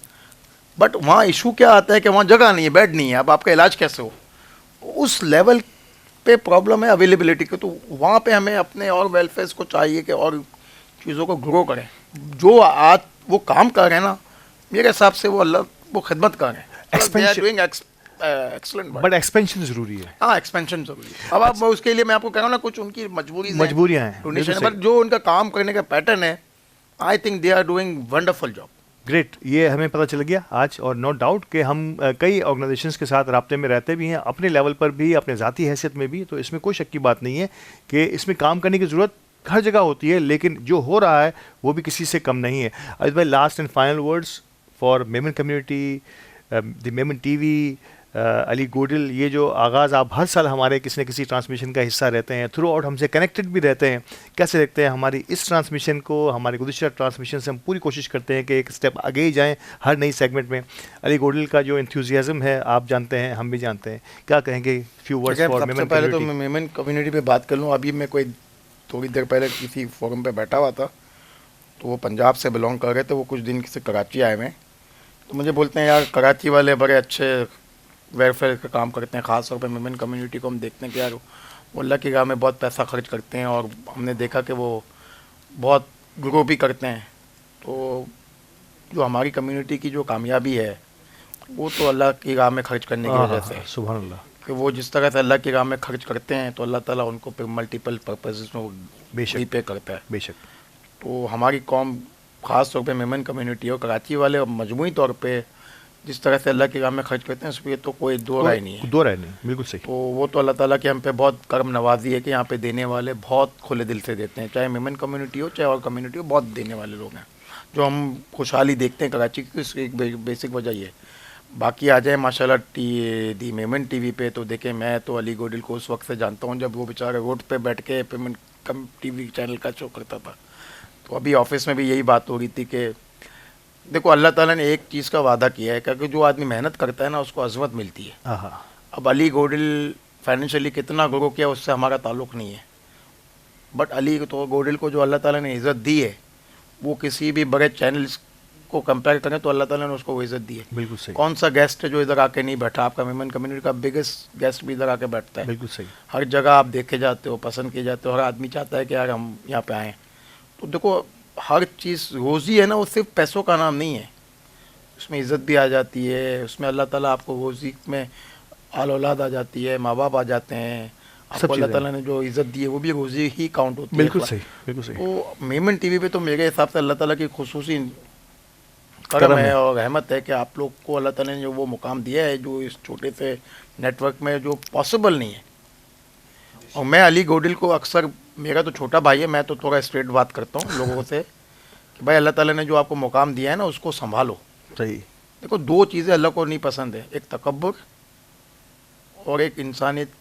बट वहाँ इशू क्या आता है कि वहाँ जगह नहीं है, बेड नहीं है, अब आपका इलाज कैसे हो, उस लेवल पे प्रॉब्लम है अवेलेबिलिटी की। तो वहाँ पे हमें अपने और वेलफेयर को चाहिए कि और चीज़ों को ग्रो करें। जो आज वो काम कर रहे हैं ना, मेरे हिसाब से वो अल्लाह वो खिदमत कर रहे हैं। एक्सलेंट, बट एक्सपेंशन जरूरी है। हाँ, एक्सपेंशन जरूरी है। अब आप उसके लिए मैं आपको कह रहा हूँ ना, कुछ उनकी मजबूरियाँ हैं, बट जो उनका काम करने का पैटर्न है, I think they are doing wonderful job. Great, ये हमें पता चल गया आज, और नो डाउट कि हम कई ऑर्गेनाइजेशंस के साथ राब्ते में रहते भी हैं, अपने लेवल पर भी, अपने ज़ाती हैसियत में भी। तो इसमें कोई शक की बात नहीं है कि इसमें काम करने की ज़रूरत हर जगह होती है, लेकिन जो हो रहा है वो भी किसी से कम नहीं है। आज भाई, last and final words for Memon community, the Memon TV, Ali Godil, ये जो आगाज़ आप हर साल हमारे किसी न किसी ट्रांसमिशन का हिस्सा रहते हैं, थ्रू आउट हमसे कनेक्टेड भी रहते हैं, कैसे देखते हैं हमारी इस ट्रांसमिशन को? हमारे गुज़िश्ता ट्रांसमिशन से हम पूरी कोशिश करते हैं कि एक स्टेप आगे ही जाएं हर नई सेगमेंट में। अली गोडिल का जो एंथुसियाज्म है आप जानते हैं, हम भी जानते हैं, क्या कहेंगे few words for Memon community? पहले तो मैं मेमन कम्युनिटी पे बात कर लूँ। अभी मैं कोई थोड़ी देर पहले किसी फोरम पे बैठा हुआ था, तो वो पंजाब से बिलोंग कर रहे थे, वो कुछ दिन से कराची आए हुए, तो मुझे बोलते हैं यार कराची वाले बड़े अच्छे वेलफेयर का काम करते हैं, ख़ास तौर पे मेमन कम्युनिटी को हम देखते हैं कि यार वो अल्लाह की राह में बहुत पैसा खर्च करते हैं, और हमने देखा कि वो बहुत ग्रो भी करते हैं। तो जो हमारी कम्युनिटी की जो कामयाबी है वो तो अल्लाह की राह में खर्च करने की वजह से, सुभान अल्लाह, कि वो जिस तरह से अल्लाह की राह में खर्च करते हैं तो अल्लाह ताला उनको फिर मल्टीपल पर्पसेस में बेशक पे करता है। बेशक। तो हमारी कौम, ख़ास तौर पे मेमन कम्युनिटी और कराची वाले मजमूई तौर पे जिस तरह से अल्लाह की राह में खर्च करते हैं, उस पर तो कोई दो राय नहीं है। दो राय नहीं, बिल्कुल सही। तो वो तो अल्लाह ताला की हम पे बहुत करम नवाजी है कि यहाँ पे देने वाले बहुत खुले दिल से देते हैं, चाहे मेमन कम्युनिटी हो चाहे और कम्युनिटी हो, बहुत देने वाले लोग हैं जो हम खुशहाली देखते हैं कराची की। इसकी एक बेसिक वजह ये। बाकी आ जाए माशाल्लाह दी मेमन टीवी पे, तो देखें मैं तो अली गोडिल को उस वक्त से जानता हूँ जब वो बेचारा रोड पे बैठ के पेमेंट कम टीवी चैनल का शो करता था। तो अभी ऑफिस में भी यही बात हो रही थी कि देखो अल्लाह ताला ने एक चीज़ का वादा किया है कि जो आदमी मेहनत करता है ना उसको अज़मत मिलती है। अब अली गोडिल फाइनेंशियली कितना ग्रो किया उससे हमारा ताल्लुक़ नहीं है, बट अली तो गोडिल को जो अल्लाह ताला ने इज़्ज़त दी है वो किसी भी बड़े चैनल्स को कंपेयर करें तो अल्लाह ताला ने उसको वो इज़्ज़त दी है। बिल्कुल सही। कौन सा गेस्ट है जो इधर आके नहीं बैठा? आपका मेमन कम्युनिटी का बिगेस्ट गेस्ट भी इधर आके बैठता है। बिल्कुल सही। हर जगह आप देखे जाते हो, पसंद किए जाते हो, हर आदमी चाहता है कि यार हम यहाँ पे आएँ। तो देखो हर चीज़ रोज़ी है ना, वो सिर्फ पैसों का नाम नहीं है, उसमें इज़्ज़त भी आ जाती है, उसमें अल्लाह ताला आपको रोज़ी में आल औलाद आ जाती है, माँ बाप आ जाते हैं, आपको अल्लाह ताला ने जो इज़्ज़त दी है वो भी रोज़ी ही काउंट होती है। बिल्कुल सही, बिल्कुल सही। तो मेमन टीवी पे तो मेरे हिसाब से अल्लाह ताला की खुसूसी करम है और रहमत है कि आप लोग को अल्लाह ताला ने जो वो मुकाम दिया है जो इस छोटे से नेटवर्क में जो पॉसिबल नहीं है। और मैं अली गोडिल को अक्सर, मेरा तो छोटा भाई है, मैं तो थोड़ा स्ट्रेट बात करता हूँ लोगों से कि भाई अल्लाह ताला ने जो आपको मुकाम दिया है ना उसको संभालो। सही। देखो दो चीज़ें अल्लाह को नहीं पसंद है, एक तकब्बुर और एक इंसानियत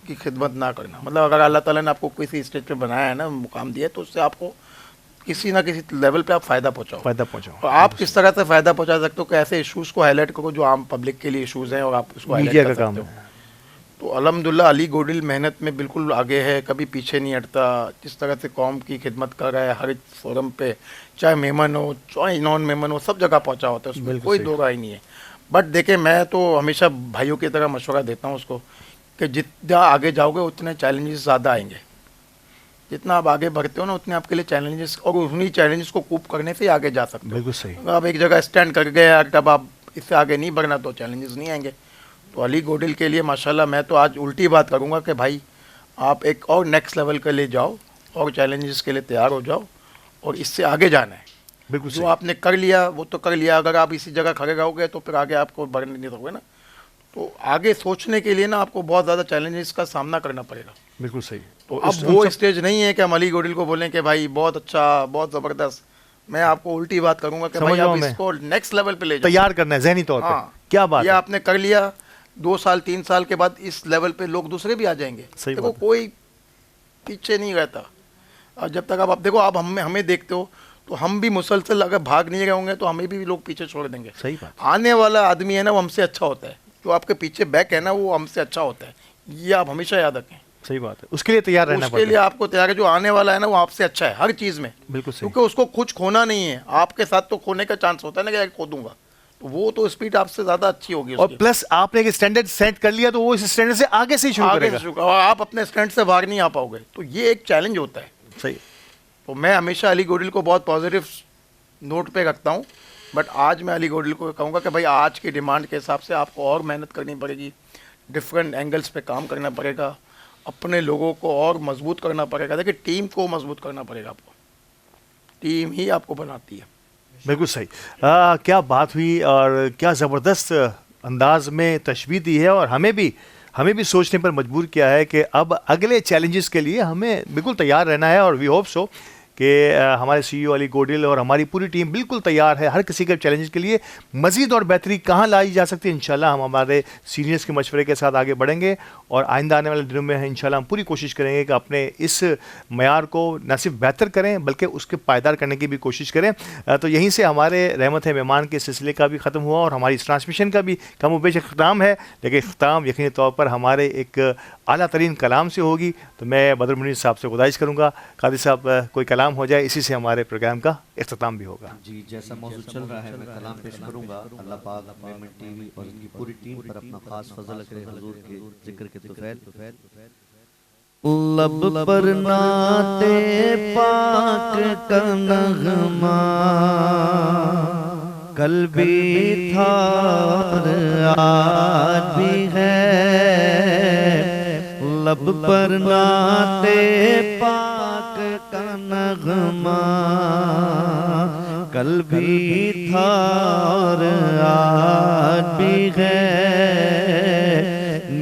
की खिदमत ना करना। मतलब अगर अल्लाह ताला ने आपको किसी स्टेज पे बनाया है ना, मुकाम दिया है, तो उससे आपको किसी ना किसी लेवल पे आप फ़ायदा पहुँचाओ। और आप किस तरह से फ़ायदा पहुँचा सकते हो कि ऐसे इशूज़ को हाईलाइट करो जो आम पब्लिक के लिए इशूज़ हैं और आप उसको हाईलाइट कर सकते हो। तो अल्हम्दुलिल्लाह अली गोडिल मेहनत में बिल्कुल आगे है, कभी पीछे नहीं हटता। जिस तरह से कौम की खिदमत कर रहा है हर फोरम पे, चाहे मेमन हो चाहे नॉन मेमन हो, सब जगह पहुंचा होता है, उसमें कोई दो राय नहीं है। बट देखें मैं तो हमेशा भाइयों की तरह मशवरा देता हूँ उसको कि जितना आगे जाओगे उतने चैलेंजेस ज़्यादा आएंगे। जितना आप आगे बढ़ते हो ना उतने आपके लिए चैलेंजेस, और उन्हीं चैलेंजेस को कूप करने से आगे जा सकते हो। बिल्कुल सही। अगर आप एक जगह स्टैंड कर गए तब आप इससे आगे नहीं बढ़ना तो चैलेंजेस नहीं आएंगे। तो अली गोडिल के लिए माशाल्लाह मैं तो आज उल्टी बात करूंगा कि भाई आप एक और नेक्स्ट लेवल के लिए जाओ और चैलेंजेस के लिए तैयार हो जाओ और इससे आगे जाना है। बिल्कुल जो आपने कर लिया वो तो कर लिया, अगर आप इसी जगह खड़े रहोगे तो फिर आगे आपको बढ़ने नहीं दोगे ना। तो आगे सोचने के लिए ना आपको बहुत ज़्यादा चैलेंजेस का सामना करना पड़ेगा। बिल्कुल सही। तो अब वो स्टेज नहीं है कि हम अली गोडिल को बोलें कि भाई बहुत अच्छा, बहुत ज़बरदस्त। मैं आपको उल्टी बात करूंगा कि भाई आप इसको नेक्स्ट लेवल पे ले जाओ, तैयार करना है ज़हनी तौर पे। क्या बात ये आपने कर लिया, 2 साल 3 साल के बाद इस लेवल पे लोग दूसरे भी आ जाएंगे। देखो कोई पीछे नहीं रहता। और जब तक आप देखो आप हमें देखते हो तो हम भी मुसलसल अगर भाग नहीं रहे होंगे तो हमें भी लोग पीछे छोड़ देंगे। सही बात। आने वाला आदमी है ना वो हमसे अच्छा होता है, जो आपके पीछे बैक है ना वो हमसे अच्छा होता है, ये आप हमेशा याद रखें। सही बात है, उसके लिए तैयार रहना पड़ता है। उसके लिए आपको तैयार है, जो आने वाला है ना वो आपसे अच्छा है हर चीज़ में। बिल्कुल सही। क्योंकि उसको कुछ खोना नहीं है, आपके साथ तो खोने का चांस होता है ना कि खो दूंगा, तो वो तो स्पीड आपसे ज़्यादा अच्छी होगी। और प्लस आपने एक स्टैंडर्ड सेट कर लिया तो वो इस स्टैंडर्ड से आगे से ही शुरू करेगा। और आप अपने स्टैंड से भाग नहीं आ पाओगे, तो ये एक चैलेंज होता है। सही। तो मैं हमेशा अली गोडिल को बहुत पॉजिटिव नोट पे रखता हूँ, बट आज मैं अली गोडिल को कहूँगा कि भाई आज की डिमांड के हिसाब से आपको और मेहनत करनी पड़ेगी, डिफरेंट एंगल्स पे काम करना पड़ेगा, अपने लोगों को और मजबूत करना पड़ेगा। देखिए टीम को मजबूत करना पड़ेगा आपको, टीम ही आपको बनाती है। बिल्कुल सही। क्या बात हुई और क्या ज़बरदस्त अंदाज में तशबीह दी है, और हमें भी सोचने पर मजबूर किया है कि अब अगले चैलेंजेस के लिए हमें बिल्कुल तैयार रहना है। और वी होप सो कि हमारे CEO अली गोडिल और हमारी पूरी टीम बिल्कुल तैयार है हर किसी के चैलेंज के लिए। मज़ीद और बेहतरी कहाँ लाई जा सकती है, इंशाल्लाह हम हमारे सीनियर्स के मशवरे के साथ आगे बढ़ेंगे, और आइंदा आने वाले दिनों में इंशाल्लाह हम पूरी कोशिश करेंगे कि अपने इस मयार को न सिर्फ बेहतर करें बल्कि उसके पायदार करने की भी कोशिश करें। तो यहीं से हमारे रहमत है मेहमान के सिलसिले का भी ख़त्म हुआ और हमारी इस ट्रांसमिशन का भी कम-ओ-बेश ख़त्म है, लेकिन ख़त्म यकीनी तौर पर हमारे एक आला तरीन कलाम से होगी। तो मैं बदर मुनीर साहब से गुजारिश करूँगा, कादी साहब कोई कलाम हो जाए, इसी से हमारे प्रोग्राम का इख्तिताम भी होगा। जी, जैसा मौजूद चल रहा है मैं कलाम पेश करूँगा। अल्लाह पाक मेमन टीवी और इनकी पूरी टीम पर अपना खास फजल करे हुजूर के जिक्र के तुफैल। लब पर नाते पाक का नगमा कल भी था और आज भी है, लब पर नाते पाक का नगमा कल भी था और आज भी है,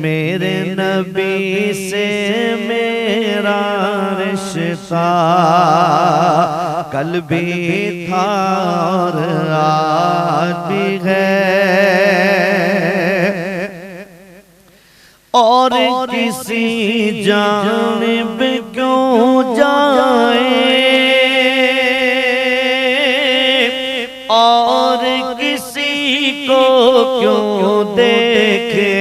मेरे नबी से मेरा रिश्ता कल भी था और आज भी है, और किसी जानिब क्यों जाए और किसी को क्यों देखे,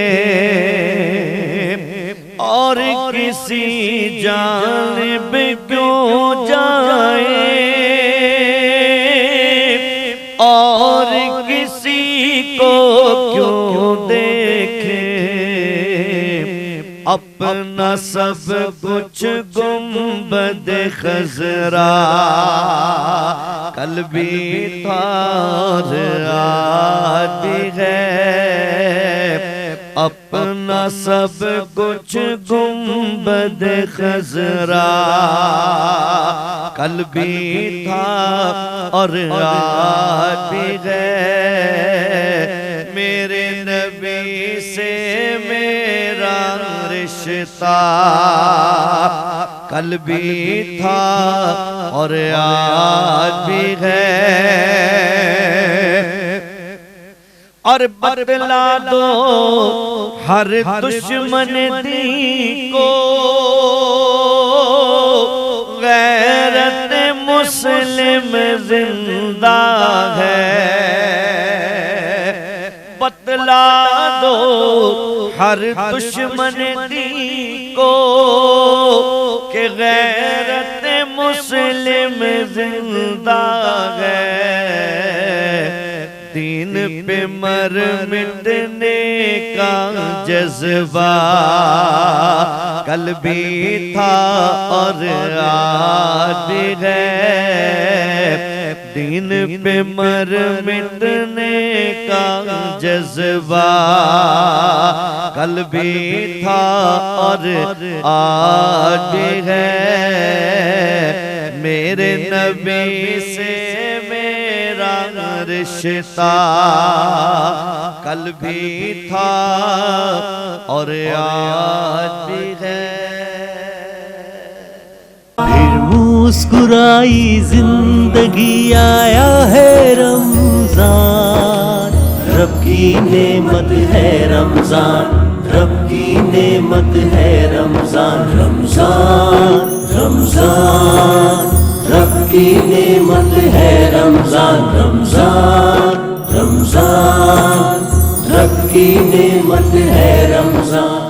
और किसी जानिब क्यों जाए और किसी को क्यों देखे, अपना सब कुछ गुंबद खजरा कल भी था और आज भी है, अपना सब कुछ गुंबद खजरा कल भी था और आज भी है, मेरे नबी से मेरा रिश्ता कल भी था और आज भी है, और बतला दो हर दुश्मन दी को गैरत मुस्लिम जिंदा है, बतला दो हर दुश्मन दी को कि गैरत मुस्लिम जिंदा है, दीन पे मर मिटने का जज्बा कल भी था और आज भी है, दीन पे मर मिटने का जज्बा कल भी था और आज भी है, मेरे नबी से मेरा रिश्ता कल भी था और आज भी है। फिर मुस्कुराई जिंदगी, आया है रमजान, रब की नेमत है रमजान, रब की नेमत है रमजान, रमजान रमजान रब की नेमत है रमजान रमजान रमजान, रब की नेमत है रमजान।